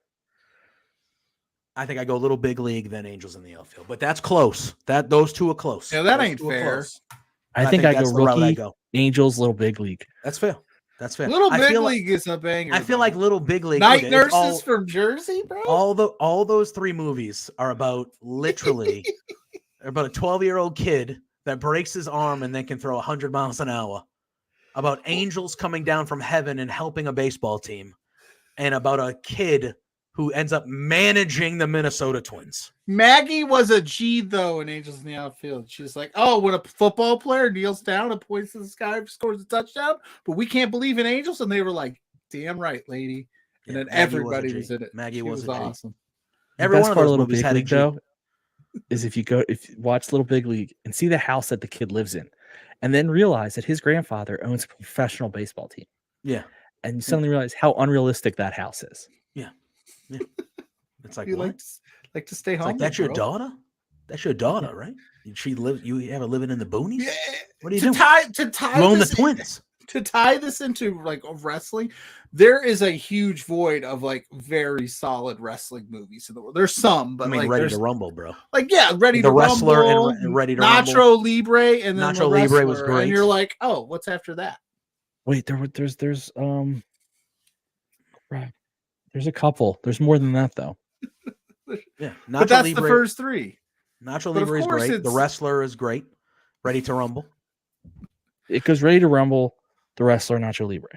Speaker 1: I think I go Little Big League, then Angels in the outfield. But that's close. Those two are close.
Speaker 2: Yeah, that
Speaker 1: Those
Speaker 2: ain't
Speaker 1: two are
Speaker 2: fair.
Speaker 1: close.
Speaker 4: I think I
Speaker 1: that's
Speaker 4: go
Speaker 1: the route I
Speaker 4: Rookie,
Speaker 1: go.
Speaker 4: Angels, Little Big League.
Speaker 1: That's fair. That's fair.
Speaker 2: Little
Speaker 1: I
Speaker 2: Big
Speaker 1: feel
Speaker 2: League is a banger.
Speaker 1: I feel
Speaker 2: though.
Speaker 1: like Little Big League.
Speaker 2: Night
Speaker 1: okay,
Speaker 2: Nurses from Jersey, bro.
Speaker 1: all those three movies are about literally about a 12-year-old kid that breaks his arm and then can throw 100 miles an hour, about angels coming down from heaven and helping a baseball team, and about a kid who ends up managing the Minnesota Twins.
Speaker 2: Maggie was a G though in Angels in the Outfield. She's like, oh, when a football player kneels down and points to the sky, scores a touchdown, but we can't believe in angels. And they were like, damn right, lady. And
Speaker 1: Yeah,
Speaker 2: then
Speaker 1: Maggie
Speaker 2: everybody
Speaker 1: was a G.
Speaker 2: was in it.
Speaker 1: Maggie
Speaker 2: She
Speaker 1: was a G.
Speaker 2: awesome.
Speaker 4: The
Speaker 1: Every
Speaker 4: best
Speaker 1: one of
Speaker 4: part
Speaker 1: those
Speaker 4: of Little
Speaker 1: movies
Speaker 4: Big
Speaker 1: had a
Speaker 4: League,
Speaker 1: G.
Speaker 4: though, is if you watch Little Big League and see the house that the kid lives in, and then realize that his grandfather owns a professional baseball team,
Speaker 1: Yeah.
Speaker 4: and you suddenly realize how unrealistic that house is.
Speaker 1: Yeah. It's like,
Speaker 2: You
Speaker 1: what?
Speaker 2: like to stay
Speaker 1: It's
Speaker 2: home.
Speaker 1: like, that's your daughter? That's your daughter, right? She lives. You have her living in the boonies?
Speaker 2: Yeah.
Speaker 1: What are you
Speaker 2: To
Speaker 1: doing?
Speaker 2: tie
Speaker 1: You own the
Speaker 2: this in-
Speaker 1: Twins.
Speaker 2: to tie this into like wrestling, there is a huge void of like very solid wrestling movies in the world. There's some, but
Speaker 1: I mean,
Speaker 2: like
Speaker 1: Ready
Speaker 2: there's
Speaker 1: to Rumble, bro.
Speaker 2: like Ready
Speaker 1: The
Speaker 2: to
Speaker 1: Wrestler and
Speaker 2: Rumble,
Speaker 1: and Ready to
Speaker 2: Nacho
Speaker 1: Rumble.
Speaker 2: Libre, and then
Speaker 1: Nacho
Speaker 2: the
Speaker 1: Libre was
Speaker 2: Wrestler,
Speaker 1: great.
Speaker 2: and you're like, oh, what's after that?
Speaker 4: Wait, there's a couple. There's more than that though.
Speaker 1: Yeah,
Speaker 2: But that's the first three.
Speaker 1: Nacho
Speaker 2: but of
Speaker 1: Libre is
Speaker 2: course
Speaker 1: great. The
Speaker 2: it's-
Speaker 1: Wrestler is great. Ready to Rumble.
Speaker 4: It goes Ready to Rumble, The Wrestler, Nacho Libre.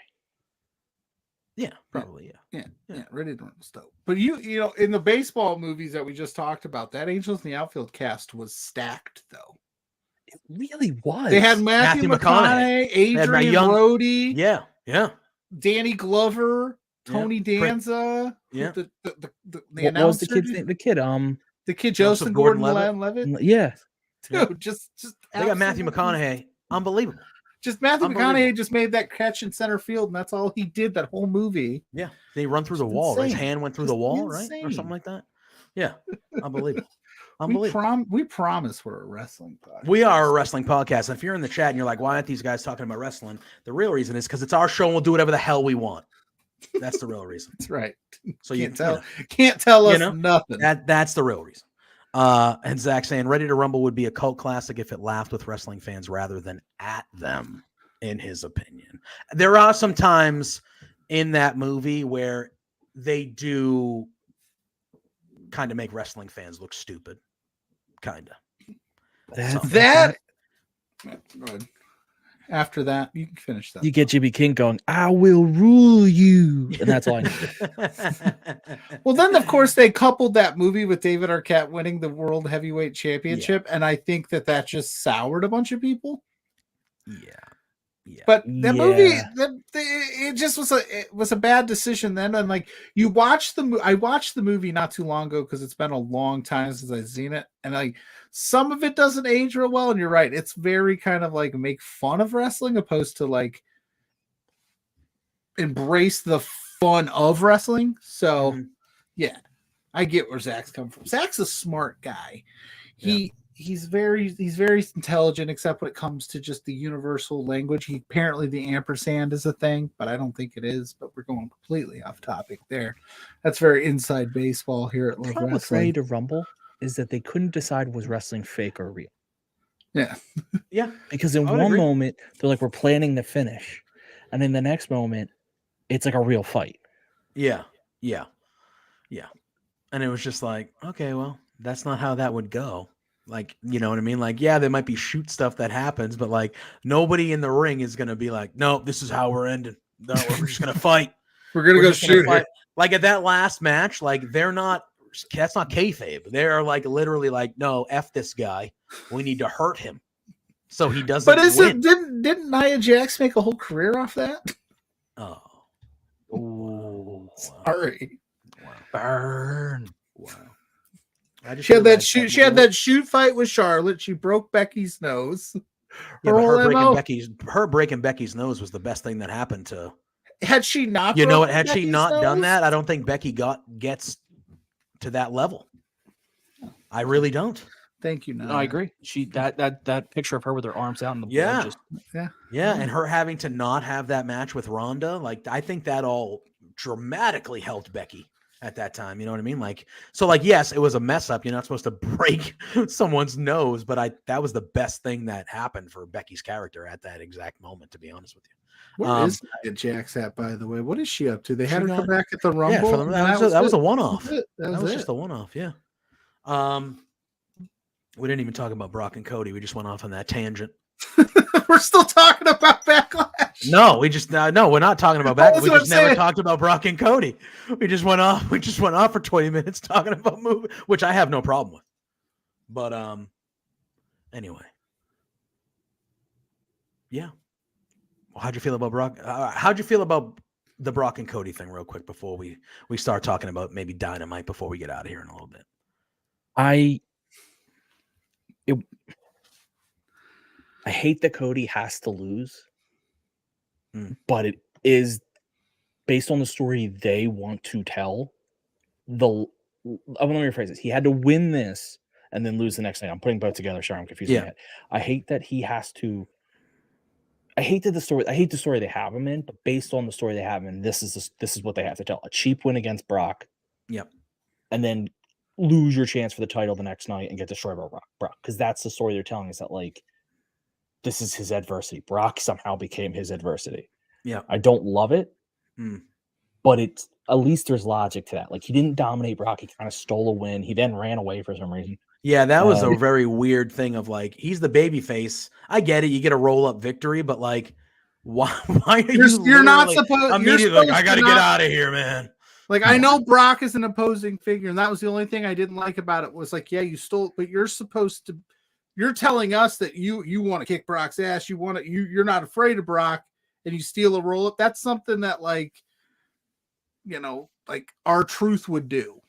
Speaker 1: Yeah, probably. Yeah.
Speaker 2: Yeah, Ready to Rumble stuff. But you know, in the baseball movies that we just talked about, that Angels in the Outfield cast was stacked though.
Speaker 4: It really was.
Speaker 2: They had Matthew McConaughey,
Speaker 1: had my
Speaker 2: Adrian
Speaker 1: young-
Speaker 2: Brody,
Speaker 1: Yeah. Yeah.
Speaker 2: Danny Glover,
Speaker 1: Yeah.
Speaker 2: Tony Danza.
Speaker 1: Yeah.
Speaker 2: The
Speaker 4: What was the
Speaker 2: announcer,
Speaker 4: kid's name? The kid.
Speaker 2: The kid
Speaker 1: Joseph
Speaker 2: Joseph Gordon
Speaker 1: Gordon-Levitt?
Speaker 2: Levitt.
Speaker 4: Yeah.
Speaker 2: Dude, just
Speaker 1: They got Matthew
Speaker 2: absolutely-
Speaker 1: McConaughey. Unbelievable.
Speaker 2: Just Matthew
Speaker 1: Unbelievable.
Speaker 2: McConaughey just made that catch in center field, and that's all he did that whole movie.
Speaker 1: Yeah. They run through the
Speaker 2: Just
Speaker 1: wall. His
Speaker 2: insane.
Speaker 1: hand went through
Speaker 2: Just
Speaker 1: the wall, right? Or
Speaker 2: insane.
Speaker 1: something like that. Yeah. Unbelievable.
Speaker 2: We,
Speaker 1: Unbelievable.
Speaker 2: we promise we're a wrestling podcast.
Speaker 1: We are a wrestling podcast. And if you're in the chat and you're like, why aren't these guys talking about wrestling? The real reason is because it's our show and we'll do whatever the hell we want. That's the real reason.
Speaker 2: That's right.
Speaker 1: So you
Speaker 2: Can't tell us
Speaker 1: know,
Speaker 2: nothing.
Speaker 1: that's the real reason. And Zach saying Ready to Rumble would be a cult classic if it laughed with wrestling fans rather than at them, in his opinion. There are some times in that movie where they do kind of make wrestling fans look stupid. Kind of.
Speaker 2: That. Go ahead. After that, you can finish that.
Speaker 4: You get Jimmy King going, I will rule you. And that's all I need.
Speaker 2: Well, then, of course, they coupled that movie with David Arquette winning the World Heavyweight Championship, and I think that just soured a bunch of people.
Speaker 1: Yeah. Yeah.
Speaker 2: But that movie,
Speaker 4: Yeah.
Speaker 2: it just was a bad decision then. And like you watch I watched the movie not too long ago because it's been a long time since I've seen it, and like some of it doesn't age real well. And you're right, it's very kind of like make fun of wrestling opposed to like embrace the fun of wrestling. So yeah, I get where Zach's come from. Zach's a smart guy. He's very intelligent, except when it comes to just the universal language. Apparently the ampersand is a thing, but I don't think it is. But we're going completely off topic there. That's very inside baseball here at
Speaker 4: The
Speaker 2: Love
Speaker 4: problem with Ready
Speaker 2: Wrestling.
Speaker 4: to Rumble is that they couldn't decide was wrestling fake or real.
Speaker 2: Yeah.
Speaker 1: Yeah.
Speaker 4: Because in
Speaker 1: I would
Speaker 4: one
Speaker 1: agree.
Speaker 4: moment, they're like, we're planning the finish. And in the next moment, it's like a real fight.
Speaker 1: Yeah, yeah, yeah. And it was just like, okay, well, that's not how that would go. Like, you know what I mean? Like, yeah, there might be shoot stuff that happens, but like nobody in the ring is gonna be like, no, this is how we're ending. No, we're just gonna fight.
Speaker 2: We're gonna
Speaker 1: We're
Speaker 2: go
Speaker 1: just gonna
Speaker 2: shoot her.
Speaker 1: fight. Like at that last match, like they're not. That's not kayfabe. They're like literally like, no, f this guy. We need to hurt him so he doesn't
Speaker 2: But
Speaker 1: win.
Speaker 2: didn't Nia Jax make a whole career off that?
Speaker 1: Oh, ooh,
Speaker 2: Sorry.
Speaker 1: wow,
Speaker 5: Burn.
Speaker 1: wow. I just
Speaker 2: She had that
Speaker 1: realized
Speaker 2: shoot. She had that shoot fight with Charlotte. She broke Becky's nose.
Speaker 1: Yeah, but
Speaker 2: whole MO.
Speaker 1: her breaking Becky's nose was the best thing that happened to.
Speaker 2: Had she not,
Speaker 1: You know what?
Speaker 2: broken
Speaker 1: Had she
Speaker 2: Becky's
Speaker 1: not done
Speaker 2: nose?
Speaker 1: that, I don't think Becky gets to that level. I really don't.
Speaker 2: Thank you.
Speaker 5: No,
Speaker 2: Nia.
Speaker 5: I agree. She that picture of her with her arms out in the blood
Speaker 1: Yeah.
Speaker 5: just
Speaker 1: Yeah, and her having to not have that match with Ronda, like I think that all dramatically helped Becky at that time. You know what I mean? Like, so like, yes, it was a mess up. You're not supposed to break someone's nose, but that was the best thing that happened for Becky's character at that exact moment, to be honest with you.
Speaker 2: Where is Nia Jax at, by the way? What is she up to? They had her
Speaker 1: She
Speaker 2: come
Speaker 1: got-
Speaker 2: back at the Rumble.
Speaker 1: Yeah, for
Speaker 2: and
Speaker 1: that was a one-off.
Speaker 2: That
Speaker 1: That was
Speaker 2: it.
Speaker 1: just a one-off, yeah. We didn't even talk about Brock and Cody. We just went off on that tangent.
Speaker 2: We're still talking about Backlash.
Speaker 1: No, we just no, we're not talking about back.
Speaker 2: That's
Speaker 1: We
Speaker 2: what
Speaker 1: just
Speaker 2: I'm
Speaker 1: never
Speaker 2: saying.
Speaker 1: talked about Brock and Cody. We just went off. We just went off for 20 minutes talking about movie, which I have no problem with. But anyway, yeah. Well, how'd you feel about Brock? How'd you feel about the Brock and Cody thing, real quick, before we start talking about maybe Dynamite before we get out of here in a little bit?
Speaker 4: I hate that Cody has to lose, but it is based on the story they want to tell. Let me rephrase this. He had to win this and then lose the next night. I'm putting both together. Sorry, I'm confusing my head. I hate that he has to. I hate the story they have him in, but based on the story they have him in, this is what they have to tell. A cheap win against Brock.
Speaker 1: Yep.
Speaker 4: And then lose your chance for the title the next night and get destroyed by Brock. Because that's the story they're telling, is that like this is his adversity. Brock somehow became his adversity.
Speaker 1: Yeah.
Speaker 4: I don't love it, but it's at least there's logic to that. Like he didn't dominate Brock, he kind of stole a win. He then ran away for some reason.
Speaker 1: Yeah, that was a very weird thing of like, he's the baby face. I get it. You get a roll up victory, but like, why are
Speaker 2: You're not supposed.
Speaker 1: Immediately, like, I got to get out of here, man.
Speaker 2: Like, I know Brock is an opposing figure, and that was the only thing I didn't like about it was like, yeah, you stole it, but you're supposed to. You're telling us that you want to kick Brock's ass. You're not afraid of Brock, and you steal a roll up. That's something that, like, you know, like R-Truth would do,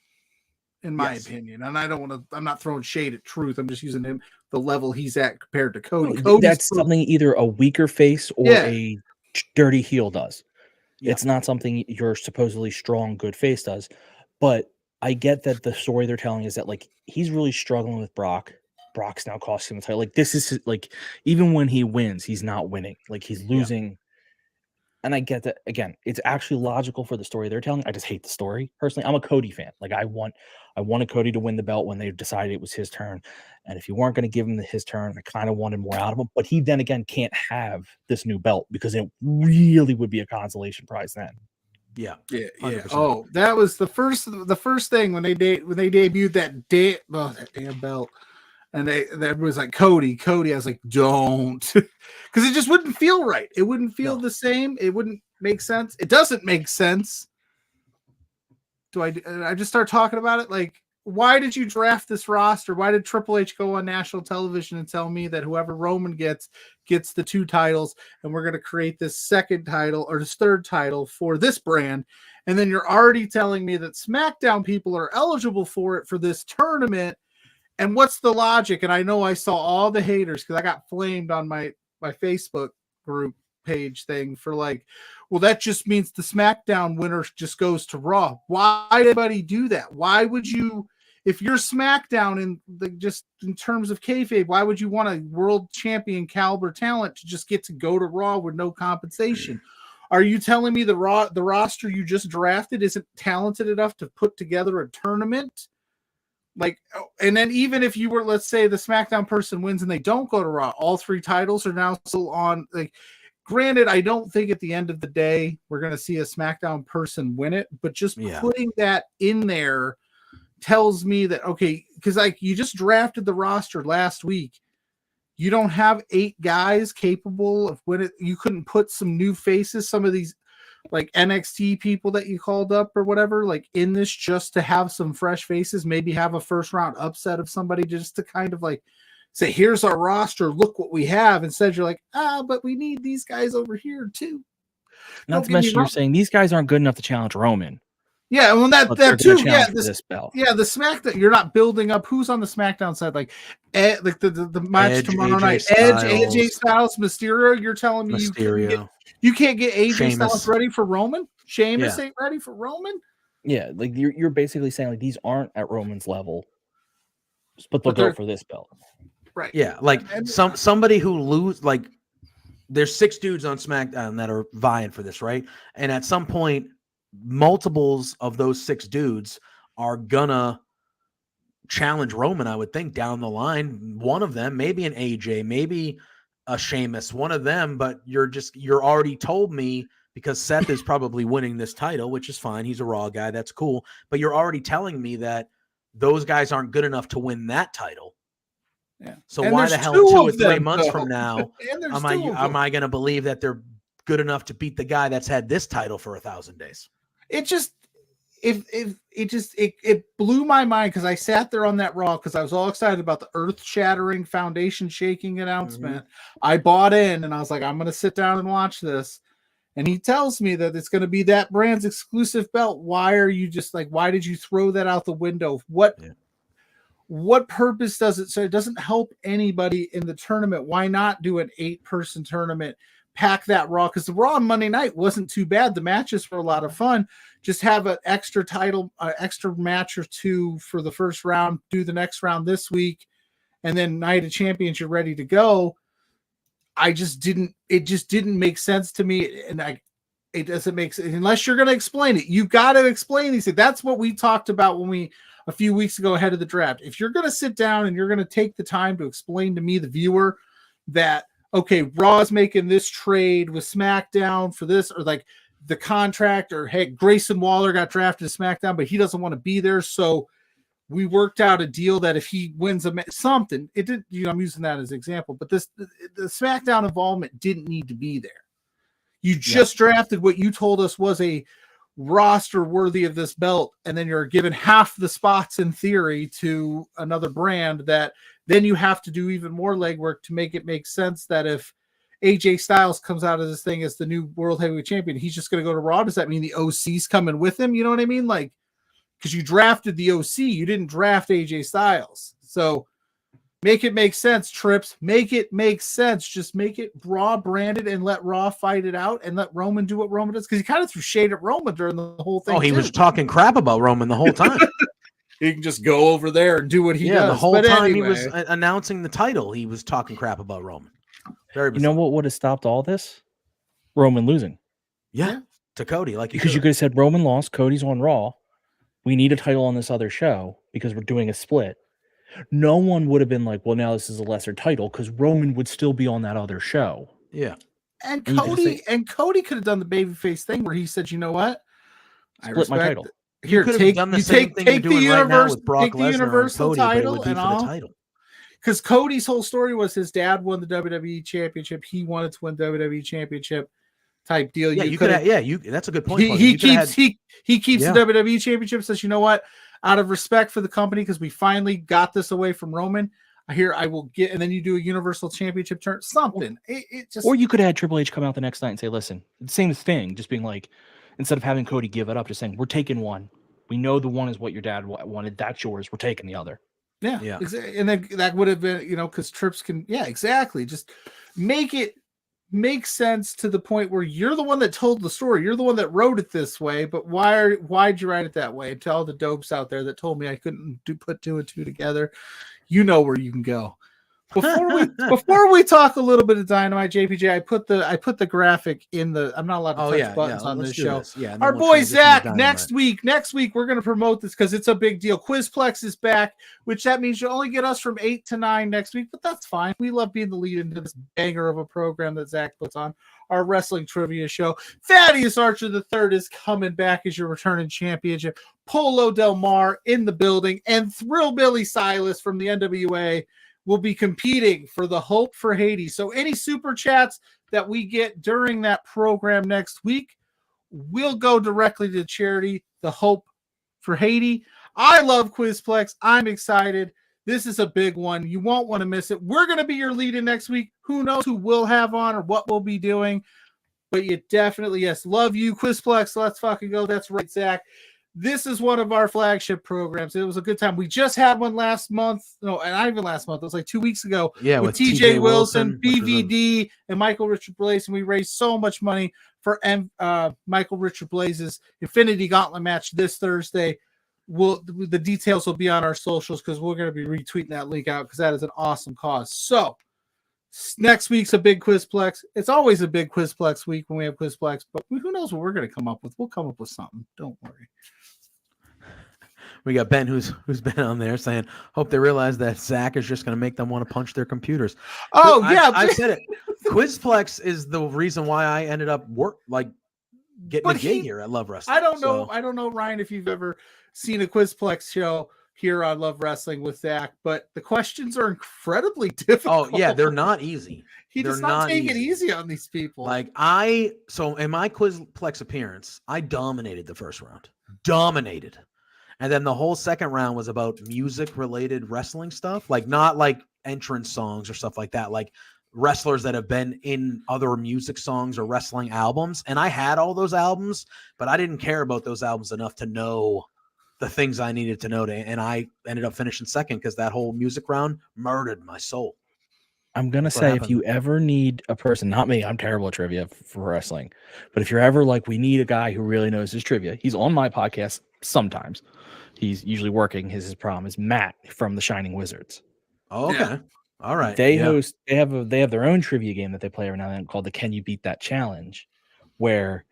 Speaker 2: in my opinion. And I don't want to. I'm not throwing shade at Truth. I'm just using him the level he's at compared to Cody.
Speaker 4: That's something either a weaker face or a dirty heel does. Yeah. It's not something your supposedly strong, good face does. But I get that the story they're telling is that like he's really struggling with Brock. Brock's now costing him the title. Like this is like even when he wins, he's not winning. Like he's losing. Yeah. And I get that again. It's actually logical for the story they're telling. I just hate the story personally. I'm a Cody fan. Like I wanted Cody to win the belt when they decided it was his turn. And if you weren't going to give him his turn, I kind of wanted more out of him. But he then again can't have this new belt because it really would be a consolation prize then.
Speaker 1: Yeah.
Speaker 2: 100%. Oh, that was the first thing when they debuted that damn belt. And that was like Cody. I was like, don't, because it just wouldn't feel right. It wouldn't feel the same. It wouldn't make sense. It doesn't make sense. I just start talking about it? Like, why did you draft this roster? Why did Triple H go on national television and tell me that whoever Roman gets the 2 titles, and we're going to create this second title or this third title for this brand? And then you're already telling me that SmackDown people are eligible for it for this tournament. And what's the logic? And I know I saw all the haters because I got flamed on my Facebook group page thing for like, well, that just means the SmackDown winner just goes to Raw. Why did anybody do that? Why would you, if you're SmackDown just in terms of kayfabe, why would you want a world champion caliber talent to just get to go to Raw with no compensation? Are you telling me the roster you just drafted isn't talented enough to put together a tournament? Like, and then even if you were, let's say the SmackDown person wins and they don't go to Raw, all 3 titles are now still on. Like, Granted, I don't think at the end of the day we're going to see a SmackDown person win it, but just putting that in there tells me that, okay, because like you just drafted the roster last week. You don't have 8 guys capable of winning. You couldn't put some new faces, some of these like NXT people that you called up or whatever, like in this just to have some fresh faces, maybe have a first round upset of somebody just to kind of like say, here's our roster, look what we have. Instead, you're like, but we need these guys over here too.
Speaker 4: Not to mention, you're saying these guys aren't good enough to challenge Roman.
Speaker 2: Yeah, well, that too. Yeah,
Speaker 4: this belt.
Speaker 2: Yeah, the SmackDown. You're not building up. Who's on the SmackDown side? Like the match
Speaker 1: Edge,
Speaker 2: tomorrow
Speaker 1: AJ
Speaker 2: night.
Speaker 1: Styles.
Speaker 2: Edge, AJ Styles, Mysterio. You're telling me you can't get AJ
Speaker 1: Sheamus.
Speaker 2: Styles ready for Roman? Sheamus ain't ready for Roman.
Speaker 4: Yeah, like you're basically saying like these aren't at Roman's level, but they'll go for this belt.
Speaker 2: Right.
Speaker 1: Yeah, like somebody who like there's 6 dudes on SmackDown that are vying for this, right? And at some point, multiples of those 6 dudes are gonna challenge Roman, I would think, down the line. One of them, maybe an AJ, maybe a Sheamus, one of them, but you're already told me, because Seth is probably winning this title, which is fine. He's a Raw guy. That's cool. But you're already telling me that those guys aren't good enough to win that title.
Speaker 2: Yeah.
Speaker 1: So
Speaker 2: and
Speaker 1: why the hell 2 or 3 months from now am I going to believe that they're good enough to beat the guy that's had this title for 1,000 days?
Speaker 2: It just it blew my mind because I sat there on that Raw because I was all excited about the earth-shattering, foundation-shaking announcement. Mm-hmm. I bought in and I was like, I'm going to sit down and watch this. And he tells me that it's going to be that brand's exclusive belt. Why are you just like, why did you throw that out the window? What purpose does it? So it doesn't help anybody in the tournament. Why not do an 8-person tournament? Pack that Raw, because the Raw on Monday night wasn't too bad. The matches were a lot of fun. Just have an extra title, extra match or 2 for the first round. Do the next round this week, and then Night of Champions, you're ready to go. It just didn't make sense to me, and it doesn't make sense unless you're going to explain it. You got to explain these things. That's what we talked about a few weeks ago ahead of the draft. If you're going to sit down and you're going to take the time to explain to me, the viewer, that okay, Raw's making this trade with SmackDown for this, or like the contract, or hey, Grayson Waller got drafted to SmackDown, but he doesn't want to be there, so we worked out a deal that if he wins something, it did. I'm using that as an example, but the SmackDown involvement didn't need to be there. You just drafted what you told us was a roster worthy of this belt, and then you're given half the spots in theory to another brand that then you have to do even more legwork to make it make sense that if AJ Styles comes out of this thing as the new World Heavyweight Champion, he's just going to go to Raw. Does that mean the OC's coming with him? You know what I mean? Like, because you drafted the OC, you didn't draft AJ Styles. So make it make sense, Trips. Make it make sense. Just make it Raw branded and let Raw fight it out and let Roman do what Roman does. Because he kind of threw shade at Roman during the whole thing.
Speaker 1: Oh, he was talking crap about Roman the whole time.
Speaker 2: He can just go over there and do what he does.
Speaker 1: The whole time he was announcing the title, he was talking crap about Roman. Very bizarre.
Speaker 4: You know what would have stopped all this? Roman losing.
Speaker 1: Yeah. To Cody.
Speaker 4: Because you could have said Roman lost, Cody's on Raw. We need a title on this other show because we're doing a split. No one would have been like, well, now this is a lesser title, because Roman would still be on that other show.
Speaker 1: Yeah.
Speaker 2: And Cody could have done the babyface thing where he said, you know what?
Speaker 4: Split my title.
Speaker 2: Here, take the Universal title and all. Because Cody's whole story was his dad won the WWE Championship. He wanted to win WWE Championship type deal.
Speaker 1: Yeah, that's a good point.
Speaker 2: He keeps the WWE Championship. Says, you know what? Out of respect for the company, because we finally got this away from Roman, I will get, and then you do a Universal Championship turn, something.
Speaker 4: Or you could have had Triple H come out the next night and say, listen, same thing, just being like, instead of having Cody give it up, just saying, we're taking one. We know the one is what your dad wanted. That's yours. We're taking the other.
Speaker 2: Yeah. And then that would have been, because Trips can, exactly. Just make it make sense to the point where you're the one that told the story. You're the one that wrote it this way, but why'd you write it that way? And tell all the dopes out there that told me I couldn't put 2 and 2 together. You know where you can go. Before we talk a little bit of Dynamite, JPJ, I put the graphic in the. I'm not allowed to touch buttons on
Speaker 1: let's
Speaker 2: this
Speaker 1: do
Speaker 2: show.
Speaker 1: this. Yeah, and then
Speaker 2: Our
Speaker 1: we'll
Speaker 2: boy
Speaker 1: transition to
Speaker 2: Zach,
Speaker 1: Dynamite.
Speaker 2: next week we're going to promote this because it's a big deal. Quizplex is back, which that means you'll only get us from 8 to 9 next week, but that's fine. We love being the lead into this banger of a program that Zach puts on, our wrestling trivia show. Thaddeus Archer III is coming back as your returning championship. Polo Del Mar in the building, and Thrillbilly Silas from the NWA will be competing for the Hope for Haiti. So any super chats that we get during that program next week will go directly to charity, the Hope for Haiti. I love Quizplex. I'm excited. This is a big one. You won't want to miss it. We're going to be your lead in next week. Who knows who we'll have on or what we'll be doing. But you definitely, yes, love you, Quizplex. Let's fucking go. That's right, Zach. This is one of our flagship programs. It was a good time. We just had one last month. No, and not even last month. It was like 2 weeks ago.
Speaker 1: Yeah,
Speaker 2: with TJ Wilson, BVD, and Michael Richard Blaze. And we raised so much money for Michael Richard Blaze's Infinity Gauntlet match this Thursday. The details will be on our socials because we're going to be retweeting that link out because that is an awesome cause. So next week's a big Quizplex. It's always a big Quizplex week when we have Quizplex, but who knows what we're going to come up with. We'll come up with something. Don't worry.
Speaker 1: We got Ben who's been on there saying, hope they realize that Zach is just going to make them want to punch their computers.
Speaker 2: Oh, yeah.
Speaker 1: I said it. Quizplex is the reason why I ended up getting a gig here at Love Wrestling.
Speaker 2: I don't know, Ryan, if you've ever seen a Quizplex show here on Love Wrestling with Zach, but the questions are incredibly difficult.
Speaker 1: Oh, yeah, they're not easy.
Speaker 2: He does not take it easy on these people.
Speaker 1: So in my Quizplex appearance, I dominated the first round. Dominated. And then the whole second round was about music-related wrestling stuff, not like entrance songs or stuff like that, like wrestlers that have been in other music songs or wrestling albums. And I had all those albums, but I didn't care about those albums enough to know the things I needed to know. And I ended up finishing second because that whole music round murdered my soul.
Speaker 4: I'm going to say if you ever need a person, not me, I'm terrible at trivia for wrestling, but if you're ever like, we need a guy who really knows his trivia, he's on my podcast sometimes. He's usually working. His problem is Matt from the Shining Wizards.
Speaker 1: Oh, okay. Yeah. All right.
Speaker 4: They have their own trivia game that they play every now and then called the Can You Beat That Challenge, where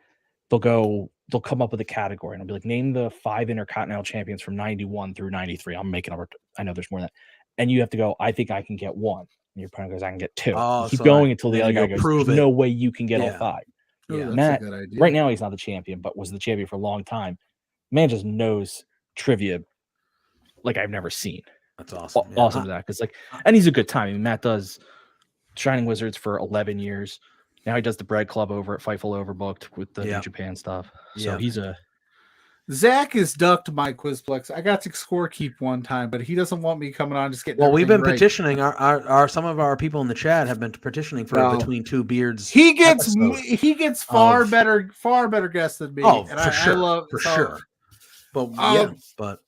Speaker 4: they'll come up with a category and I'll be like, name the 5 Intercontinental champions from 91 through 93. I'm making up. I know there's more than that. And you have to go, I think I can get 1. And your opponent goes, I can get 2.
Speaker 1: Oh,
Speaker 4: keep going until the other guy goes,
Speaker 1: there's
Speaker 4: no way you can get all 5.
Speaker 2: Yeah,
Speaker 4: Matt, right now he's not the champion, but was the champion for a long time. Man just knows trivia like I've never seen.
Speaker 1: That's awesome.
Speaker 4: Awesome, Zach. It's and he's a good time. I mean, Matt does Shining Wizards for 11 years. Now he does the Bread Club over at Fightful Overbooked with the New Japan stuff. So he's
Speaker 2: Zach is ducked my Quizplex. I got to score keep one time, but he doesn't want me coming on just getting.
Speaker 1: Well, we've been petitioning. Our some of our people in the chat have been petitioning for Between Two Beards.
Speaker 2: He gets far better guests than me.
Speaker 1: Oh,
Speaker 2: and
Speaker 1: for sure. But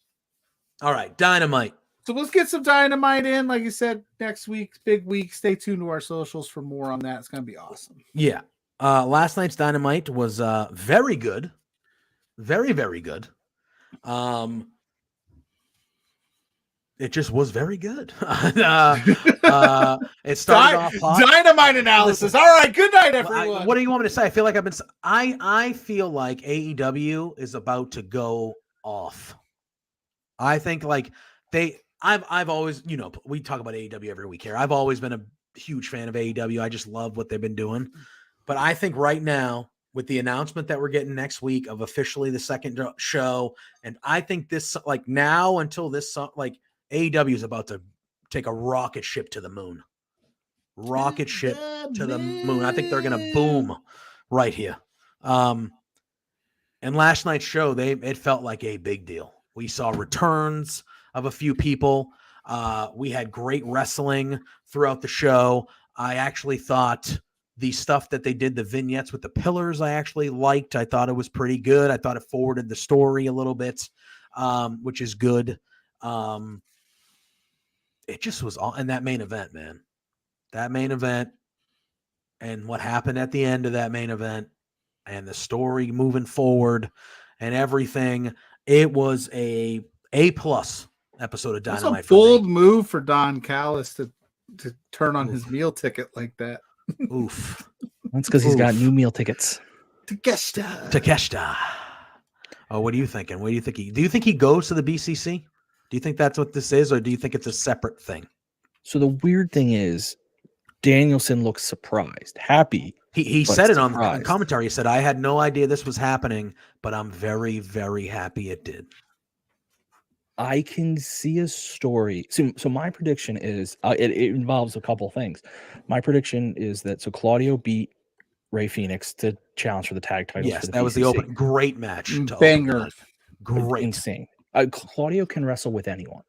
Speaker 1: all right, Dynamite.
Speaker 2: So let's get some Dynamite in. Like you said, next week, big week. Stay tuned to our socials for more on that. It's going to be awesome.
Speaker 1: Yeah. Last night's Dynamite was very good. Very, very good. It just was very good. It started off hot.
Speaker 2: Dynamite analysis. All right. Good night, everyone.
Speaker 1: What do you want me to say? I feel like I feel like AEW is about to go off. I think I've always, we talk about AEW every week here. I've always been a huge fan of AEW. I just love what they've been doing. But I think right now, with the announcement that we're getting next week of officially the second show, and I think this, now until this, AEW is about to take a rocket ship to the moon. Rocket ship to the moon. I think they're going to boom right here. And last night's show, it felt like a big deal. We saw returns of a few people. We had great wrestling throughout the show. I actually thought the stuff that they did, the vignettes with the pillars, I actually liked. I thought it was pretty good. I thought it forwarded the story a little bit, which is good. It just was all, and that main event, man. That main event and what happened at the end of that main event and the story moving forward and everything. It was a plus episode of Dynamite.
Speaker 2: That's a bold move for Don Callis to to turn on his meal ticket like that.
Speaker 1: Oof.
Speaker 4: That's because he's got
Speaker 1: Oof.
Speaker 4: new meal tickets.
Speaker 1: Takeshita. Oh, what are you thinking? What do you think? Do you think he goes to the BCC? Do you think that's what this is, or do you think it's a separate thing?
Speaker 4: So the weird thing is, Danielson looks surprised, happy.
Speaker 1: He
Speaker 4: but
Speaker 1: said it on
Speaker 4: surprised.
Speaker 1: commentary. He said, "I had no idea this was happening, but I'm very, very happy it did."
Speaker 4: I can see a story. So my prediction is it involves a couple things. My prediction is that Claudio beat Ray Phoenix to challenge for the tag titles.
Speaker 1: Yes,
Speaker 4: for the
Speaker 1: that was the
Speaker 4: BCC.
Speaker 1: open. Great match. To open
Speaker 2: Banger.
Speaker 1: the night. Great.
Speaker 4: Insane. Claudio can wrestle with anyone.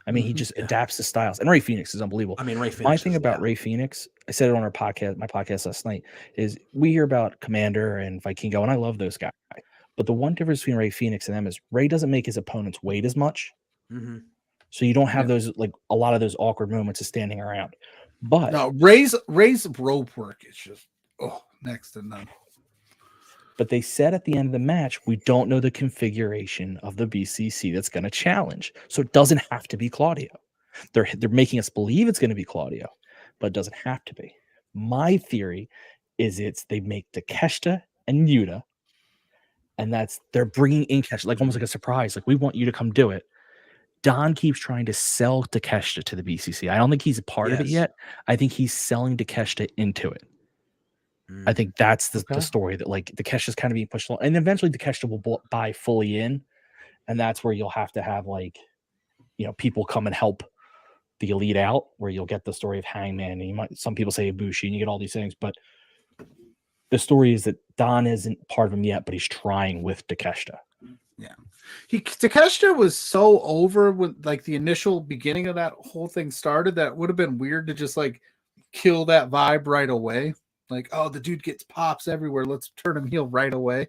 Speaker 4: I mean, he just adapts to styles. And Ray Phoenix is unbelievable.
Speaker 1: I mean, Ray Phoenix.
Speaker 4: My thing about Ray Phoenix, I said it on my podcast last night, is we hear about Commander and Vikingo, and I love those guys. But the one difference between Ray Phoenix and them is Ray doesn't make his opponents wait as much.
Speaker 1: Mm-hmm.
Speaker 4: So you don't have those, like, a lot of those awkward moments of standing around. But
Speaker 2: no, Ray's rope work is just next to none.
Speaker 4: But they said at the end of the match, we don't know the configuration of the BCC that's going to challenge. So it doesn't have to be Claudio. They're making us believe it's going to be Claudio, but it doesn't have to be. My theory is they make Takeshita and Yuta, and they're bringing in Takeshita, like almost like a surprise. Like, we want you to come do it. Don keeps trying to sell Takeshita to the BCC. I don't think he's a part of it yet. I think he's selling Takeshita into it. I think that's the story, that like Takeshita's kind of being pushed along, and eventually Takeshita will buy fully in, and that's where you'll have to have, like, people come and help the Elite out, where you'll get the story of Hangman, and some people say Ibushi, and you get all these things, but the story is that Don isn't part of him yet, but he's trying with Takeshita.
Speaker 2: Yeah, Takeshita was so over when, like, the initial beginning of that whole thing started, that it would have been weird to just like kill that vibe right away. Like, oh, the dude gets pops everywhere, let's turn him heel right away.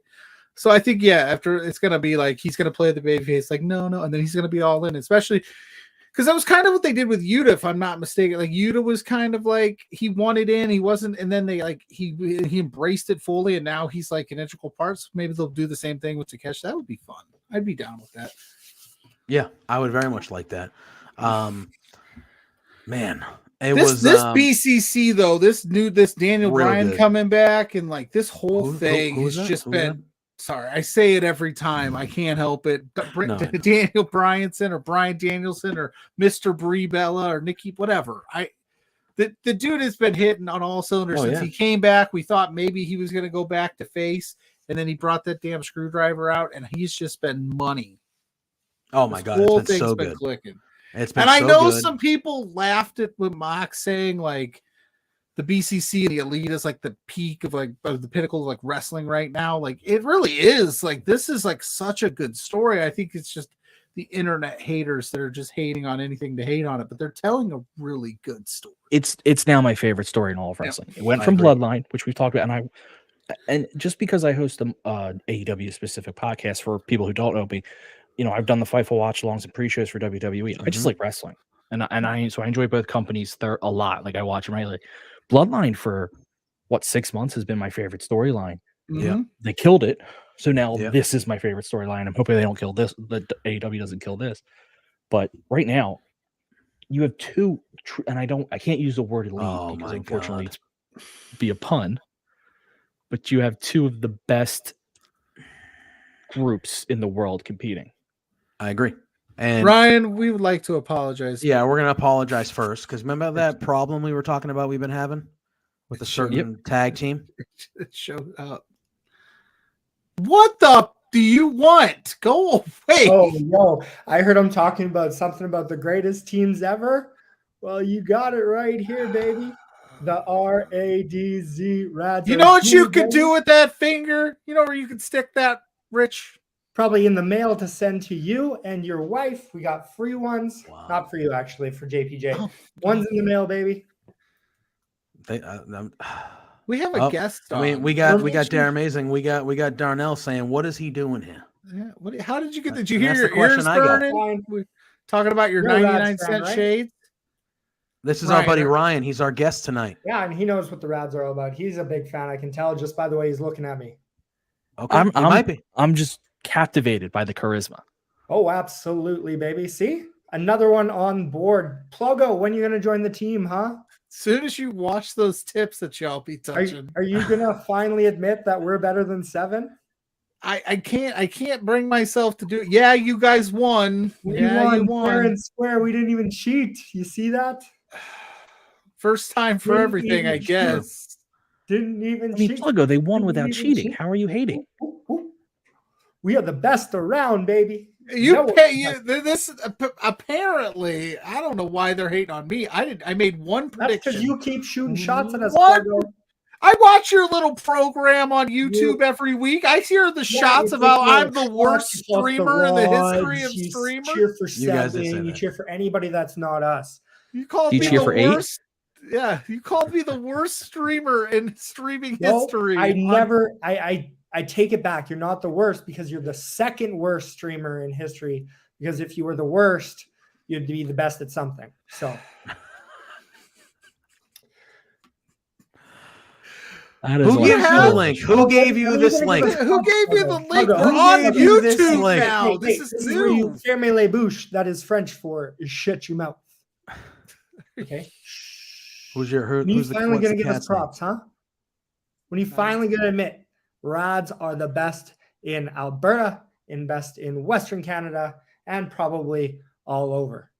Speaker 2: So I think, after, it's gonna be like he's gonna play the babyface, like no, and then he's gonna be all in, especially because that was kind of what they did with Yuta, if I'm not mistaken. Like, Yuta was kind of like, he wanted in, he wasn't, and then they like he embraced it fully, and now he's like an integral part. So maybe they'll do the same thing with Takeshi. That would be fun. I'd be down with that.
Speaker 1: Yeah, I would very much like that. Man.
Speaker 2: This BCC though, this Daniel Bryan coming back, and like this whole thing has just been. Sorry, I say it every time. I can't help it. Daniel Bryanson or Bryan Danielson or Mr. Brie Bella or Nikki, whatever. The dude has been hitting on all cylinders since he came back. We thought maybe he was going to go back to face, and then he brought that damn screwdriver out, and he's just been money.
Speaker 1: Oh my God, it's been so good.
Speaker 2: Clicking.
Speaker 1: It's been
Speaker 2: and I
Speaker 1: so
Speaker 2: know
Speaker 1: good.
Speaker 2: Some people laughed at what Mox saying, like the BCC and the Elite is like the peak of the pinnacle of like wrestling right now. Like, it really is. Like, this is like such a good story. I think it's just the internet haters that are just hating on anything to hate on it, but they're telling a really good story.
Speaker 4: It's now my favorite story in all of wrestling. It went from Bloodline, which we've talked about, and just because I host the AEW specific podcast, for people who don't know me, I've done the Fightful watch-alongs and pre-shows for WWE. I just like wrestling, and I enjoy both companies a lot. Like, I watch them regularly. Bloodline for 6 months has been my favorite storyline.
Speaker 1: Yeah,
Speaker 4: they killed it. So now this is my favorite storyline. I'm hoping they don't kill this. That AEW doesn't kill this. But right now, you have two, and I can't use the word elite because unfortunately it's be a pun. But you have two of the best groups in the world competing.
Speaker 1: I agree. And
Speaker 2: Ryan, we would like to apologize.
Speaker 1: Yeah, we're gonna apologize first, because remember that problem we were talking about we've been having with a certain tag team?
Speaker 2: It showed up. What the do you want? Go away.
Speaker 6: Oh no. I heard him talking about something about the greatest teams ever. Well, you got it right here, baby. The RADZ Rads.
Speaker 2: You know what you could do with that finger? You know where you could stick that, Rich?
Speaker 6: Probably in the mail to send to you and your wife. We got free ones. Wow. Not for you, actually, for JPJ. Oh. One's in the mail, baby.
Speaker 2: We have a guest.
Speaker 1: I mean, we got Darren Amazing. We got Darnell saying, "What is he doing here?"
Speaker 2: Yeah, how did you get? Did you hear your ears burning? Talking about your 99-cent shades.
Speaker 1: This is our buddy Ryan. He's our guest tonight.
Speaker 6: Yeah, and he knows what the Rads are all about. He's a big fan. I can tell just by the way he's looking at me.
Speaker 1: Okay,
Speaker 4: might be. I'm just captivated by the charisma.
Speaker 6: Oh, absolutely, baby. See, Another one on board. Pluggo, when you gonna join the team, huh?
Speaker 2: Soon as you watch those tips that y'all be touching,
Speaker 6: Are you gonna finally admit that we're better than 7?
Speaker 2: I can't bring myself to do it. Yeah, you guys won.
Speaker 6: We
Speaker 2: Yeah, you
Speaker 6: won fair
Speaker 2: won.
Speaker 6: and square. We didn't even cheat. You see that?
Speaker 2: First time for
Speaker 6: Didn't
Speaker 2: everything, I
Speaker 6: even
Speaker 2: guess.
Speaker 6: Didn't even
Speaker 4: I mean,
Speaker 6: cheat.
Speaker 4: Pluggo, they won
Speaker 6: Didn't
Speaker 4: without
Speaker 6: even
Speaker 4: cheating.
Speaker 6: cheat.
Speaker 4: How are you hating?
Speaker 6: Whoop, whoop. We are the best around, baby.
Speaker 2: You
Speaker 6: No
Speaker 2: pay
Speaker 6: one-
Speaker 2: you this apparently. I don't know why they're hating on me. I made one
Speaker 6: That's
Speaker 2: prediction.
Speaker 6: because you keep shooting shots at us,
Speaker 2: What?
Speaker 6: Pluggo.
Speaker 2: I watch your little program on YouTube every week. I hear the shots
Speaker 6: you
Speaker 2: of how
Speaker 6: take
Speaker 2: I'm
Speaker 6: your
Speaker 2: the
Speaker 6: shots,
Speaker 2: worst
Speaker 6: you talk the
Speaker 2: streamer in the history
Speaker 6: rods,
Speaker 2: of
Speaker 6: you
Speaker 2: streamers.
Speaker 6: cheer for
Speaker 1: You guys did say
Speaker 6: Seven. You
Speaker 1: that.
Speaker 6: cheer for anybody that's not us.
Speaker 2: You called
Speaker 4: Do you
Speaker 2: me
Speaker 4: cheer
Speaker 2: the
Speaker 4: for 8?
Speaker 2: worst. Yeah, you called me the worst streamer in streaming
Speaker 6: No,
Speaker 2: history.
Speaker 6: I never. I take it back. You're not the worst because you're the second worst streamer in history. Because if you were the worst, you'd be the best at something. So
Speaker 4: That is
Speaker 1: Who
Speaker 4: like
Speaker 1: gives you the
Speaker 2: have-
Speaker 1: link? Who gave you this link?
Speaker 2: Who gave you the link?
Speaker 6: Pluggo.
Speaker 2: We're
Speaker 6: Who
Speaker 2: on
Speaker 1: gave you this
Speaker 2: YouTube
Speaker 1: link?
Speaker 2: now. This is
Speaker 6: where you
Speaker 2: new.
Speaker 6: ferme les bouches. That is French for shut your mouth. Okay.
Speaker 1: Who's your
Speaker 6: When you
Speaker 1: who's the
Speaker 6: finally
Speaker 1: what's
Speaker 6: gonna
Speaker 1: the
Speaker 6: give us
Speaker 1: cat's name?
Speaker 6: props, huh? When you finally gonna admit Rads are the best in Alberta, in best in Western Canada, and probably all over.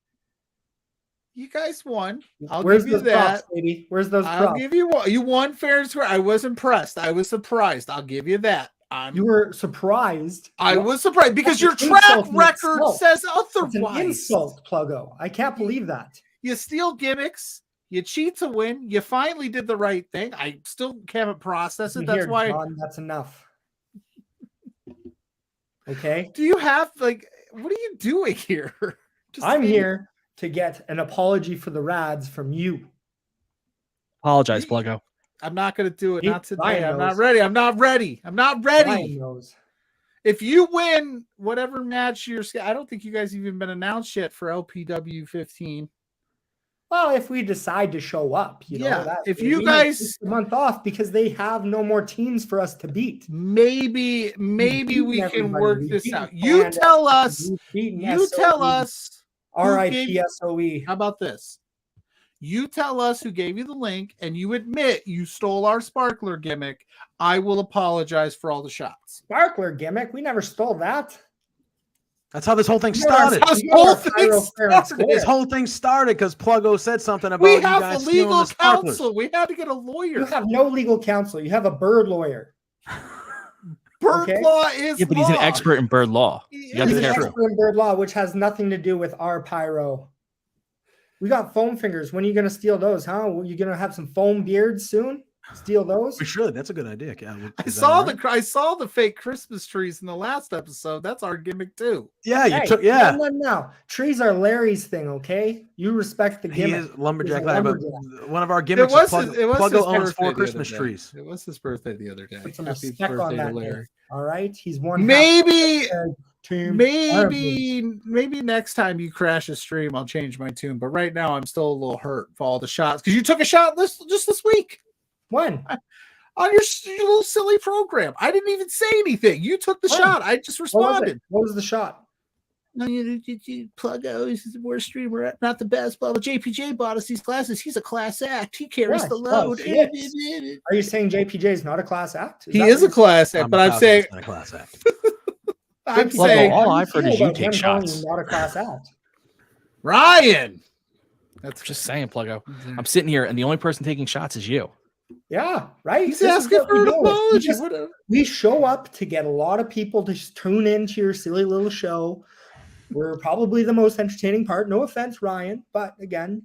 Speaker 2: You guys won. I'll
Speaker 6: Where's
Speaker 2: give you
Speaker 6: those
Speaker 2: that.
Speaker 6: props, baby? Where's those
Speaker 2: I'll
Speaker 6: props?
Speaker 2: give you one. You won fair and square. I was impressed. I was surprised. I'll give you that.
Speaker 6: You were surprised.
Speaker 2: I was surprised because your
Speaker 6: That's an
Speaker 2: track
Speaker 6: insult in
Speaker 2: record
Speaker 6: itself.
Speaker 2: says
Speaker 6: It's an
Speaker 2: otherwise.
Speaker 6: insult, Pluggo. I can't believe that.
Speaker 2: You steal gimmicks. You cheat to win. You finally did the right thing. I still haven't processed it. That's
Speaker 6: Here,
Speaker 2: why.
Speaker 6: John, that's enough. Okay.
Speaker 2: Do you have like? What are you doing here? Just
Speaker 6: I'm
Speaker 2: kidding.
Speaker 6: here to get an apology for the Rads from you.
Speaker 4: apologize, Pluggo.
Speaker 2: I'm not going to do it.
Speaker 6: He-
Speaker 2: Not today.
Speaker 6: Ryan
Speaker 2: I'm not
Speaker 6: knows.
Speaker 2: ready. I'm not ready. I'm not ready.
Speaker 6: Ryan knows.
Speaker 2: If you win whatever match you're, I don't think you guys even been announced yet for LPW 15.
Speaker 6: Well, if we decide to show up, you know,
Speaker 2: Yeah,
Speaker 6: that,
Speaker 2: if you
Speaker 6: we might
Speaker 2: guys-
Speaker 6: take a month off because they have no more teams for us to beat.
Speaker 2: Maybe
Speaker 6: beaten
Speaker 2: we can
Speaker 6: everybody.
Speaker 2: work
Speaker 6: We've
Speaker 2: this
Speaker 6: beaten
Speaker 2: out. You
Speaker 6: Canada.
Speaker 2: tell us.
Speaker 6: We've beaten
Speaker 2: You tell
Speaker 6: SOE.
Speaker 2: us. who gave-
Speaker 6: RIP SOE.
Speaker 2: How about this? You tell us who gave you the link, and you admit you stole our sparkler gimmick. I will apologize for all the shots.
Speaker 6: Sparkler gimmick. We never stole that.
Speaker 1: That's how this whole thing
Speaker 6: You know, that's
Speaker 1: started.
Speaker 6: how-
Speaker 2: This
Speaker 6: You got
Speaker 2: whole
Speaker 6: our
Speaker 2: thing
Speaker 6: pyro fair and
Speaker 2: started.
Speaker 1: This
Speaker 6: square.
Speaker 1: whole thing started because Pluggo said something about
Speaker 2: We
Speaker 1: you
Speaker 2: have a
Speaker 1: guys stealing
Speaker 2: legal
Speaker 1: the sparklers.
Speaker 2: counsel. We had to get a lawyer.
Speaker 6: You have no legal counsel. You have a bird lawyer.
Speaker 2: Bird
Speaker 6: okay.
Speaker 2: law is
Speaker 5: Yeah, but he's an
Speaker 2: law.
Speaker 5: expert in bird law.
Speaker 2: He
Speaker 5: You gotta
Speaker 6: He's
Speaker 5: be
Speaker 6: an
Speaker 5: careful.
Speaker 6: expert in bird law, which has nothing to do with our pyro. We got foam fingers. When are you going to steal those, huh? Are you going to have some foam beards soon? Steal those?
Speaker 1: We should. That's a good idea. Yeah,
Speaker 2: I saw the fake Christmas trees in the last episode. That's our gimmick too.
Speaker 1: Yeah, you
Speaker 6: Hey,
Speaker 1: took. Yeah,
Speaker 6: No. Trees are Larry's thing, okay? You respect the
Speaker 1: he
Speaker 6: gimmick.
Speaker 1: is lumberjack.
Speaker 6: He's a
Speaker 1: Larry, but
Speaker 6: lumberjack.
Speaker 1: one of our gimmicks is Pluggo owns 4 Christmas trees.
Speaker 2: It was his birthday the other day.
Speaker 6: Put some
Speaker 2: Happy
Speaker 6: respect on
Speaker 2: birthday to
Speaker 6: that
Speaker 2: Larry.
Speaker 6: name, all right? He's one
Speaker 2: Maybe,
Speaker 6: team.
Speaker 2: maybe next time you crash a stream, I'll change my tune. But right now, I'm still a little hurt for all the shots because you took a shot just this week
Speaker 6: When?
Speaker 2: on your little silly program. I didn't even say anything. You took the
Speaker 6: When?
Speaker 2: shot. I just
Speaker 6: What was
Speaker 2: responded.
Speaker 6: it? What was the shot?
Speaker 2: No, you Pluggo. He's the worst streamer, not the best. Blah blah. JPJ bought us these glasses. He's a class act. He carries
Speaker 6: Yes,
Speaker 2: the load.
Speaker 6: he is. Are you saying JPJ is not a class act?
Speaker 2: He is a class act, but I'm saying,
Speaker 1: 1000% a class act.
Speaker 2: I'm
Speaker 6: JPJ,
Speaker 2: saying,
Speaker 5: all
Speaker 6: how do
Speaker 5: I've heard
Speaker 6: feel
Speaker 5: is you
Speaker 6: about
Speaker 5: take
Speaker 6: him calling
Speaker 5: shots.
Speaker 6: you Not a class act.
Speaker 2: Ryan. That's
Speaker 5: Just saying, Pluggo. I'm sitting here, and the only person taking shots is you.
Speaker 6: Yeah, right.
Speaker 2: he's
Speaker 6: This is
Speaker 2: asking
Speaker 6: what
Speaker 2: for
Speaker 6: we
Speaker 2: an
Speaker 6: do.
Speaker 2: apology. Whatever.
Speaker 6: We show up to get a lot of people to just tune into your silly little show. We're probably the most entertaining part. No offense, Ryan, but again,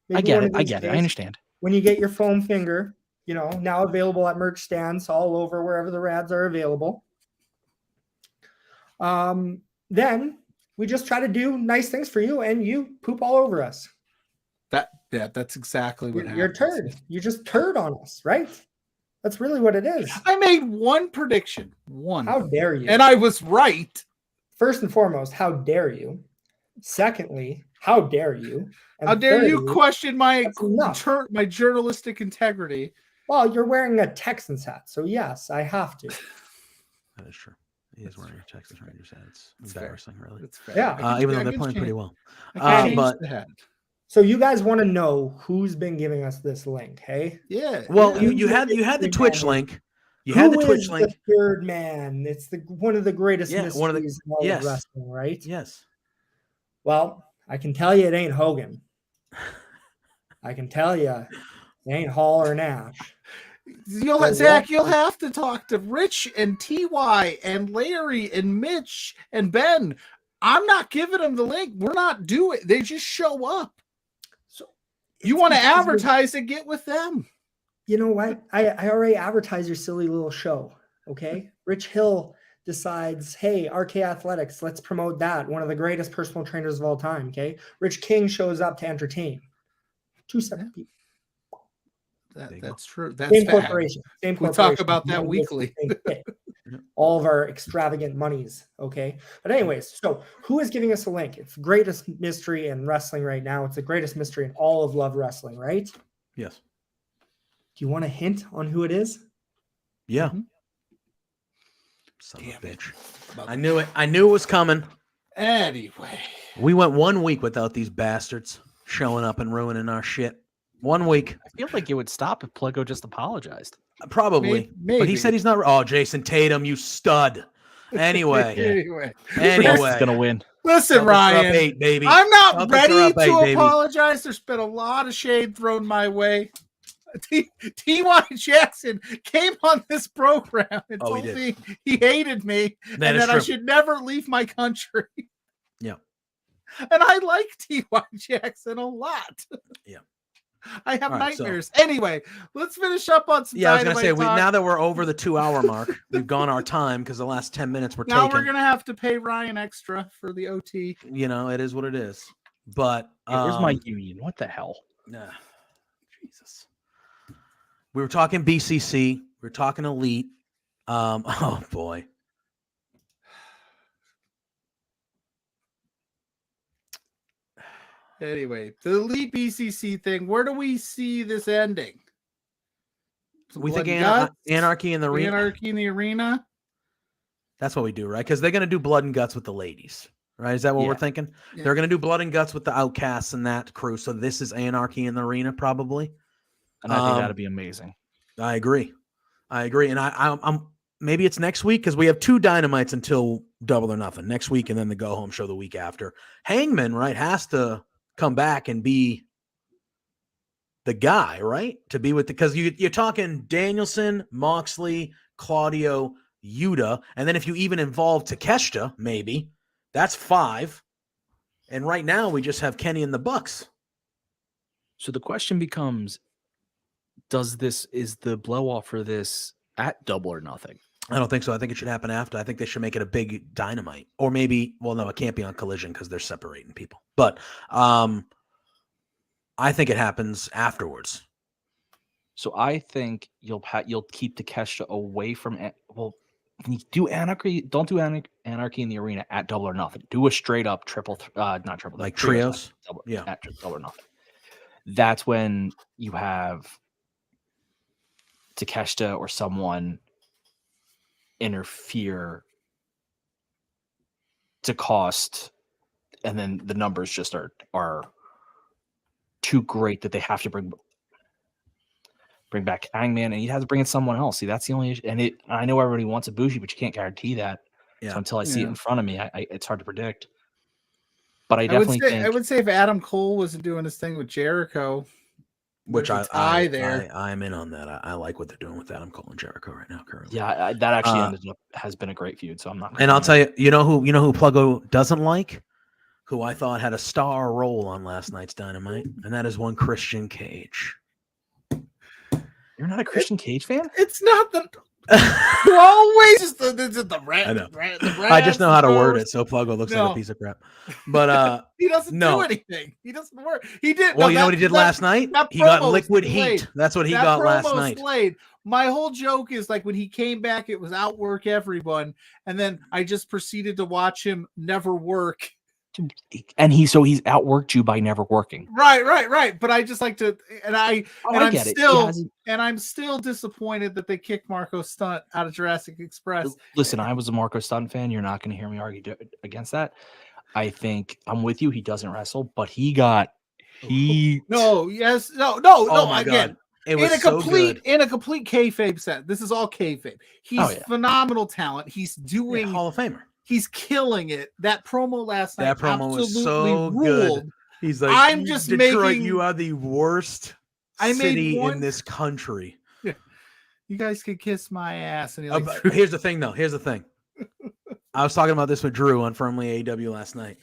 Speaker 5: I
Speaker 6: maybe
Speaker 5: get
Speaker 6: one
Speaker 5: it.
Speaker 6: of
Speaker 5: I
Speaker 6: these
Speaker 5: get it. I
Speaker 6: days,
Speaker 5: understand.
Speaker 6: when you get your foam finger, you know, now available at merch stands all over wherever the Rads are available. Then we just try to do nice things for you, and you poop all over us.
Speaker 2: That's exactly what
Speaker 6: You're a
Speaker 2: happened.
Speaker 6: turd. You just turd on us, right? That's really what it is.
Speaker 2: I made one prediction. One.
Speaker 6: How dare you?
Speaker 2: And I was right.
Speaker 6: First and foremost, how dare you? Secondly, how dare you? And
Speaker 2: How dare you
Speaker 6: thirdly,
Speaker 2: question my
Speaker 6: that's enough.
Speaker 2: my journalistic integrity?
Speaker 6: Well, you're wearing a Texans hat, so yes, I have to.
Speaker 1: That is true. He is wearing a Texas Rangers hat. It's
Speaker 2: That's
Speaker 1: embarrassing, really.
Speaker 2: It's fair.
Speaker 6: Yeah.
Speaker 1: Even though they're playing pretty well.
Speaker 2: I can change
Speaker 1: but
Speaker 2: the hat.
Speaker 6: So you guys want to know who's been giving us this link, hey?
Speaker 2: Yeah.
Speaker 1: well,
Speaker 2: yeah.
Speaker 1: you had the Twitch link. You had
Speaker 6: Who
Speaker 1: the Twitch
Speaker 6: is
Speaker 1: link.
Speaker 6: the third man? It's one of the greatest
Speaker 1: Yeah,
Speaker 6: mysteries
Speaker 1: one of the-
Speaker 6: in all
Speaker 1: yes.
Speaker 6: of wrestling, right?
Speaker 1: Yes.
Speaker 6: Well, I can tell you it ain't Hogan. I can tell you it ain't Hall or Nash.
Speaker 2: Zach, you'll have to talk to Rich and TY and Larry and Mitch and Ben. I'm not giving them the link. We're not doing it. They just show up.
Speaker 6: So
Speaker 2: You want to advertise and get with them.
Speaker 6: You know what? I already advertised your silly little show. Okay. Rich Hill decides, hey, RK Athletics, let's promote that. One of the greatest personal trainers of all time. Okay. Rich King shows up to entertain. Two separate people.
Speaker 2: That's true. That's
Speaker 6: Same
Speaker 2: fact.
Speaker 6: corporation. Same
Speaker 2: We
Speaker 6: corporation.
Speaker 2: talk about that weekly.
Speaker 6: All of our extravagant monies. Okay. But anyways, so who is giving us a link? It's the greatest mystery in wrestling right now. It's the greatest mystery in all of Love Wrestling, right?
Speaker 1: Yes.
Speaker 6: Do you want a hint on who it is?
Speaker 1: Yeah.
Speaker 2: Mhm.
Speaker 1: Son of a bitch. I knew it. I knew it was coming.
Speaker 2: Anyway.
Speaker 1: We went 1 week without these bastards showing up and ruining our shit. 1 week.
Speaker 5: I feel like it would stop if Pluggo just apologized.
Speaker 1: Probably.
Speaker 2: Maybe.
Speaker 1: But he said he's not. Oh, Jason Tatum, you stud. Anyway.
Speaker 2: Anyway.
Speaker 5: He's gonna win.
Speaker 2: Listen,
Speaker 1: Celtics are up
Speaker 2: Ryan.
Speaker 1: 8, baby.
Speaker 2: I'm not
Speaker 1: Celtics are
Speaker 2: ready
Speaker 1: up 8,
Speaker 2: to
Speaker 1: baby.
Speaker 2: apologize. There's been a lot of shade thrown my way. T.Y. Jackson came on this program and
Speaker 1: Oh, he
Speaker 2: told
Speaker 1: did.
Speaker 2: me he hated me
Speaker 1: That
Speaker 2: and
Speaker 1: is
Speaker 2: that I
Speaker 1: true.
Speaker 2: should never leave my country.
Speaker 1: Yeah.
Speaker 2: And I like T.Y. Jackson a lot.
Speaker 1: Yeah.
Speaker 2: I have
Speaker 1: All right, so-
Speaker 2: nightmares. Anyway, let's finish up on some
Speaker 1: Yeah, I was gonna
Speaker 2: Dynamite
Speaker 1: say
Speaker 2: talk.
Speaker 1: now that we're over the 2-hour mark, we've gone our time because the last 10 minutes were
Speaker 2: Now
Speaker 1: taken.
Speaker 2: we're gonna have to pay Ryan extra for the OT.
Speaker 1: You know, it is what it is. But
Speaker 5: Yeah, where's my union? What the hell?
Speaker 1: Jesus. We were talking BCC. We were talking Elite. Oh boy.
Speaker 2: Anyway, the Elite BCC thing. Where do we see this ending?
Speaker 1: We
Speaker 2: Blood
Speaker 1: think
Speaker 2: and guts?
Speaker 1: anarchy in the arena.
Speaker 2: Anarchy in the arena.
Speaker 1: That's what we do, right? Because they're gonna do blood and guts with the ladies, right? Is that what we're
Speaker 5: Yeah.
Speaker 1: thinking?
Speaker 2: Yeah.
Speaker 1: They're gonna do blood and guts with the outcasts and that crew. So this is anarchy in the arena, probably.
Speaker 5: And I think that'd be amazing.
Speaker 1: I agree. And I'm maybe it's next week because we have 2 Dynamites until Double or Nothing next week, and then the go home show the week after. Hangman, right, has to come back and be the guy, right, to be with because you're talking Danielson, Moxley, Claudio, Yuta, and then if you even involve Takeshita, maybe that's 5. And right now we just have Kenny and the Bucks.
Speaker 5: So the question becomes, is the blow off for this at Double or Nothing?
Speaker 1: I don't think so. I think it should happen after. I think they should make it a big Dynamite, or maybe. Well, no, it can't be on Collision because they're separating people. But I think it happens afterwards.
Speaker 5: So I think you'll keep Takeshita away from can you do anarchy? Don't do anarchy in the arena at Double or Nothing. Do a straight up not triple,
Speaker 1: Like trios?
Speaker 5: Double,
Speaker 1: Yeah.
Speaker 5: at Double or Nothing. That's when you have Takeshita or someone interfere to cost, and then the numbers just are too great that they have to bring back Hangman, and he has to bring in someone else. See, that's the only issue. And I know everybody wants Ibushi, but you can't guarantee that.
Speaker 1: Yeah.
Speaker 5: So until I see it
Speaker 2: Yeah.
Speaker 5: in front of me, it's hard to predict. But I
Speaker 2: I
Speaker 5: definitely think
Speaker 2: would say, I would say if Adam Cole wasn't doing his thing with Jericho,
Speaker 1: Which
Speaker 2: there's a tie there.
Speaker 1: I'm in on that. I like what they're doing with Adam Cole and Jericho right now currently.
Speaker 5: yeah, that actually has been a great feud. So I'm not.
Speaker 1: And I'll tell you, you know who Pluggo doesn't like, who I thought had a star role on last night's Dynamite, and that is one Christian Cage.
Speaker 5: You're not a Christian Cage fan?
Speaker 2: it's not the you always just the rat.
Speaker 1: I know.
Speaker 2: The
Speaker 1: I just know how to word
Speaker 2: rats,
Speaker 1: it, so Pluggo looks like
Speaker 2: No.
Speaker 1: a piece of crap. But
Speaker 2: He doesn't
Speaker 1: No.
Speaker 2: do anything. He doesn't work. He did.
Speaker 1: well,
Speaker 2: no,
Speaker 1: you know what he did last night?
Speaker 2: that
Speaker 1: He got
Speaker 2: promo was
Speaker 1: liquid
Speaker 2: delayed.
Speaker 1: heat. That's what he
Speaker 2: that
Speaker 1: got last
Speaker 2: promo
Speaker 1: night.
Speaker 2: Slayed. My whole joke is like when he came back, it was outwork everyone, and then I just proceeded to watch him never work
Speaker 5: And he's outworked you by never working.
Speaker 2: Right. But I just like to, and I
Speaker 5: get it.
Speaker 2: I'm still disappointed that they kicked Marco Stunt out of Jurassic Express.
Speaker 5: Listen, I was a Marco Stunt fan. You're not going to hear me argue against that. I think I'm with you. He doesn't wrestle, but he got heat.
Speaker 2: No.
Speaker 1: Oh my
Speaker 2: Again,
Speaker 1: God. It was so good.
Speaker 2: in a complete kayfabe set. This is all kayfabe. He's phenomenal talent. He's doing
Speaker 1: Hall of Famer.
Speaker 2: He's killing it. That promo last night.
Speaker 1: That promo was so
Speaker 2: ruled.
Speaker 1: good. He's like,
Speaker 2: I'm just
Speaker 1: Detroit,
Speaker 2: making.
Speaker 1: you are the worst city in this country.
Speaker 2: Yeah. You guys could kiss my ass. And
Speaker 1: here's the thing, though. Here's the thing. I was talking about this with Drew on Firmly AEW last night.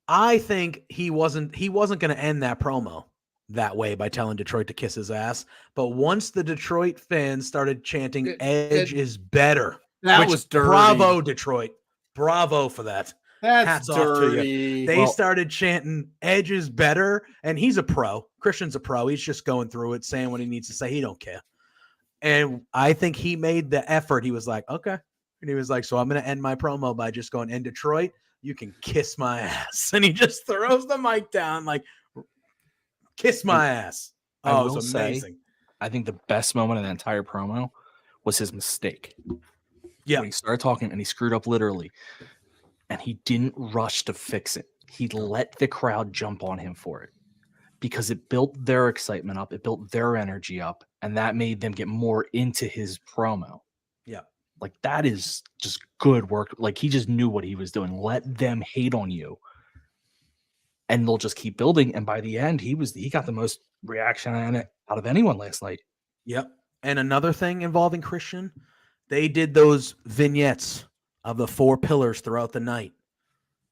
Speaker 1: I think he wasn't going to end that promo that way by telling Detroit to kiss his ass. But once the Detroit fans started chanting, "Edge is better,"
Speaker 2: that was dirty.
Speaker 1: Bravo, Detroit. Bravo for that.
Speaker 2: That's
Speaker 1: Hats
Speaker 2: dirty.
Speaker 1: off to you. They started chanting, "Edge is better," and he's a pro. Christian's a pro. He's just going through it, saying what he needs to say. He don't care. And I think he made the effort. He was like, okay. And he was like, so I'm going to end my promo by just going, "In Detroit, you can kiss my ass." And he just throws the mic down like, kiss my ass. Oh, it was amazing.
Speaker 5: I think the best moment of the entire promo was his mistake.
Speaker 1: Yeah.
Speaker 5: When he started talking and he screwed up literally. And he didn't rush to fix it. He let the crowd jump on him for it. Because it built their excitement up. It built their energy up. And that made them get more into his promo.
Speaker 1: Yeah.
Speaker 5: Like, that is just good work. Like, he just knew what he was doing. Let them hate on you. And they'll just keep building. And by the end, he got the most reaction out of anyone last night.
Speaker 1: Yep. And another thing involving Christian, they did those vignettes of the 4 pillars throughout the night.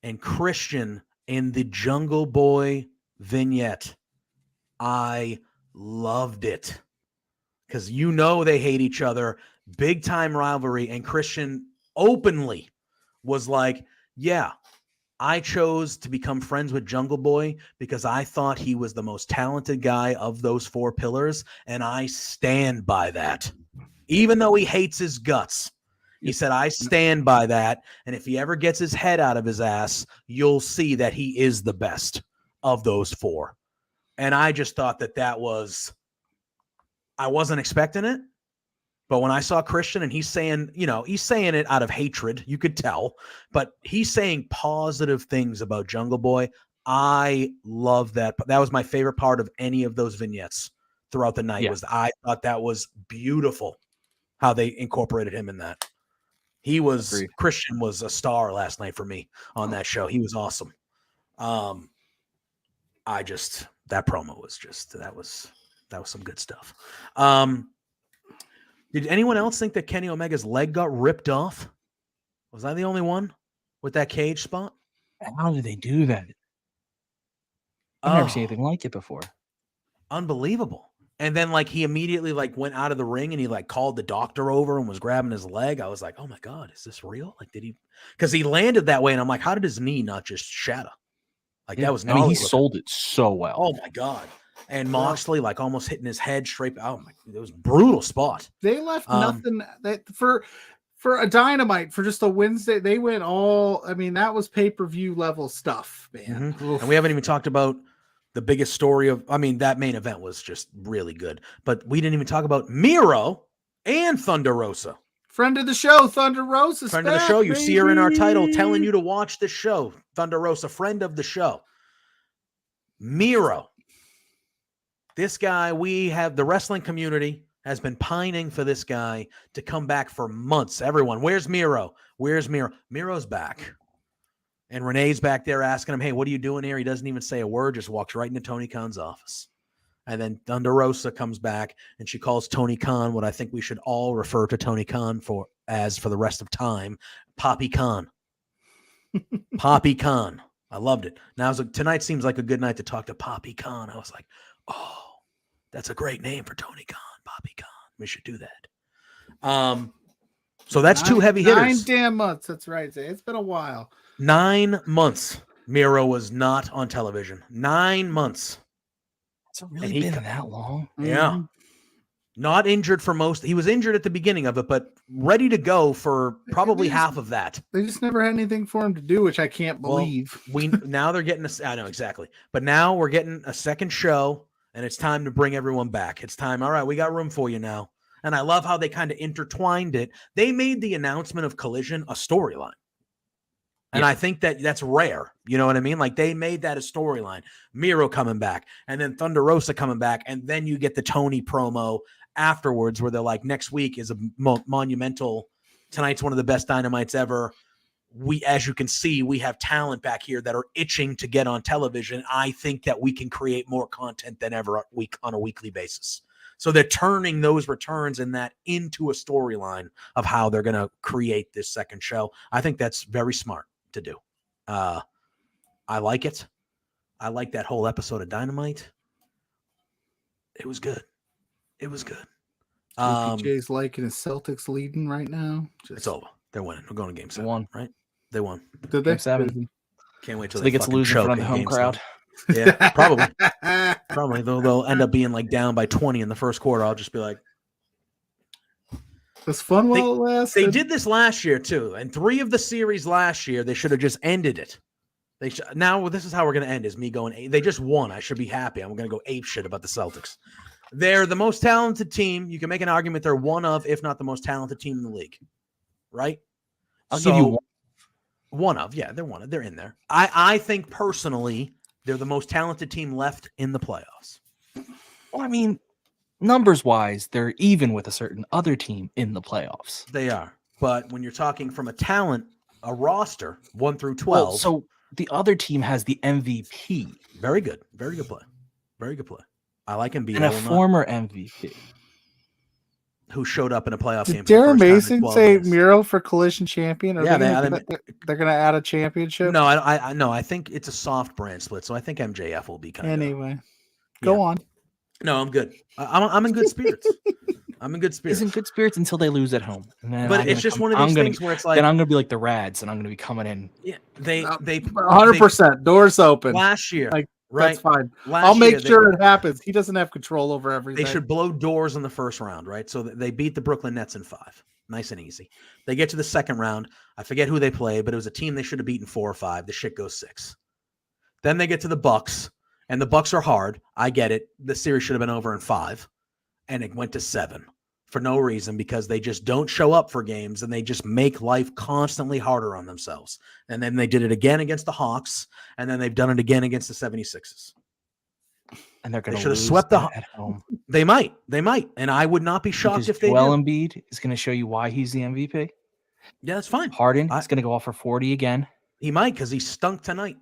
Speaker 1: And Christian in the Jungle Boy vignette, I loved it. Because they hate each other. Big time rivalry. And Christian openly was like, yeah, I chose to become friends with Jungle Boy because I thought he was the most talented guy of those 4 pillars, and I stand by that. Even though he hates his guts, he said, I stand by that, and if he ever gets his head out of his ass, you'll see that he is the best of those 4. And I just thought that was – I wasn't expecting it. But when I saw Christian and he's saying it out of hatred, you could tell, but he's saying positive things about Jungle Boy. I love that. That was my favorite part of any of those vignettes throughout the night. I thought that was beautiful how they incorporated him in that. Christian was a star last night for me on that show. He was awesome. That promo was that was some good stuff. Did anyone else think that Kenny Omega's leg got ripped off? Was I the only one with that cage spot?
Speaker 5: How did they do that? I've never seen anything like it before.
Speaker 1: Unbelievable. And then he immediately went out of the ring and he called the doctor over and was grabbing his leg. I was like, oh my God, is this real? Did he? Because he landed that way and I'm like, how did his knee not just shatter? That was.
Speaker 5: He sold it so well.
Speaker 1: Oh my God. And Moxley almost hitting his head straight. Oh my! It was a brutal spot.
Speaker 2: They left nothing that for a Dynamite for just a Wednesday. They went all. I mean, that was pay-per-view level stuff, man.
Speaker 1: Mm-hmm. And we haven't even talked about the biggest story of. I mean, that main event was just really good. But we didn't even talk about Miro and Thunder Rosa.
Speaker 2: Friend of the show, Thunder Rosa.
Speaker 1: Friend of the show. You see her in our title, telling you to watch this show. Thunder Rosa, friend of the show. Miro. This guy, the wrestling community has been pining for this guy to come back for months. Everyone, where's Miro? Where's Miro? Miro's back. And Renee's back there asking him, hey, what are you doing here? He doesn't even say a word, just walks right into Tony Khan's office. And then Thunder Rosa comes back and she calls Tony Khan what I think we should all refer to Tony Khan for the rest of time, Poppy Khan. Poppy Khan. I loved it. Now tonight seems like a good night to talk to Poppy Khan. I was like, oh, that's a great name for Tony Khan, Poppy Khan. We should do that. So that's 2 heavy hitters.
Speaker 2: 9 damn months. That's right. It's been a while.
Speaker 1: 9 months. Miro was not on television. 9 months.
Speaker 5: It's really been that long.
Speaker 1: Yeah. Not injured for most. He was injured at the beginning of it, but ready to go for probably half of that.
Speaker 2: They just never had anything for him to do, which I can't believe.
Speaker 1: Now they're getting I know exactly. But now we're getting a second show, and it's time to bring everyone back. It's time. All right, we got room for you now. And I love how they kind of intertwined it. They made the announcement of Collision a storyline. And I think that's rare. You know what I mean? Like they made that a storyline. Miro coming back, and then Thunder Rosa coming back, and then you get the Tony promo afterwards where they're like, next week is a monumental. Tonight's one of the best Dynamites ever. As you can see, we have talent back here that are itching to get on television. I think that we can create more content than ever on a weekly basis. So they're turning those returns and that into a storyline of how they're going to create this second show. I think that's very smart to do. I like it. I like that whole episode of Dynamite. It was good. It was good.
Speaker 2: JPJ's liking his Celtics leading right now.
Speaker 1: It's over. They're winning. We're going to game 7.
Speaker 5: They won.
Speaker 1: Right? They won.
Speaker 2: Did they?
Speaker 5: Game 7.
Speaker 1: Can't wait till
Speaker 5: So they get to lose in front of the home crowd.
Speaker 1: Yeah, probably. Probably. They'll end up being like down by 20 in the first quarter. I'll just be like,
Speaker 2: it's fun while it lasts.
Speaker 1: They did this last year too, and 3 of the series last year they should have just ended it. Now this is how we're going to end: is me going. They just won. I should be happy. I'm going to go ape shit about the Celtics. They're the most talented team. You can make an argument they're one of, if not the most talented team in the league, right?
Speaker 5: I'll give you
Speaker 1: one of. Yeah, they're one of. They're in there. I think personally they're the most talented team left in the playoffs.
Speaker 5: Well, I mean, numbers wise, they're even with a certain other team in the playoffs.
Speaker 1: They are. But when you're talking from a talent, a roster, 1 through 12.
Speaker 5: Well, so the other team has the MVP.
Speaker 1: Very good. Very good play. Very good play. I like him being
Speaker 5: And a former MVP.
Speaker 1: Who showed up in a playoff game.
Speaker 2: Did Darren Mason say Miro for Collision Champion? Or
Speaker 1: yeah,
Speaker 2: they're going to add a championship?
Speaker 1: No, I think it's a soft brand split, so I think MJF will be kind of.
Speaker 2: Anyway, go on.
Speaker 1: No, I'm good. I'm in good spirits. I'm in good spirits.
Speaker 5: He's in good spirits until they lose at home. And then
Speaker 1: but it's just one of these things where it's like.
Speaker 5: Then I'm going to be like the Rads, and I'm going to be coming in.
Speaker 1: Yeah, they
Speaker 2: 100%. Doors open.
Speaker 1: Last year.
Speaker 2: Right. That's fine. I'll make sure it happens. He doesn't have control over everything.
Speaker 1: They should blow doors in the first round, right? So they beat the Brooklyn Nets in 5. Nice and easy. They get to the second round. I forget who they played, but it was a team they should have beaten 4 or 5. The shit goes 6. Then they get to the Bucks, and the Bucks are hard. I get it. The series should have been over in 5, and it went to 7 for no reason because they just don't show up for games, and they just make life constantly harder on themselves. And then they did it again against the Hawks, and then they've done it again against the 76ers.
Speaker 5: And they're going to
Speaker 1: should have swept
Speaker 5: at home.
Speaker 1: They might, and I would not be shocked if they did.
Speaker 5: Joel Embiid is going to show you why he's the MVP.
Speaker 1: Yeah, that's fine.
Speaker 5: Harden is going to go off for 40 again.
Speaker 1: He might because he stunk tonight.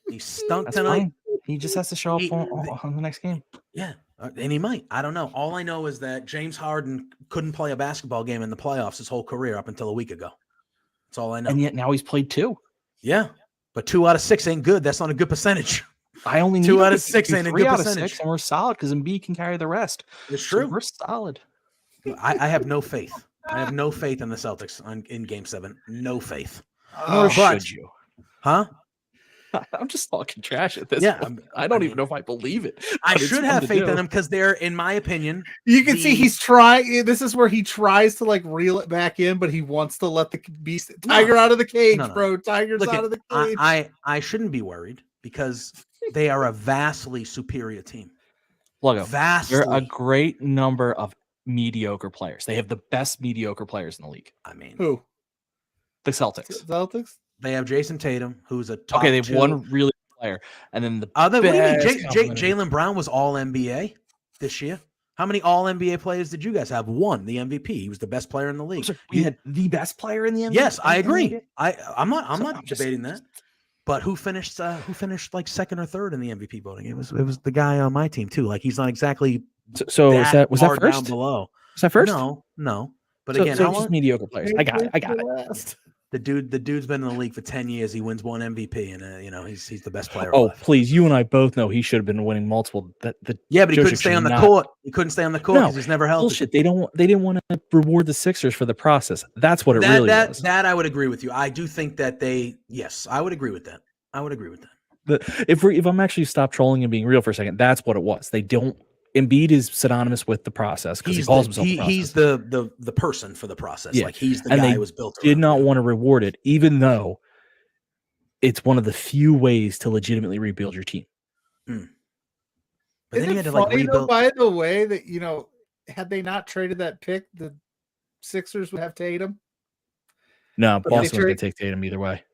Speaker 1: He stunk tonight.
Speaker 5: Fine. He just has to show up on the next game.
Speaker 1: Yeah, and he might. I don't know. All I know is that James Harden couldn't play a basketball game in the playoffs his whole career up until a week ago. That's all I know.
Speaker 5: And yet now he's played 2.
Speaker 1: Yeah, but 2 out of 6 ain't good. That's not a good percentage.
Speaker 5: I only need
Speaker 1: 2 out of 6 ain't a good percentage.
Speaker 5: 3 out of 6, and we're solid because Embiid can carry the rest.
Speaker 1: It's true.
Speaker 5: So we're solid.
Speaker 1: I have no faith. I have no faith in the Celtics in Game 7. No faith.
Speaker 5: Nor should you?
Speaker 1: Huh?
Speaker 5: I'm just talking trash at this.
Speaker 1: Yeah,
Speaker 5: point. I don't even know if I believe it.
Speaker 1: I should have faith in them because they're, in my opinion,
Speaker 2: you can see he's trying. This is where he tries to like reel it back in, but he wants to let the beast tiger out of the cage, bro. Tiger's out of the cage.
Speaker 1: I shouldn't be worried because they are a vastly superior team.
Speaker 5: Pluggo,
Speaker 1: vastly.
Speaker 5: They're a great number of mediocre players. They have the best mediocre players in the league.
Speaker 1: I mean,
Speaker 2: who?
Speaker 5: The Celtics.
Speaker 2: Celtics.
Speaker 1: They have Jason Tatum, who's a top.
Speaker 5: Okay, they have
Speaker 1: 2.
Speaker 5: one really good player, and then the
Speaker 1: what do you mean? Jaylen Brown was All NBA this year. How many All NBA players did you guys have? 1, the MVP. He was the best player in the league.
Speaker 5: We had the best player in the NBA.
Speaker 1: Yes, I agree. I'm not debating that. But who finished like second or third in the MVP voting? It was the guy on my team too. Like he's not exactly.
Speaker 5: So was that first?
Speaker 1: Down below.
Speaker 5: Was that first?
Speaker 1: No. But
Speaker 5: so,
Speaker 1: again,
Speaker 5: so just mediocre players. I got it.
Speaker 1: The dude's been in the league for 10 years. He wins 1 MVP, and he's the best player.
Speaker 5: Oh,
Speaker 1: alive.
Speaker 5: Please, you and I both know he should have been winning multiple.
Speaker 1: But he couldn't stay on the court. He couldn't stay on the court because he's never healthy.
Speaker 5: Bullshit. They didn't want to reward the Sixers for the process. That's what it really was.
Speaker 1: That I would agree with you. I do think that I would agree with that. I would agree with that.
Speaker 5: But if I'm actually stop trolling and being real for a second, that's what it was. They don't
Speaker 4: Embiid is synonymous with the process because he calls himself the process.
Speaker 1: He's the person for the process.
Speaker 4: Yeah.
Speaker 1: Like he's the
Speaker 4: And
Speaker 1: guy
Speaker 4: they
Speaker 1: who was built
Speaker 4: did
Speaker 1: around.
Speaker 4: not want to reward it, even though it's one of the few ways to legitimately rebuild your team.
Speaker 1: But then
Speaker 2: Isn't
Speaker 1: you
Speaker 2: it
Speaker 1: had to like
Speaker 2: funny, though,
Speaker 1: rebuild.
Speaker 2: by the way, that had they not traded that pick, the Sixers would have Tatum.
Speaker 4: No,
Speaker 2: But they
Speaker 4: Boston was going
Speaker 2: trade-
Speaker 4: to take Tatum either way.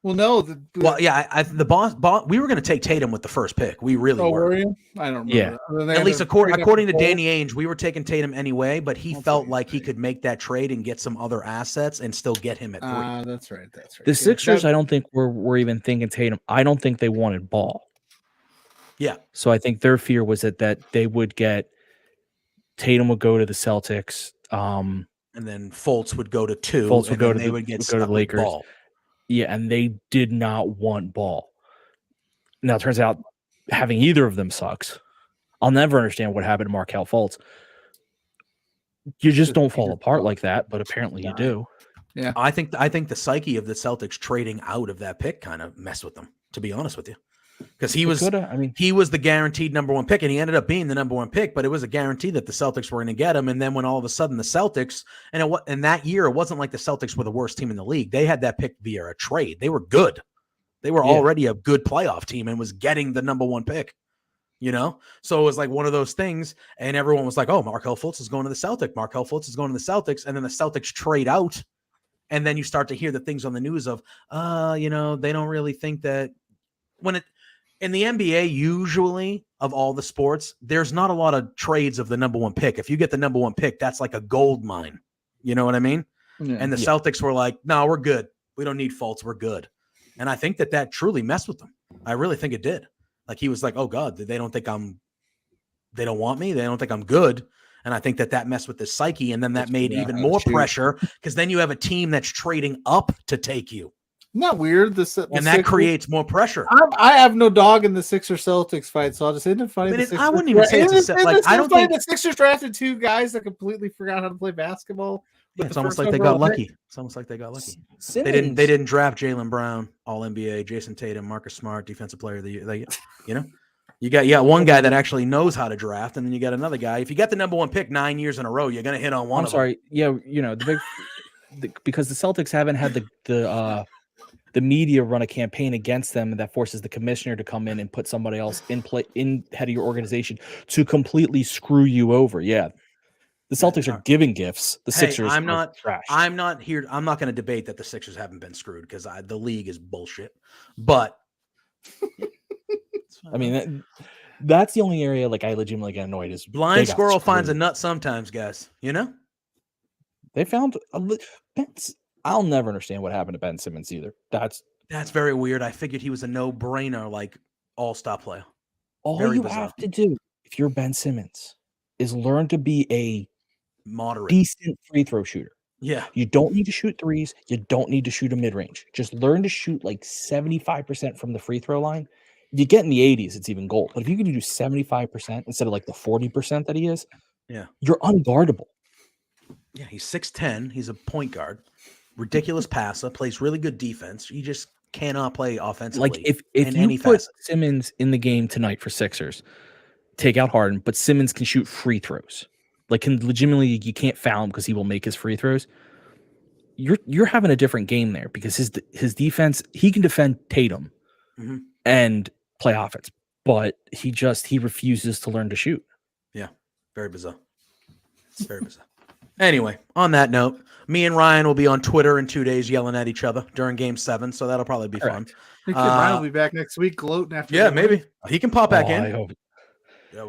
Speaker 2: Well, no.
Speaker 1: Well, yeah, the boss, we were going to take Tatum with the first pick. We really were.
Speaker 2: Were you? I don't remember.
Speaker 4: Yeah.
Speaker 2: That.
Speaker 1: At least
Speaker 2: They ended up
Speaker 1: according to
Speaker 2: trading up
Speaker 1: Danny Ainge, we were taking Tatum anyway, but he
Speaker 2: That's
Speaker 1: felt
Speaker 2: what
Speaker 1: like
Speaker 2: you
Speaker 1: he could make that trade and get some other assets and still get him at 3.
Speaker 2: That's right. That's right.
Speaker 4: The
Speaker 2: Yeah,
Speaker 4: Sixers,
Speaker 2: that-
Speaker 4: I don't think were even thinking Tatum. I don't think they wanted Ball.
Speaker 1: Yeah.
Speaker 4: So I think their fear was that they would get Tatum would go to the Celtics.
Speaker 1: And then Fultz would go to 2.
Speaker 4: Fultz would
Speaker 1: and
Speaker 4: go
Speaker 1: then
Speaker 4: to
Speaker 1: they
Speaker 4: the
Speaker 1: would get
Speaker 4: would go
Speaker 1: stuck
Speaker 4: to the
Speaker 1: with
Speaker 4: Lakers.
Speaker 1: Ball.
Speaker 4: Yeah, and they did not want Ball. Now it turns out having either of them sucks. I'll never understand what happened to Markelle Fultz. You just don't fall apart like that, but apparently you do.
Speaker 2: Yeah.
Speaker 1: I think the psyche of the Celtics trading out of that pick kind of messed with them, to be honest with you. Because he was the guaranteed number 1 pick, and he ended up being the number 1 pick, but it was a guarantee that the Celtics were going to get him. And then when all of a sudden the Celtics, and that year, it wasn't like the Celtics were the worst team in the league. They had that pick via a trade. They were good. They were already a good playoff team and was getting the number 1 pick, So it was like one of those things, and everyone was like, oh, Markelle Fultz is going to the Celtics. Markelle Fultz is going to the Celtics. And then the Celtics trade out, and then you start to hear the things on the news of, they don't really think that in the NBA, usually of all the sports, there's not a lot of trades of the number 1 pick. If you get the number 1 pick, that's like a gold mine. You know what I mean?
Speaker 2: Yeah.
Speaker 1: And the Celtics were like, no, we're good. We don't need Fultz. We're good. And I think that truly messed with them. I really think it did. Like he was like, oh God, they don't want me. They don't think I'm good. And I think that messed with his psyche. And then that made even more pressure because then you have a team that's trading up to take you.
Speaker 2: Isn't that weird?
Speaker 1: And that creates more pressure.
Speaker 2: I have no dog in the Sixers Celtics fight, so I'll just end it funny.
Speaker 1: I wouldn't even say it's I don't think
Speaker 2: the Sixers drafted 2 guys that completely forgot how to play basketball.
Speaker 1: Yeah, it's almost like they got lucky. It's almost like they got lucky. They didn't draft Jaylen Brown, All NBA, Jason Tatum, Marcus Smart, Defensive Player of the Year. You got one guy that actually knows how to draft, and then you got another guy. If you get the number 1 pick 9 years in a row, you're gonna hit on one.
Speaker 4: Yeah, because the Celtics haven't had the media run a campaign against them that forces the commissioner to come in and put somebody else in head of your organization to completely screw you over. Yeah. The Celtics are giving gifts. The Sixers are trash.
Speaker 1: I'm not going to debate that the Sixers haven't been screwed because the league is bullshit. But
Speaker 4: I mean, that's the only area like I legitimately get annoyed is
Speaker 1: blind squirrel finds a nut sometimes, guys.
Speaker 4: They found I'll never understand what happened to Ben Simmons either. That's
Speaker 1: very weird. I figured he was a no-brainer, like all-star player.
Speaker 4: All you have to do if you're Ben Simmons is learn to be a
Speaker 1: moderate,
Speaker 4: decent free throw shooter.
Speaker 1: Yeah.
Speaker 4: You don't need to shoot threes. You don't need to shoot a mid-range. Just learn to shoot like 75% from the free throw line. You get in the 80s, it's even gold. But if you can do 75% instead of like the 40% that he is, you're unguardable.
Speaker 1: Yeah, he's 6'10". He's a point guard. Ridiculous passer, plays really good defense. You just cannot play offensively.
Speaker 4: Like if you put Simmons in the game tonight for Sixers, take out Harden, but Simmons can shoot free throws. Like can legitimately, you can't foul him because he will make his free throws. You're having a different game there because his defense, he can defend Tatum and play offense, but he refuses to learn to shoot.
Speaker 1: Yeah, very bizarre. It's very bizarre. Anyway, on that note, me and Ryan will be on Twitter in 2 days yelling at each other during Game 7, so that'll probably be fun.
Speaker 2: Ryan will be back next week gloating after.
Speaker 1: Yeah, maybe. He can pop back in.
Speaker 4: I hope.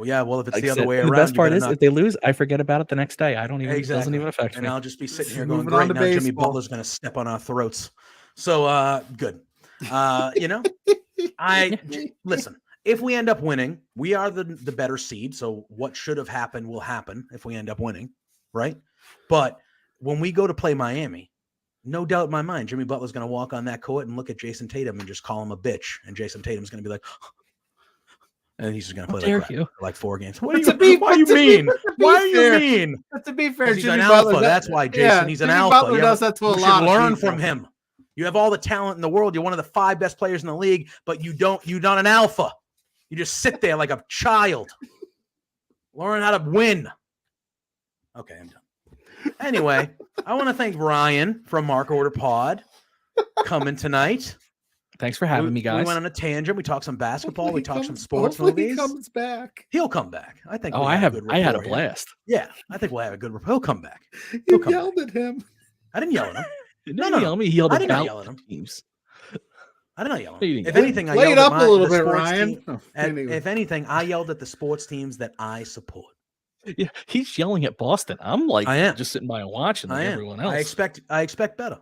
Speaker 1: Yeah, well, if it's the other way around.
Speaker 4: The best part is if they lose, I forget about it the next day. I don't even, it doesn't even affect me.
Speaker 1: And I'll just be sitting here going, great, now Jimmy Butler's going to step on our throats. So, good. Listen, if we end up winning, we are the better seed, so what should have happened will happen if we end up winning, right? But when we go to play Miami, no doubt in my mind, Jimmy Butler's going to walk on that court and look at Jason Tatum and just call him a bitch. And Jason Tatum's going to be like, and he's just going to play like 4 games. Why are you mean? Why are you mean?
Speaker 2: To be fair,
Speaker 1: he's an alpha. That's why, Jason. He's an alpha.
Speaker 2: Butler does that to a lot of
Speaker 1: learn from him. You have all the talent in the world. You're one of the 5 best players in the league, but you're not an alpha. You just sit there like a child. Learn how to win. Okay, I'm done. Anyway, I want to thank Ryan from Mark Order Pod coming tonight.
Speaker 5: Thanks for having me, guys.
Speaker 1: We went on a tangent. We talked some basketball.
Speaker 2: Hopefully
Speaker 1: We talked some
Speaker 2: comes-
Speaker 1: sports
Speaker 2: hopefully
Speaker 1: movies.
Speaker 2: He comes back.
Speaker 1: He'll come back. I think.
Speaker 5: Oh,
Speaker 1: we
Speaker 5: I
Speaker 1: have
Speaker 5: had
Speaker 1: good
Speaker 5: a
Speaker 1: rapport here.
Speaker 5: blast.
Speaker 1: Yeah, I think we'll have a good rapport. He'll come back.
Speaker 2: You
Speaker 1: come
Speaker 2: yelled at him.
Speaker 1: I didn't yell at him.
Speaker 5: No,
Speaker 1: no.
Speaker 5: yell at me. He yelled
Speaker 1: I did not
Speaker 5: about
Speaker 1: yell at him.
Speaker 5: teams.
Speaker 1: I did not yell at
Speaker 5: No, you
Speaker 1: him.
Speaker 5: didn't
Speaker 1: If
Speaker 5: yell.
Speaker 1: anything, I
Speaker 2: Play
Speaker 1: yelled
Speaker 2: it
Speaker 1: at
Speaker 2: up a little
Speaker 1: the
Speaker 2: bit,
Speaker 1: sports
Speaker 2: Ryan.
Speaker 1: team-
Speaker 2: Oh, anyway.
Speaker 1: If anything, I yelled at the sports teams that I support.
Speaker 5: Yeah, he's yelling at Boston. I'm like,
Speaker 1: I am.
Speaker 5: just sitting by and watching like
Speaker 1: I am.
Speaker 5: everyone else.
Speaker 1: I expect better.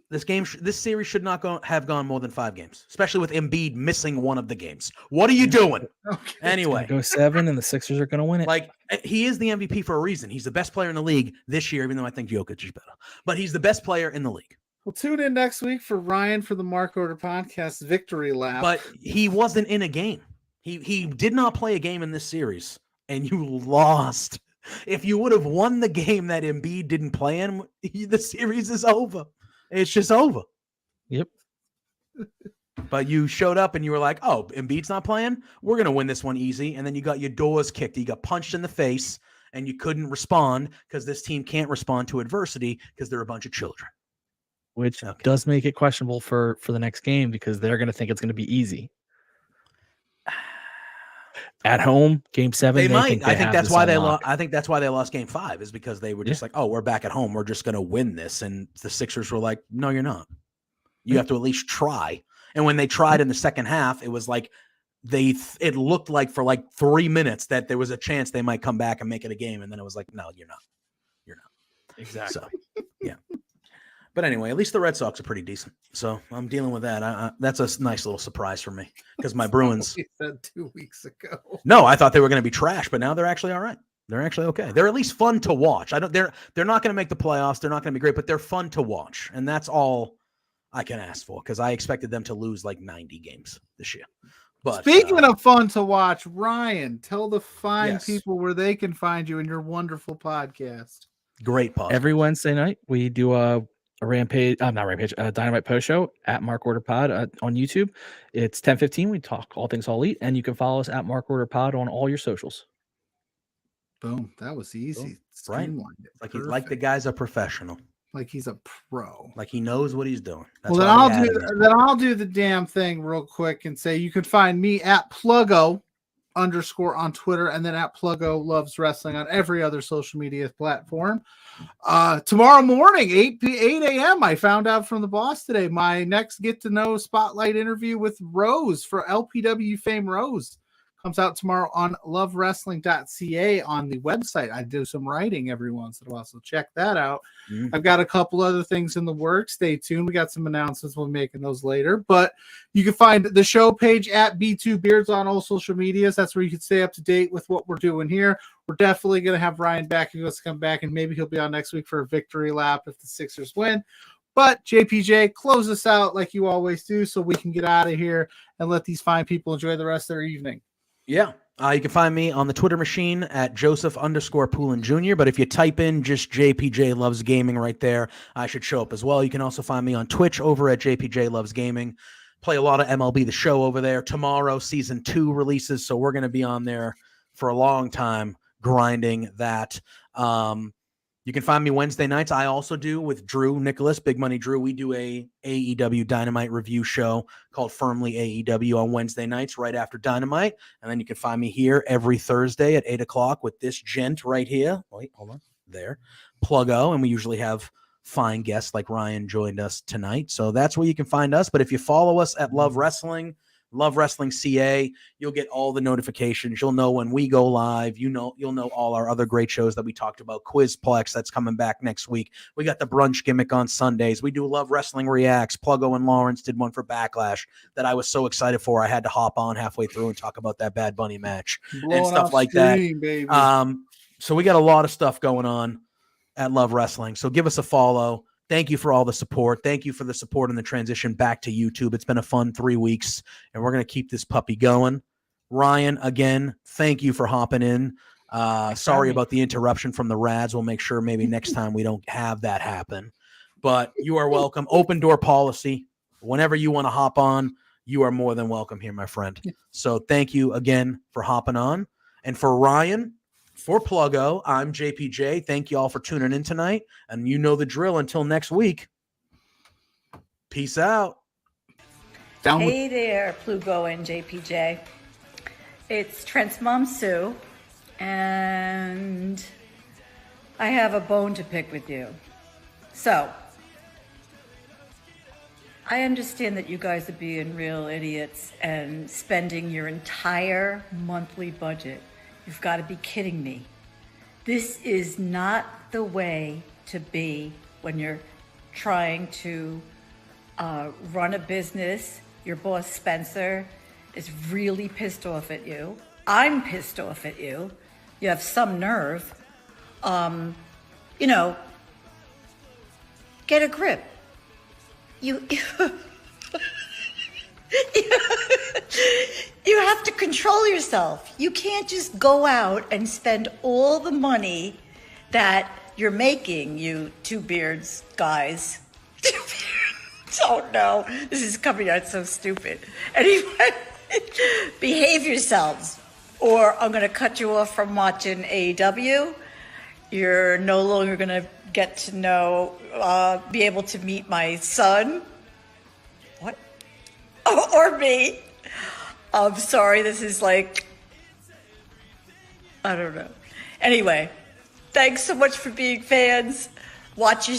Speaker 1: This series should not have gone more than 5 games, especially with Embiid missing one of the games. What are you doing?
Speaker 2: Okay.
Speaker 1: Anyway,
Speaker 4: Go 7, and the Sixers are going to win it.
Speaker 1: like he is the MVP for a reason. He's the best player in the league this year, even though I think Jokic is better. But he's the best player in the league.
Speaker 2: Well, tune in next week for Ryan for the Mark Order Podcast Victory Lap.
Speaker 1: But he wasn't in a game. He did not play a game in this series, and you lost. If you would have won the game that Embiid didn't play in, the series is over. It's just over.
Speaker 5: Yep.
Speaker 1: But you showed up and you were like, oh, Embiid's not playing? We're going to win this one easy. And then you got your doors kicked. You got punched in the face and you couldn't respond because this team can't respond to adversity because they're a bunch of children.
Speaker 5: Which does make it questionable for the next game because they're going to think it's going to be easy. At home, game 7.
Speaker 1: They might. I think that's why they
Speaker 5: lost.
Speaker 1: lost. I think that's why they lost game 5 is because they were just like, oh, we're back at home. We're just going to win this. And the Sixers were like, no, you're not. You have to at least try. And when they tried in the second half, it was like it looked like for like 3 minutes that there was a chance they might come back and make it a game. And then it was like, no, you're not. You're not.
Speaker 5: Exactly.
Speaker 1: So, yeah. But anyway, at least the Red Sox are pretty decent. So I'm dealing with that. That's a nice little surprise for me because my Bruins.
Speaker 2: He said 2 weeks ago.
Speaker 1: No, I thought they were going to be trash, but now they're actually all right. They're actually okay. They're at least fun to watch. They're not going to make the playoffs. They're not going to be great, but they're fun to watch, and that's all I can ask for because I expected them to lose like 90 games this year. But
Speaker 2: Speaking of fun to watch, Ryan, tell the fine
Speaker 1: Yes.
Speaker 2: people where they can find you in your wonderful podcast.
Speaker 1: great podcast.
Speaker 5: Every Wednesday night, we do a Dynamite post show at Mark Order Pod on YouTube. It's 10:15. We talk all things All Elite, and you can follow us at Mark Order Pod on all your socials.
Speaker 2: Boom. That was easy.
Speaker 1: Boom. Right.
Speaker 2: Streamlined it.
Speaker 1: like the
Speaker 2: Perfect.
Speaker 1: guy's a professional.
Speaker 2: Like he's a pro.
Speaker 1: Like he knows what he's doing. That's
Speaker 2: Well,
Speaker 1: why we
Speaker 2: then
Speaker 1: added him.
Speaker 2: I'll do the damn thing real quick and say you can find me at Pluggo _ on Twitter and then at Pluggo Loves Wrestling on every other social media platform. Tomorrow morning, 8 a.m. I found out from the boss today, my next get to know spotlight interview with Rose for LPW fame Rose comes out tomorrow on lovewrestling.ca on the website. I do some writing every once in a while, so check that out.
Speaker 1: Mhm.
Speaker 2: I've got a couple other things in the works. Stay tuned. We got some announcements. We'll be making those later. But you can find the show page at B2 Beards on all social medias. That's where you can stay up to date with what we're doing here. We're definitely going to have Ryan back. He wants to come back, and maybe he'll be on next week for a victory lap if the Sixers win. But JPJ, close us out like you always do so we can get out of here and let these fine people enjoy the rest of their evening.
Speaker 1: Yeah. You can find me on the Twitter machine at Joseph_Poulin Jr. But if you type in just JPJ Loves Gaming right there, I should show up as well. You can also find me on Twitch over at JPJ Loves Gaming. Play a lot of MLB The Show over there. Tomorrow, season 2 releases, so we're going to be on there for a long time grinding that. You can find me Wednesday nights. I also do with Drew Nicholas, Big Money Drew. We do a AEW Dynamite review show called Firmly AEW on Wednesday nights right after Dynamite. And then you can find me here every Thursday at 8 o'clock with this gent right here. Wait, hold on. There. Pluggo. And we usually have fine guests like Ryan joined us tonight. So that's where you can find us. But if you follow us at Love Wrestling CA, you'll get all the notifications. You'll know when we go live. You'll know all our other great shows that we talked about. Quizplex, that's coming back next week. We got the brunch gimmick on Sundays. We do Love Wrestling Reacts. Pluggo and Lawrence did one for Backlash that I was so excited for. I had to hop on halfway through and talk about that Bad Bunny match and stuff like that.
Speaker 2: Baby.
Speaker 1: So we got a lot of stuff going on at Love Wrestling. So give us a follow. Thank you for all the support. Thank you for the support in the transition back to YouTube. It's been a fun 3 weeks, and we're going to keep this puppy going. Ryan, again, thank you for hopping in. Sorry about the interruption from the Rads. We'll make sure maybe next time we don't have that happen. But you are welcome. Open door policy. Whenever you want to hop on, you are more than welcome here, my friend. So thank you again for hopping on. And for Ryan, for Pluggo, I'm JPJ. Thank you all for tuning in tonight. And you know the drill. Until next week, peace out.
Speaker 7: Hey there, Pluggo and JPJ. It's Trent's mom, Sue, and I have a bone to pick with you. So, I understand that you guys are being real idiots and spending your entire monthly budget. You've got to be kidding me. This is not the way to be when you're trying to run a business. Your boss, Spencer, is really pissed off at you. I'm pissed off at you. You have some nerve. Get a grip. You have to control yourself. You can't just go out and spend all the money that you're making, you two beards guys. Oh no, this is coming out so stupid. Anyway, behave yourselves, or I'm going to cut you off from watching AEW. You're no longer going to get to know, be able to meet my son. What? Or me. I'm sorry, this is like, I don't know. Anyway, thanks so much for being fans. Watch your